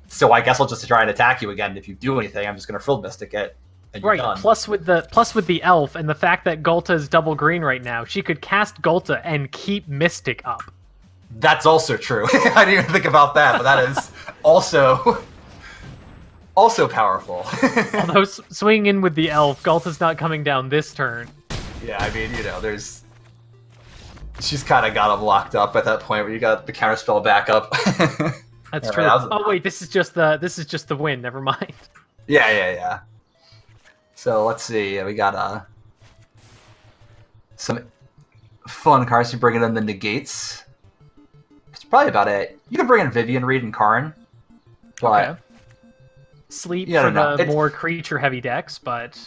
so I guess I'll just try and attack you again. If you do anything, I'm just gonna Frilled Mystic it, and you're Right. done. Plus with the Elf and the fact that Gulta is double green right now, she could cast Gulta and keep Mystic up. That's also true. I didn't even think about that, but that is also powerful. Although swinging in with the Elf, Gulta's not coming down this turn. Yeah, I mean, she's kind of got him locked up at that point where you got the counterspell back up. That's Yeah, true. that was- Oh wait, this is just the win. Never mind. Yeah. So let's see. We got some fun cards to bring in the negates. It's probably about it. You can bring in Vivian, Reed, and Karn. But Okay. Sleep Yeah, for no, the it's- more creature-heavy decks, but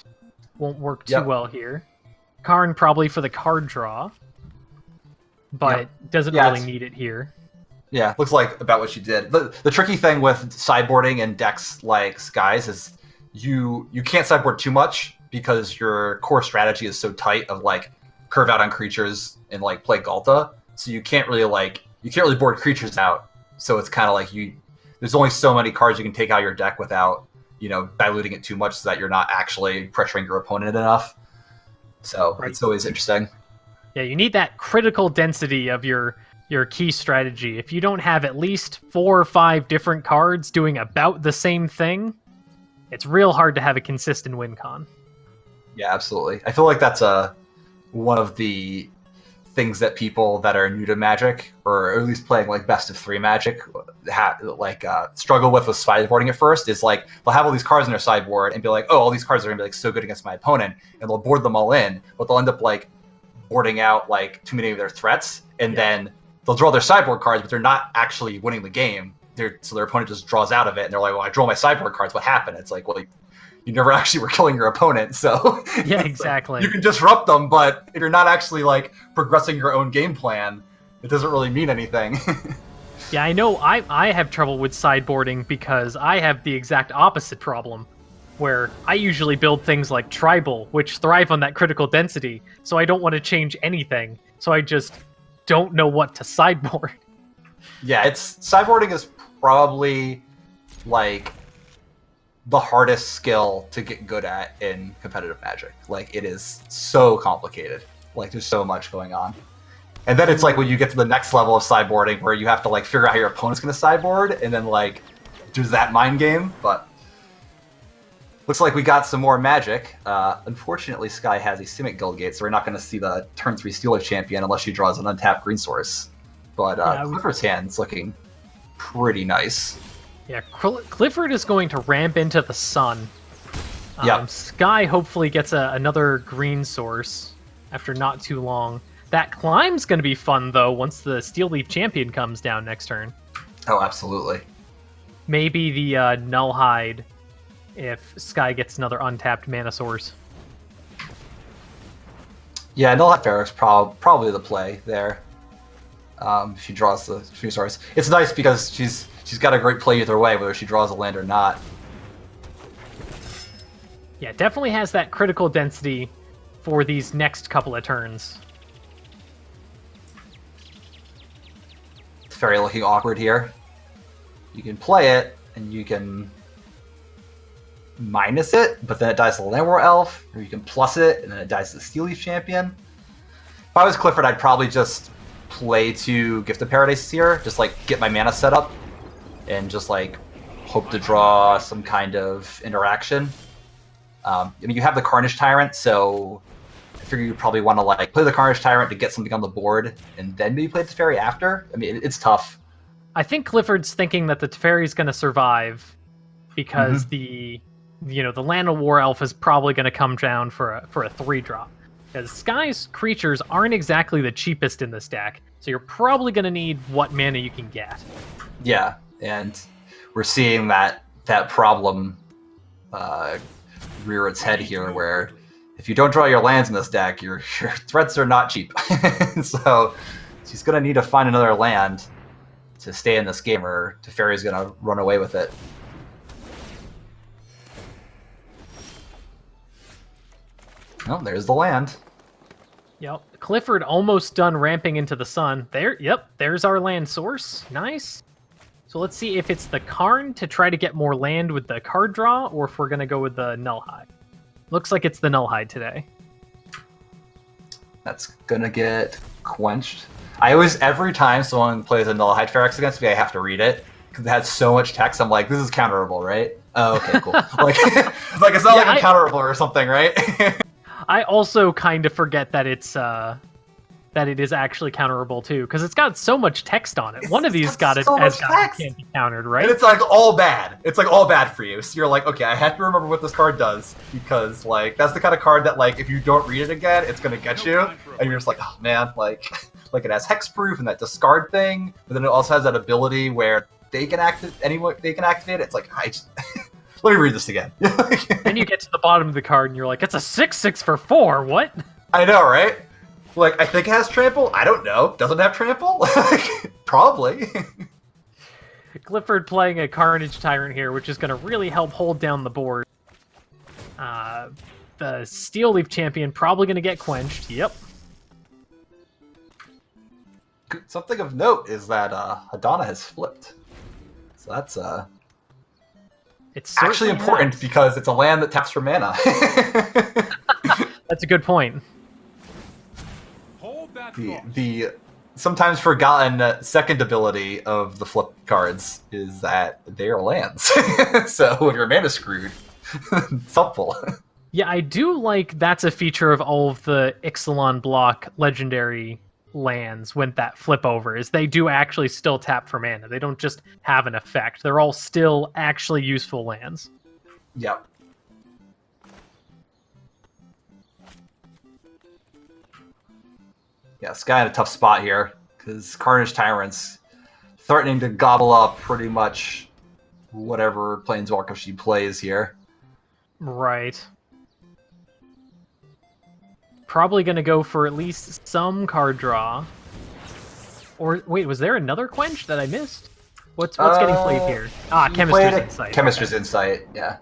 won't work too Yep. well here. Karn probably for the card draw, but doesn't Yeah, really it's- need it here. yeah, looks like about what you did. The tricky thing with sideboarding and decks like Skies is you can't sideboard too much because your core strategy is so tight of curve out on creatures and play Gulta. So you can't really board creatures out. So it's kind of there's only so many cards you can take out of your deck without diluting it too much so that you're not actually pressuring your opponent enough. So Right. it's always interesting. Yeah, you need that critical density of your key strategy. If you don't have at least 4 or 5 different cards doing about the same thing, it's real hard to have a consistent win con. Yeah, absolutely. I feel like that's one of the things that people that are new to Magic, or at least playing best of 3 Magic, struggle with sideboarding at first. Is they'll have all these cards in their sideboard and be oh, all these cards are gonna be so good against my opponent, and they'll board them all in, but they'll end up boarding out too many of their threats, and then they'll draw their sideboard cards, but they're not actually winning the game. So their opponent just draws out of it, and they're well, I draw my sideboard cards. What happened? It's well, you never actually were killing your opponent, so Yeah, exactly. you can disrupt them, but if you're not actually progressing your own game plan, it doesn't really mean anything. Yeah, I know I have trouble with sideboarding because I have the exact opposite problem, where I usually build things like Tribal, which thrive on that critical density, so I don't want to change anything, so I just don't know what to sideboard. Yeah, sideboarding is probably like the hardest skill to get good at in competitive Magic. Like, it is so complicated. Like, there's so much going on. And then it's like when you get to the next level of sideboarding where you have to like figure out how your opponent's going to sideboard and then like do that mind game. But looks like we got some more Magic. Unfortunately, Sky has a Simic Guildgate, so we're not going to see the turn 3 Steeler Champion unless she draws an untapped green source. But Clifford's hand's looking pretty nice. Yeah, Clifford is going to ramp into the sun. Yep. Sky hopefully gets another green source after not too long. That climb's going to be fun, though, once the Steel Leaf Champion comes down next turn. Oh, absolutely. Maybe the Nullhide if Sky gets another untapped mana source. Yeah, Nullhide Ferric's probably the play there. If she draws the green source. It's nice because she's got a great play either way, whether she draws a land or not. Yeah, definitely has that critical density for these next couple of turns. Very looking awkward here. You can play it, and you can minus it, but then it dies to the Landwar Elf, or you can plus it, and then it dies to the Steel Leaf Champion. If I was Clifford, I'd probably just play to Gift of Paradise here, just like get my mana set up, and just like hope to draw some kind of interaction. I mean, you have the Carnage Tyrant, so I figure you probably want to like play the Carnage Tyrant to get something on the board, and then maybe play the Teferi after. I mean, it's tough. I think Clifford's thinking that the Teferi's going to survive because the Land of War Elf is probably going to come down for a 3-drop. Because Sky's creatures aren't exactly the cheapest in this deck, so you're probably going to need what mana you can get. Yeah, and we're seeing that problem rear its head here, where if you don't draw your lands in this deck, your threats are not cheap. So she's going to need to find another land to stay in this game, or Teferi's going to run away with it. Oh, there's the land. Yep. Clifford almost done ramping into the sun. There's our land source. Nice. So let's see if it's the Karn to try to get more land with the card draw, or if we're going to go with the Nullhide. Looks like it's the Nullhide today. That's going to get quenched. Every time someone plays a Nullhide Ferox against me, I have to read it, because it has so much text. I'm like, this is counterable, right? Oh, okay, cool. like it's not like a counterable or something, right? I also kind of forget that it is actually counterable too, because it's got so much text on it. One of these got it so as much text. can't be countered, right? And it's like all bad. It's like all bad for you. So you're like, okay, I have to remember what this card does, because like that's the kind of card that like if you don't read it again, it's gonna get you, and you're just like, oh man, like it has hexproof and that discard thing, but then it also has that ability where they can activate it. It's like let me read this again. Then you get to the bottom of the card and you're like, it's a 6/6 for 4. What? I know, right? Like, I think it has trample. I don't know. Doesn't it have trample? Probably. Clifford playing a Carnage Tyrant here, which is going to really help hold down the board. The Steel Leaf Champion probably going to get quenched. Yep. Something of note is that Hadana has flipped. So that's It's actually important because it's a land that taps for mana. That's a good point. Hold that the sometimes forgotten second ability of the flip cards is that they are lands. So if your mana screwed, it's helpful. Yeah, I do like that's a feature of all of the Ixalan block legendary lands when that flip over, is they do actually still tap for mana. They don't just have an effect. They're all still actually useful lands. Yep. Yeah, Sky in a tough spot here, because Carnage Tyrant's threatening to gobble up pretty much whatever Planeswalker she plays here. Right. Probably going to go for at least some card draw. Or wait, was there another quench that I missed? What's getting played here? Ah, You Chemistry's played Insight. Chemistry's Okay. Insight, yeah.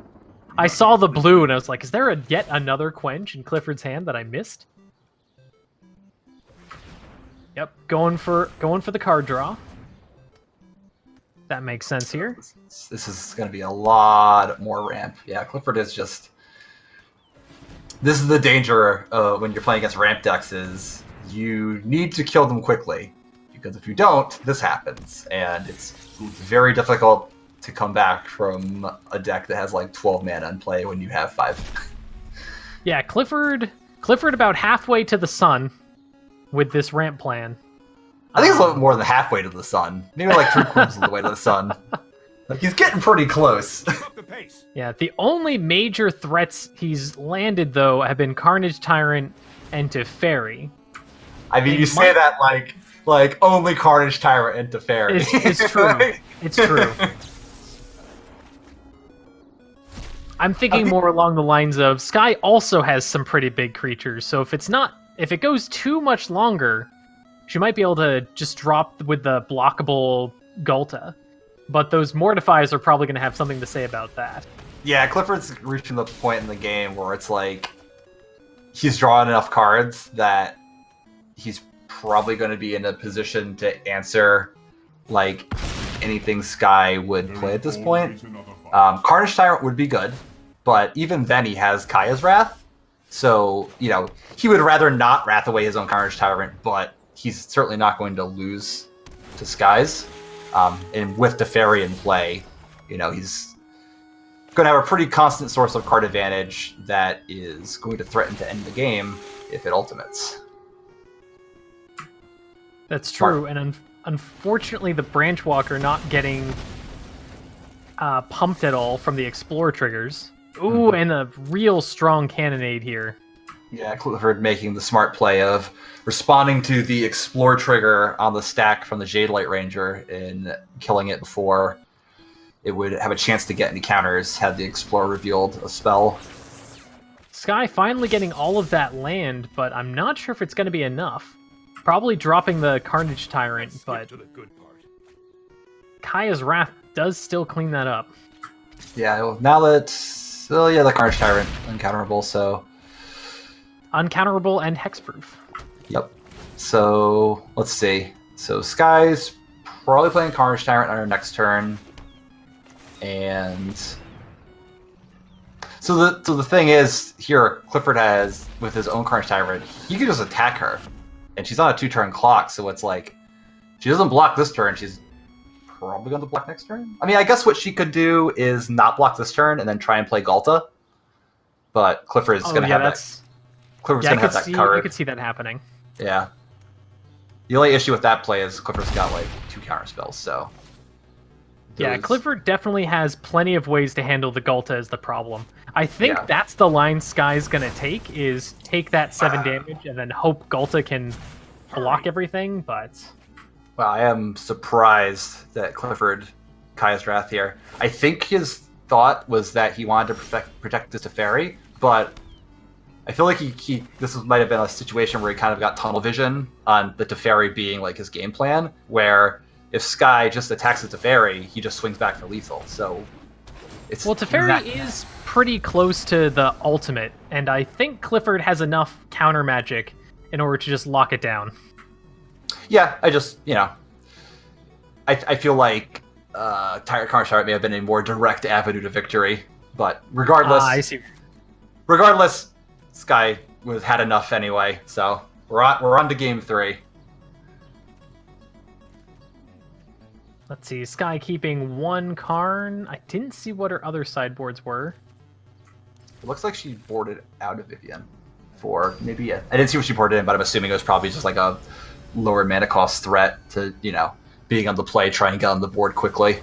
I saw the blue and I was like, is there yet another quench in Clifford's hand that I missed? Yep, going for the card draw. That makes sense here. This is going to be a lot more ramp. Yeah, Clifford is just... This is the danger when you're playing against ramp decks is you need to kill them quickly. Because if you don't, this happens. And it's very difficult to come back from a deck that has like 12 mana in play when you have 5. Yeah, Clifford about halfway to the sun with this ramp plan. I think it's a little more than halfway to the sun. Maybe like 3/4 of the way to the sun. Like he's getting pretty close. Up the pace. Yeah, the only major threats he's landed though have been Carnage Tyrant and Teferi. I mean, It you say might- that like only Carnage Tyrant and Teferi. It's true. It's true. I'm thinking more along the lines of Sky also has some pretty big creatures, so if it goes too much longer, she might be able to just drop with the blockable Gulta. But those Mortifies are probably going to have something to say about that. Yeah, Clifford's reaching the point in the game where it's like he's drawing enough cards that he's probably going to be in a position to answer like anything Sky would play at this point. Carnage Tyrant would be good, but even then he has Kaya's Wrath, so you know he would rather not Wrath away his own Carnage Tyrant, but he's certainly not going to lose to Skies. And with Teferi in play, you know he's going to have a pretty constant source of card advantage that is going to threaten to end the game if it ultimates. That's true, and unfortunately the Branchwalker not getting pumped at all from the Explorer triggers. Ooh, and a real strong Cannonade here. Yeah, Clifford making the smart play of responding to the Explore trigger on the stack from the Jade Light Ranger and killing it before it would have a chance to get any counters had the Explorer revealed a spell. Sky finally getting all of that land, but I'm not sure if it's going to be enough. Probably dropping the Carnage Tyrant, Skip but to the good part. Kaya's Wrath does still clean that up. Yeah, well, now that the Carnage Tyrant uncounterable, so Uncounterable and hexproof. yep. So let's see. So Sky's probably playing Carnage Tyrant on her next turn, and so the thing is here Clifford has with his own Carnage Tyrant, he can just attack her, and she's on a 2-turn clock, so it's like she doesn't block this turn, she's probably going to block next turn. I mean, I guess what she could do is not block this turn and then try and play Gulta, but Clifford's going to have that. Clifford's Yeah, going to have that I card. could see that happening. Yeah. The only issue with that play is Clifford's got like 2 counter spells, so. Yeah, those- Clifford definitely has plenty of ways to handle the Gulta as the problem. I think Yeah. that's the line Sky's gonna take, is take that 7 damage and then hope Gulta can block everything, but... Well, I am surprised that Clifford Kaya's Wrath here. I think his thought was that he wanted to protect this Teferi, but I feel like this might have been a situation where he kind of got tunnel vision on the Teferi being like his game plan, where if Sky just attacks the Teferi, he just swings back for lethal. So it's Well, Teferi is pretty close to the ultimate, and I think Clifford has enough counter magic in order to just lock it down. Yeah, I just, I feel like Carnage Tyrant may have been a more direct avenue to victory, but regardless, I see. regardless, Sky had enough anyway. So we're on to game 3. Let's see, Sky keeping 1 Karn. I didn't see what her other sideboards were. It looks like she boarded out of Vivian for maybe I didn't see what she boarded in, but I'm assuming it was probably just like a lower mana cost threat to being on the play, trying to get on the board quickly.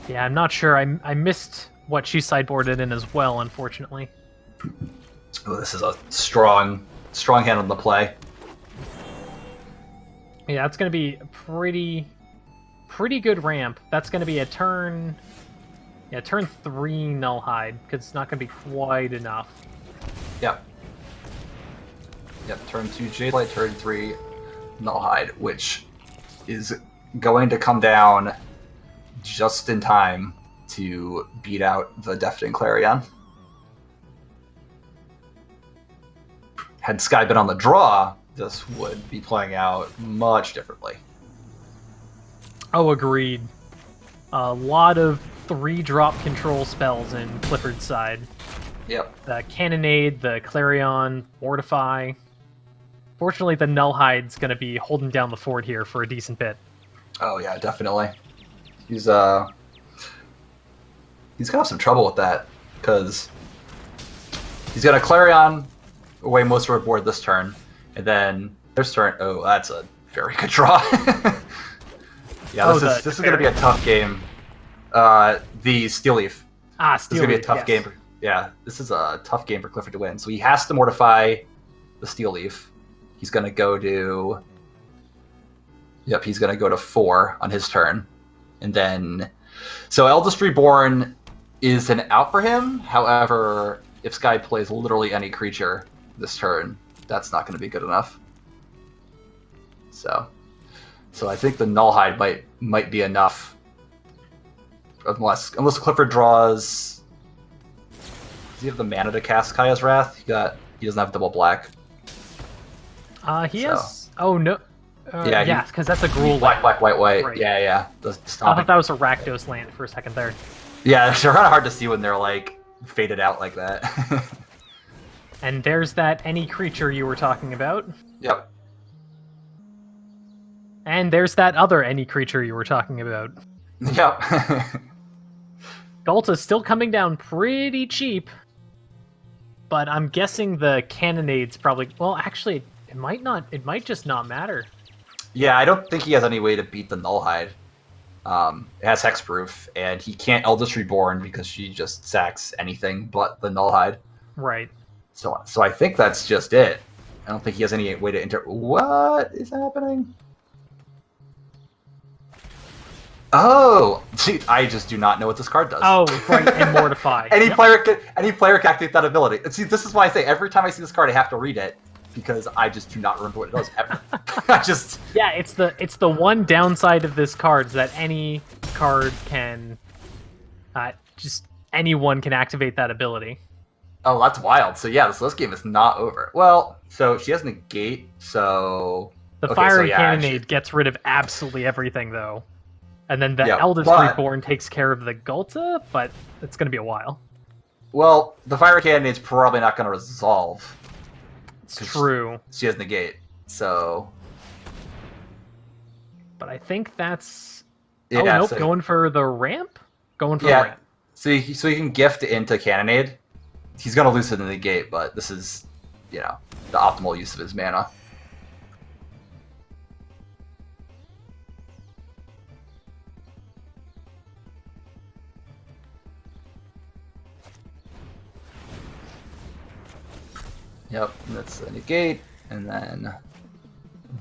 Yeah, I'm not sure. I missed what she sideboarded in as well, unfortunately. Oh, this is a strong hand on the play. Yeah, it's going to be a pretty good ramp. That's going to be a turn... Yeah, turn 3 Nullhide, because it's not going to be quite enough. Yep. Turn 2 Jade Light, turn 3 Nullhide, which is going to come down just in time to beat out the Deafening Clarion. Had Sky been on the draw, this would be playing out much differently. Oh, agreed. A lot of 3-drop control spells in Clifford's side. Yep. The Cannonade, the Clarion, Mortify. Fortunately, the Nullhide's going to be holding down the fort here for a decent bit. Oh yeah, definitely. He's gonna have some trouble with that because he's got a Clarion away most of our board this turn, and then this turn. Oh, that's a very good draw. Yeah, this is gonna be a tough game. The Steel Leaf. Ah, This is Steel gonna be a Leaf, tough yes. game. Yeah, this is a tough game for Clifford to win. So he has to mortify the Steel Leaf. He's gonna go to. Yep, he's gonna go to 4 on his turn, and then. So Eldest Reborn is an out for him. However, if Sky plays literally any creature this turn, that's not going to be good enough. So I think the Nullhide might be enough, unless Clifford draws. Does he have the mana to cast Kaya's Wrath? He doesn't have double black. He So. has. Oh no. Yeah, Yeah, because that's a Gruul Black, land. white. Right. Yeah. The I stomping. thought that was a Rakdos land for a second there. Yeah, they're kind of hard to see when they're like faded out like that. And there's that any creature you were talking about. Yep. And there's that other any creature you were talking about. Yep. Ghalta's still coming down pretty cheap. But I'm guessing the Cannonade's probably... Well, actually, it might not. It might just not matter. Yeah, I don't think he has any way to beat the Nullhide. It has Hexproof, and he can't Eldest Reborn because she just sacks anything but the Nullhide. Right. So I think that's just it. I don't think he has any way to enter. What is happening? Oh, gee, I just do not know what this card does. Oh, right, and Mortify. Any Yep. player can activate that ability. And see, this is why I say every time I see this card, I have to read it because I just do not remember what it does ever. Yeah, it's the one downside of this card is that any card can, just anyone can activate that ability. Oh, that's wild. So yeah, this game is not over. Well, so she has Negate, so The Okay, Fiery so yeah, Cannonade gets rid of absolutely everything, though. And then the Yeah, Eldest but- Reborn takes care of the Ghalta, but it's going to be a while. Well, the Fire Cannonade's probably not going to resolve. It's 'Cause true. She has Negate, so But I think that's... yeah. oh, nope, so, going for the ramp? Going for Yeah. the ramp. so he can gift into Cannonade. He's going to lose it in the Negate, but this is, the optimal use of his mana. Yep, that's the Negate, and then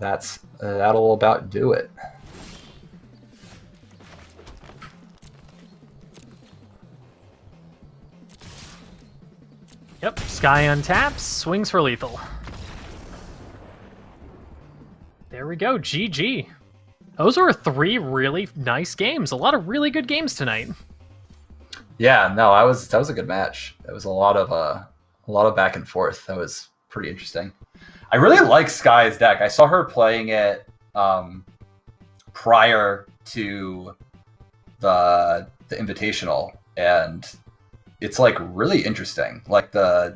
that'll about do it. Yep, Sky untaps, swings for lethal. There we go, GG. Those were 3 really nice games. A lot of really good games tonight. Yeah, no, that was a good match. It was a lot of back and forth. That was pretty interesting. I really like Sky's deck. I saw her playing it prior to the Invitational, and it's like really interesting. I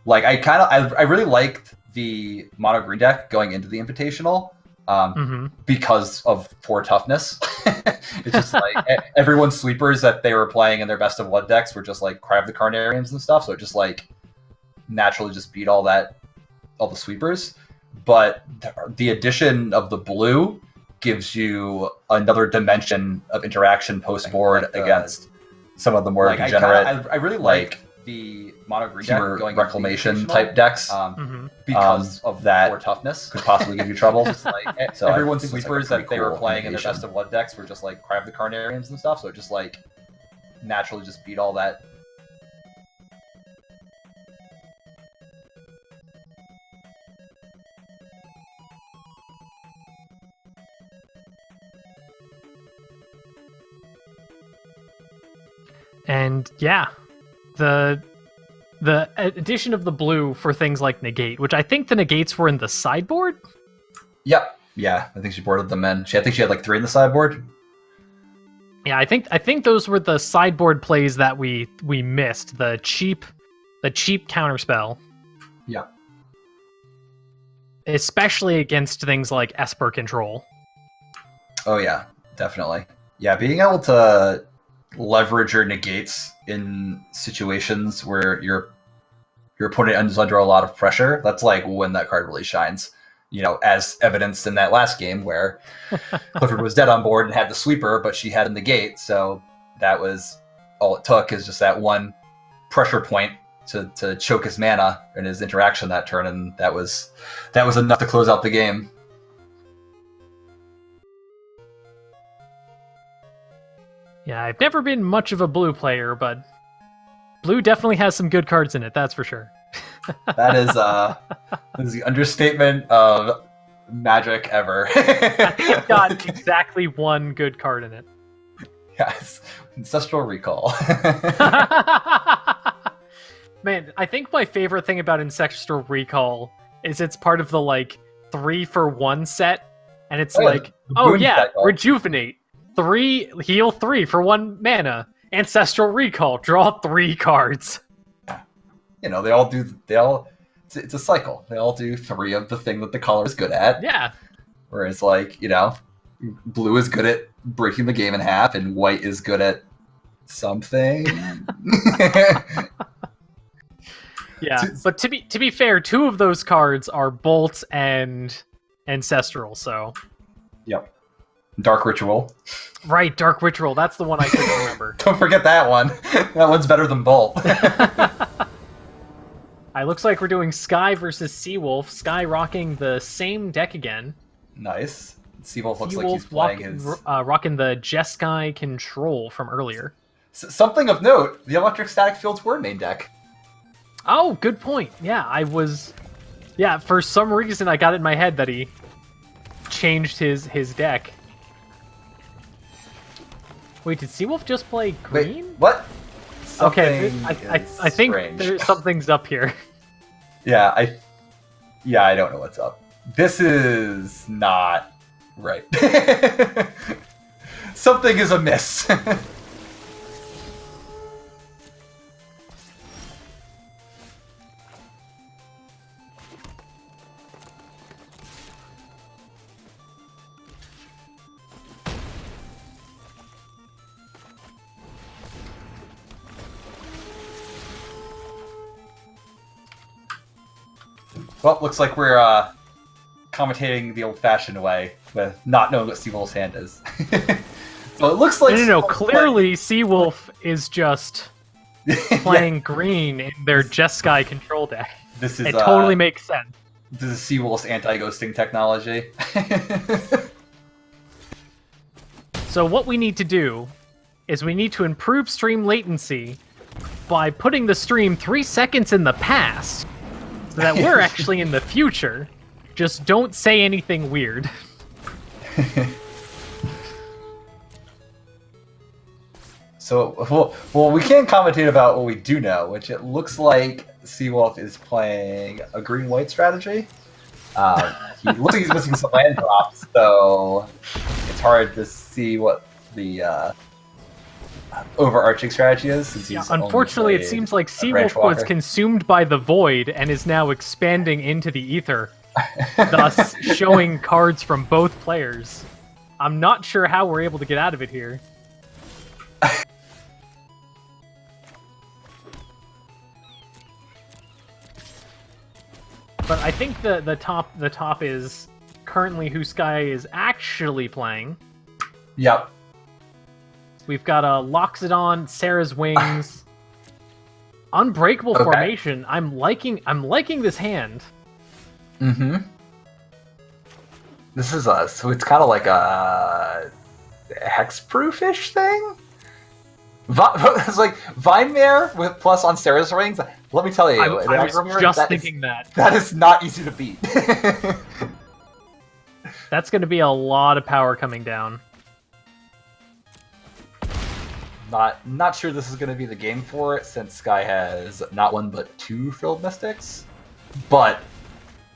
really liked the mono green deck going into the Invitational. Because of 4 toughness. It's just like everyone's sweepers that they were playing in their best of one decks were just like Cry of the Carnariums and stuff, so it just like naturally just beat all the sweepers. But the addition of the blue gives you another dimension of interaction post board against some of the more degenerate. I really like the mono green deck going reclamation type decks. Because of that, or toughness could possibly give you trouble. Just like so everyone's sweepers that they were playing in their best of one decks were just like Cry of the Carnariums and stuff, so it just like naturally just beat all that. And yeah, the addition of the blue for things like negate, which I think the negates were in the sideboard. Yep. Yeah, I think she boarded them in. I think she had like 3 in the sideboard. Yeah, I think those were the sideboard plays that we missed. The cheap counterspell. Yeah. Especially against things like Esper Control. Oh yeah, definitely. Yeah, being able to leverage your negates in situations where your opponent is under a lot of pressure, that's like when that card really shines. As evidenced in that last game where Clifford was dead on board and had the sweeper, but she had a negate, so that was all it took, is just that one pressure point to choke his mana in his interaction that turn, and that was enough to close out the game. Yeah, I've never been much of a blue player, but blue definitely has some good cards in it, that's for sure. That is the understatement of Magic ever. It's got exactly one good card in it. Yes, Ancestral Recall. Man, I think my favorite thing about Ancestral Recall is it's part of the 3-for-1 set, and it's the boon cycle. Rejuvenate. 3, heal 3 for 1 mana. Ancestral Recall, draw 3 cards. It's a cycle. They all do 3 of the thing that the color is good at. Yeah. Whereas blue is good at breaking the game in half, and white is good at something. Yeah, but to be fair, 2 of those cards are Bolt and Ancestral, so... Yep. Dark Ritual. Right, Dark Ritual, that's the one I couldn't remember. Don't forget that one. That one's better than Bolt. It looks like we're doing Sky versus Seawolf. Sky rocking the same deck again. Nice. Seawolf looks like Seawolf he's playing his... rocking the Jeskai Control from earlier. Something of note, the Electric Static Fields were main deck. Oh, good point. Yeah, for some reason I got it in my head that he changed his deck. Wait, did Seawolf just play green? Wait, what? Okay, I think something's up here. Yeah, I don't know what's up. This is not right. Something is amiss. Well, looks like we're commentating the old-fashioned way with not knowing what Seawolf's hand is. So it looks like... No, clearly Seawolf is just playing green in their Jeskai Control deck. It totally makes sense. This is Seawolf's anti-ghosting technology. So what we need to do is we need to improve stream latency by putting the stream 3 seconds in the past, so that we're actually in the future. Just don't say anything weird. So, well, we can commentate about what we do know, which it looks like Seawolf is playing a green-white strategy. He looks like he's missing some land drops, so it's hard to see what the overarching strategy is. Since he's unfortunately, it seems like Seawolf was consumed by the void and is now expanding into the ether, thus showing cards from both players. I'm not sure how we're able to get out of it here. But I think the top is currently who Sky is actually playing. Yep. We've got a Loxodon, Sarah's Wings, Unbreakable Formation. I'm liking this hand. Mm-hmm. This is so it's kind of like a hexproof-ish thing. It's like Vinemare with plus on Sarah's Wings. Let me tell you, I was just thinking that. That is not easy to beat. That's going to be a lot of power coming down. Not sure this is going to be the game for it, since Sky has not one but 2 Frilled Mystics. But,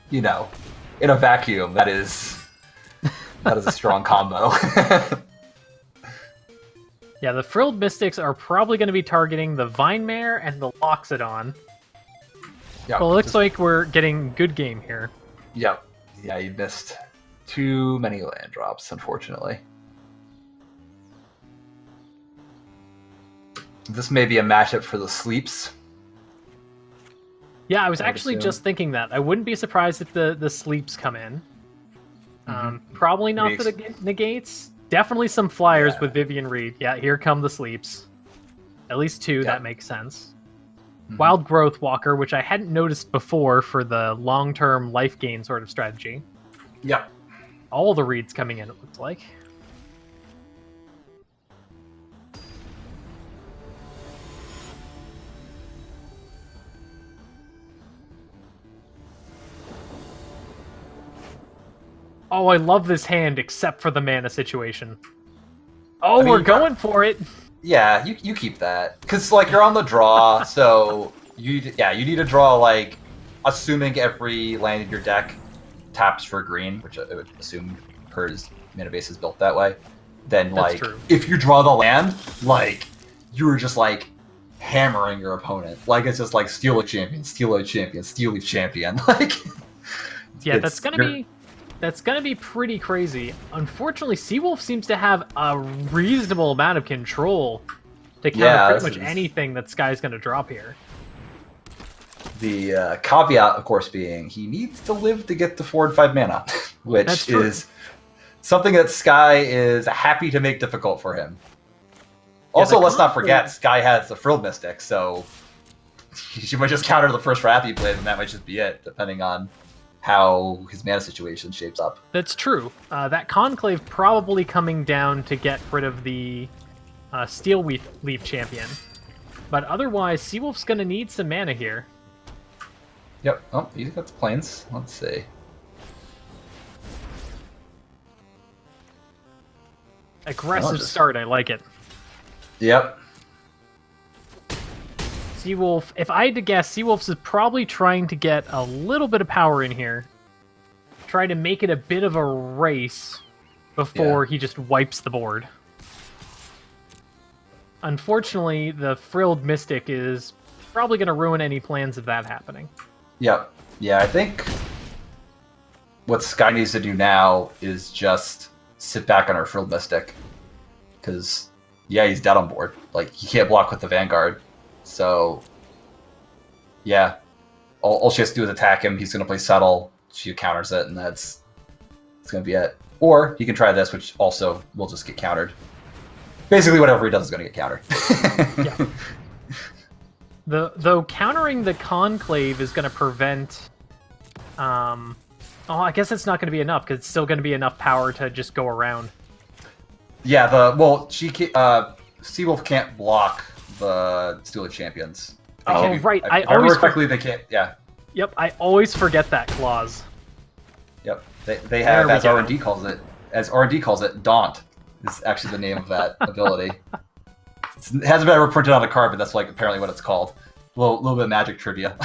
you know, in a vacuum, that is a strong combo. Yeah, the Frilled Mystics are probably going to be targeting the Vine Mare and the Loxodon. Yeah, Well, it looks like we're getting good game here. Yep. Yeah, you missed too many land drops, unfortunately. This may be a matchup for the sleeps. Yeah, I was I would actually assume. just thinking that. I wouldn't be surprised if the sleeps come in. Probably not for the negates. Definitely some flyers Yeah. with Vivian Reed. Yeah, here come the sleeps. At least 2, Yeah. that makes sense. Mhm. Wild Growth Walker, which I hadn't noticed before for the long-term life gain sort of strategy. Yep. All the reeds coming in, it looked like. Oh, I love this hand, except for the mana situation. Oh, I mean, we're you going for it. Yeah, you keep that, because like you're on the draw, so you need to draw, like, assuming every land in your deck taps for green, which I would assume hers mana base is built that way. Then That's like true. if you draw the land, like you were just like hammering your opponent. Like it's just like steal a champion, steal a champion, steal a champion. Like Yeah, it's- that's gonna be pretty crazy. Unfortunately, Seawolf seems to have a reasonable amount of control to counter Yeah, pretty this much is- anything that Sky's gonna drop here. The caveat, of course, being he needs to live to get to 4 and 5 mana, That's which true. is something that Sky is happy to make difficult for him. Also, the let's not conflict- forget, Sky has the Frilled Mystic, so he might just counter the first Wrath he plays, and that might just be it, depending on how his mana situation shapes up. That's true. That Conclave probably coming down to get rid of the Steel Leaf champion. But otherwise, Seawolf's gonna need some mana here. Yep. Oh, he's got the planes. Let's see. Aggressive just- start, I like it. Yep. Seawolf, if I had to guess, Seawolf is probably trying to get a little bit of power in here. Try to make it a bit of a race before he just wipes the board. Unfortunately, the Frilled Mystic is probably going to ruin any plans of that happening. Yep. Yeah, I think what Sky needs to do now is just sit back on our Frilled Mystic. Because, yeah, he's dead on board. Like, he can't block with the Vanguard. So, yeah. All she has to do is attack him. He's going to play Settle. She counters it, and that's going to be it. Or he can try this, which also will just get countered. Basically, whatever he does is going to get countered. Yeah. Though countering the Conclave is going to prevent... oh, I guess it's not going to be enough, because it's still going to be enough power to just go around. Yeah, Seawolf can't block the Steelers champions. They Oh, can't be- right, If I I remember always correctly, they can't. Yeah, Yep, I always forget that clause. yep. They There have, we as go. R&D calls it, Daunt is actually the name of that ability. It hasn't been ever printed on a card, but that's like apparently what it's called. A little bit of magic trivia.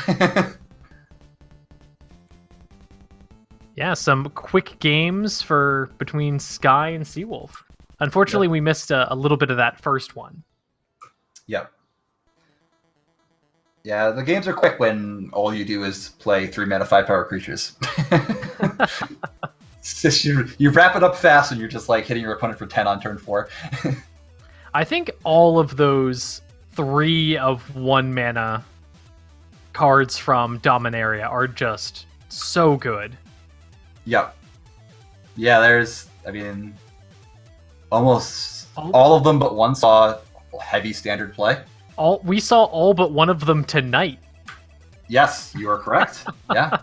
Yeah, some quick games for between Sky and Seawolf. Unfortunately, we missed a little bit of that first one. Yep. Yeah, the games are quick when all you do is play 3 mana 5 power creatures. It's just you wrap it up fast and you're just like hitting your opponent for 10 on turn 4. I think all of those 3 of 1 mana cards from Dominaria are just so good. Yep. Yeah, almost all of them but one saw heavy standard play. We saw all but one of them tonight. Yes, you are correct. Yeah.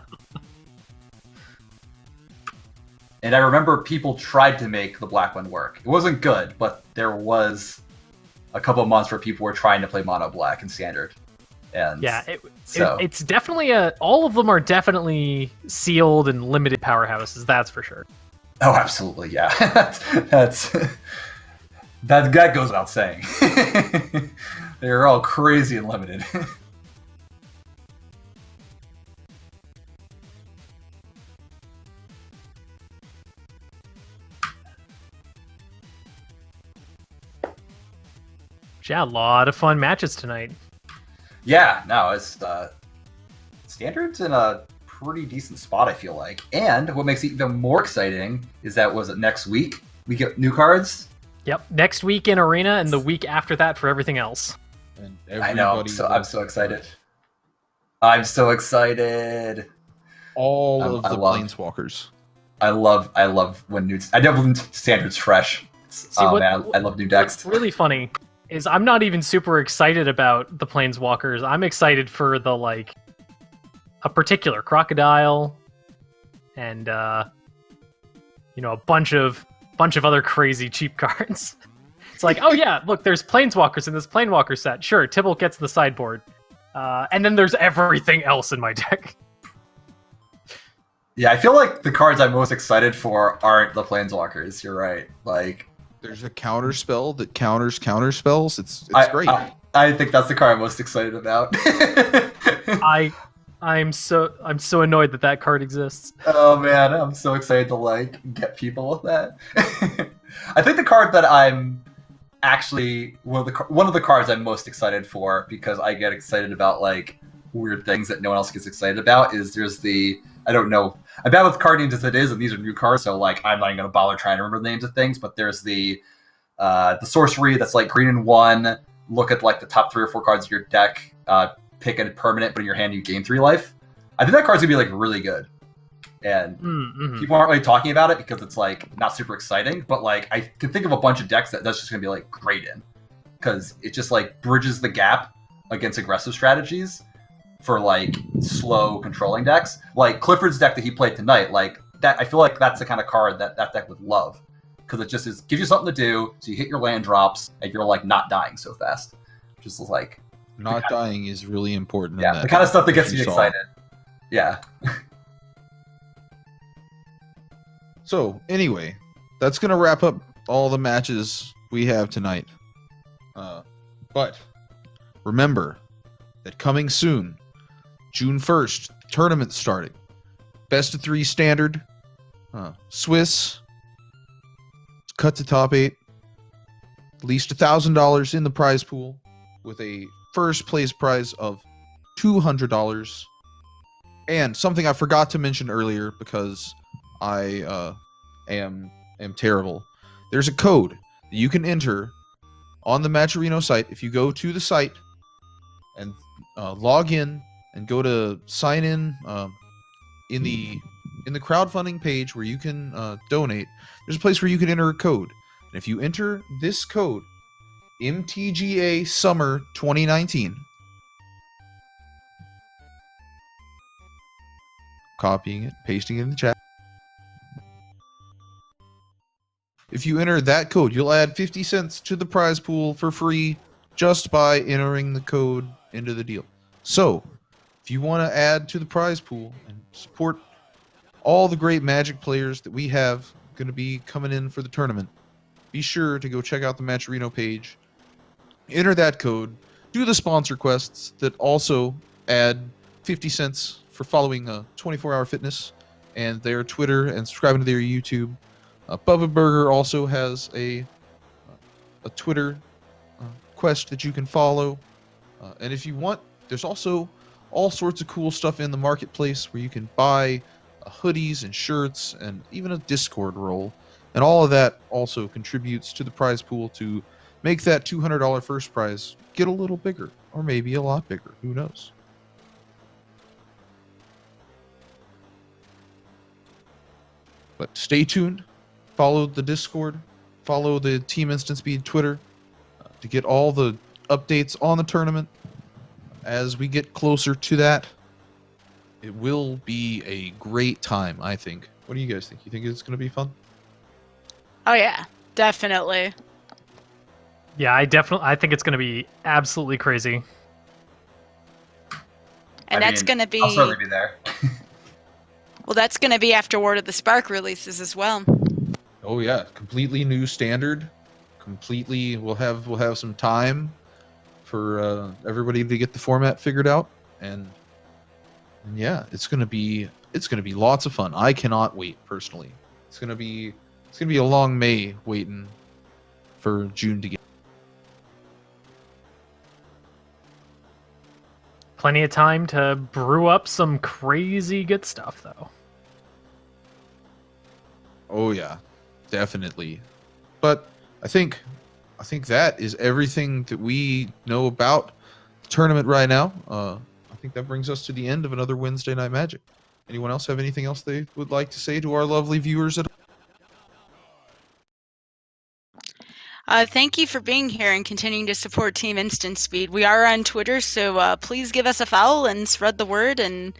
And I remember people tried to make the black one work. It wasn't good, but there was a couple of months where people were trying to play mono black and standard. And Yeah, so it's definitely all of them are definitely sealed and limited powerhouses, that's for sure. oh, absolutely, yeah. That goes without saying. They're all crazy and limited. Yeah, a lot of fun matches tonight. Yeah, no, it's Standard's in a pretty decent spot, I feel like. And what makes it even more exciting is that next week we get new cards. Yep, next week in Arena and the week after that for everything else. And I know, everybody so I'm so excited. I'm so excited. all I of the love- planeswalkers. I love when new. I love when Standard's fresh. Man, I love new decks. What's really funny is I'm not even super excited about the Planeswalkers. I'm excited for the like a particular Crocodile and a bunch of other crazy cheap cards. It's like, oh yeah, look, there's Planeswalkers in this Planewalker set. Sure, Tibble gets the sideboard. And then there's everything else in my deck. Yeah, I feel like the cards I'm most excited for aren't the Planeswalkers. You're right. Like, There's a counter spell that counters counter spells. It's great. I think that's the card I'm most excited about. I'm so annoyed that card exists. Oh man, I'm so excited to like get people with that. I think the card that I'm actually one of the cards I'm most excited for, because I get excited about like weird things that no one else gets excited about, is there's the, I don't know, I'm bad with card names as it is, and these are new cards, so like I'm not even gonna bother trying to remember the names of things. But there's the sorcery that's like green and 1. Look at like the top 3 or 4 cards of your deck. Pick a permanent, put in your hand, you gain 3 life. I think that card's gonna be like really good, and people aren't really talking about it because it's like not super exciting. But like I can think of a bunch of decks that's just gonna be like great in, because it just like bridges the gap against aggressive strategies for like slow controlling decks. Like Clifford's deck that he played tonight, like that. I feel like that's the kind of card that deck would love, because it just gives you something to do. So you hit your land drops and you're like not dying so fast. Just like Not dying is really important. yeah, in that, the kind of stuff that as gets you me saw. excited. Yeah. So anyway, that's gonna wrap up all the matches we have tonight. But remember that coming soon, June 1st, tournament starting. Best of 3 standard. Swiss. Cut to top 8. At least $1,000 in the prize pool, with a first place prize of $200. And something I forgot to mention earlier because I am terrible. There's a code that you can enter on the Matcherino site. If you go to the site and log in and go to sign in in the crowdfunding page where you can donate, there's a place where you can enter a code. And if you enter this code, MTGA Summer 2019, copying it, pasting it in the chat. If you enter that code, you'll add 50 cents to the prize pool for free just by entering the code into the deal. So, if you want to add to the prize pool and support all the great Magic players that we have going to be coming in for the tournament, be sure to go check out the Matcherino page, enter that code, do the sponsor quests that also add 50 cents for following 24-Hour Fitness and their Twitter and subscribing to their YouTube. Bubba Burger also has a Twitter quest that you can follow. And if you want, there's also all sorts of cool stuff in the marketplace where you can buy hoodies and shirts and even a Discord role. And all of that also contributes to the prize pool to make that $200 first prize get a little bigger, or maybe a lot bigger. Who knows? But stay tuned. Follow the Discord. Follow the Team Instant Speed Twitter to get all the updates on the tournament. As we get closer to that, it will be a great time, I think. What do you guys think? You think it's going to be fun? Oh yeah, definitely. Yeah, I think it's going to be absolutely crazy. And that's going to be I'll certainly be there. well, that's going to be after Ward of the Spark releases as well. Oh yeah, completely new standard. completely. We'll have some time for everybody to get the format figured out, and yeah, it's gonna be lots of fun. I cannot wait personally. It's gonna be a long May waiting for June to get. Plenty of time to brew up some crazy good stuff, though. Oh yeah, definitely. But I think that is everything that we know about the tournament right now. I think that brings us to the end of another Wednesday Night Magic. Anyone else have anything else they would like to say to our lovely viewers at Thank you for being here and continuing to support Team Instant Speed. We are on Twitter, so please give us a follow and spread the word. And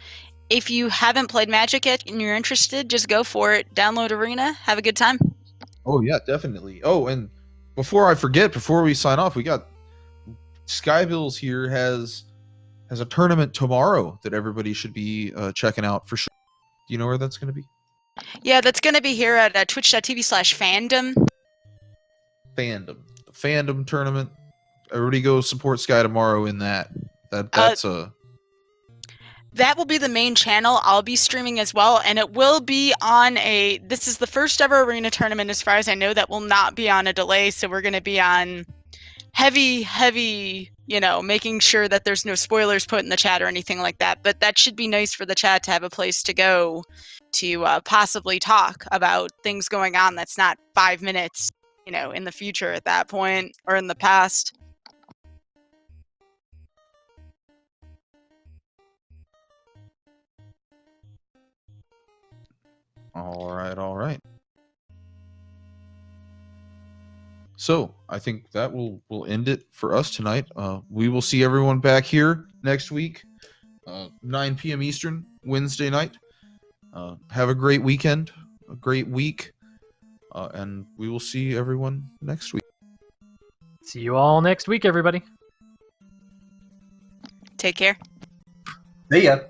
if you haven't played Magic yet and you're interested, just go for it. Download Arena. Have a good time. Oh yeah, definitely. Oh, and before I forget, before we sign off, we got Skybills here has a tournament tomorrow that everybody should be checking out for sure. Do you know where that's going to be? Yeah, that's going to be here at twitch.tv/fandom. Fandom tournament. Everybody go support Sky tomorrow in that. That's That will be the main channel. I'll be streaming as well, and it will be on this is the first ever Arena tournament as far as I know that will not be on a delay, so we're going to be on heavy, making sure that there's no spoilers put in the chat or anything like that. But that should be nice for the chat to have a place to go to possibly talk about things going on that's not 5 minutes, in the future at that point or in the past. all right. So I think that will end it for us tonight. We will see everyone back here next week, 9 p.m. Eastern, Wednesday night. Have a great weekend, a great week, and we will see everyone next week. See you all next week, everybody. Take care. See ya.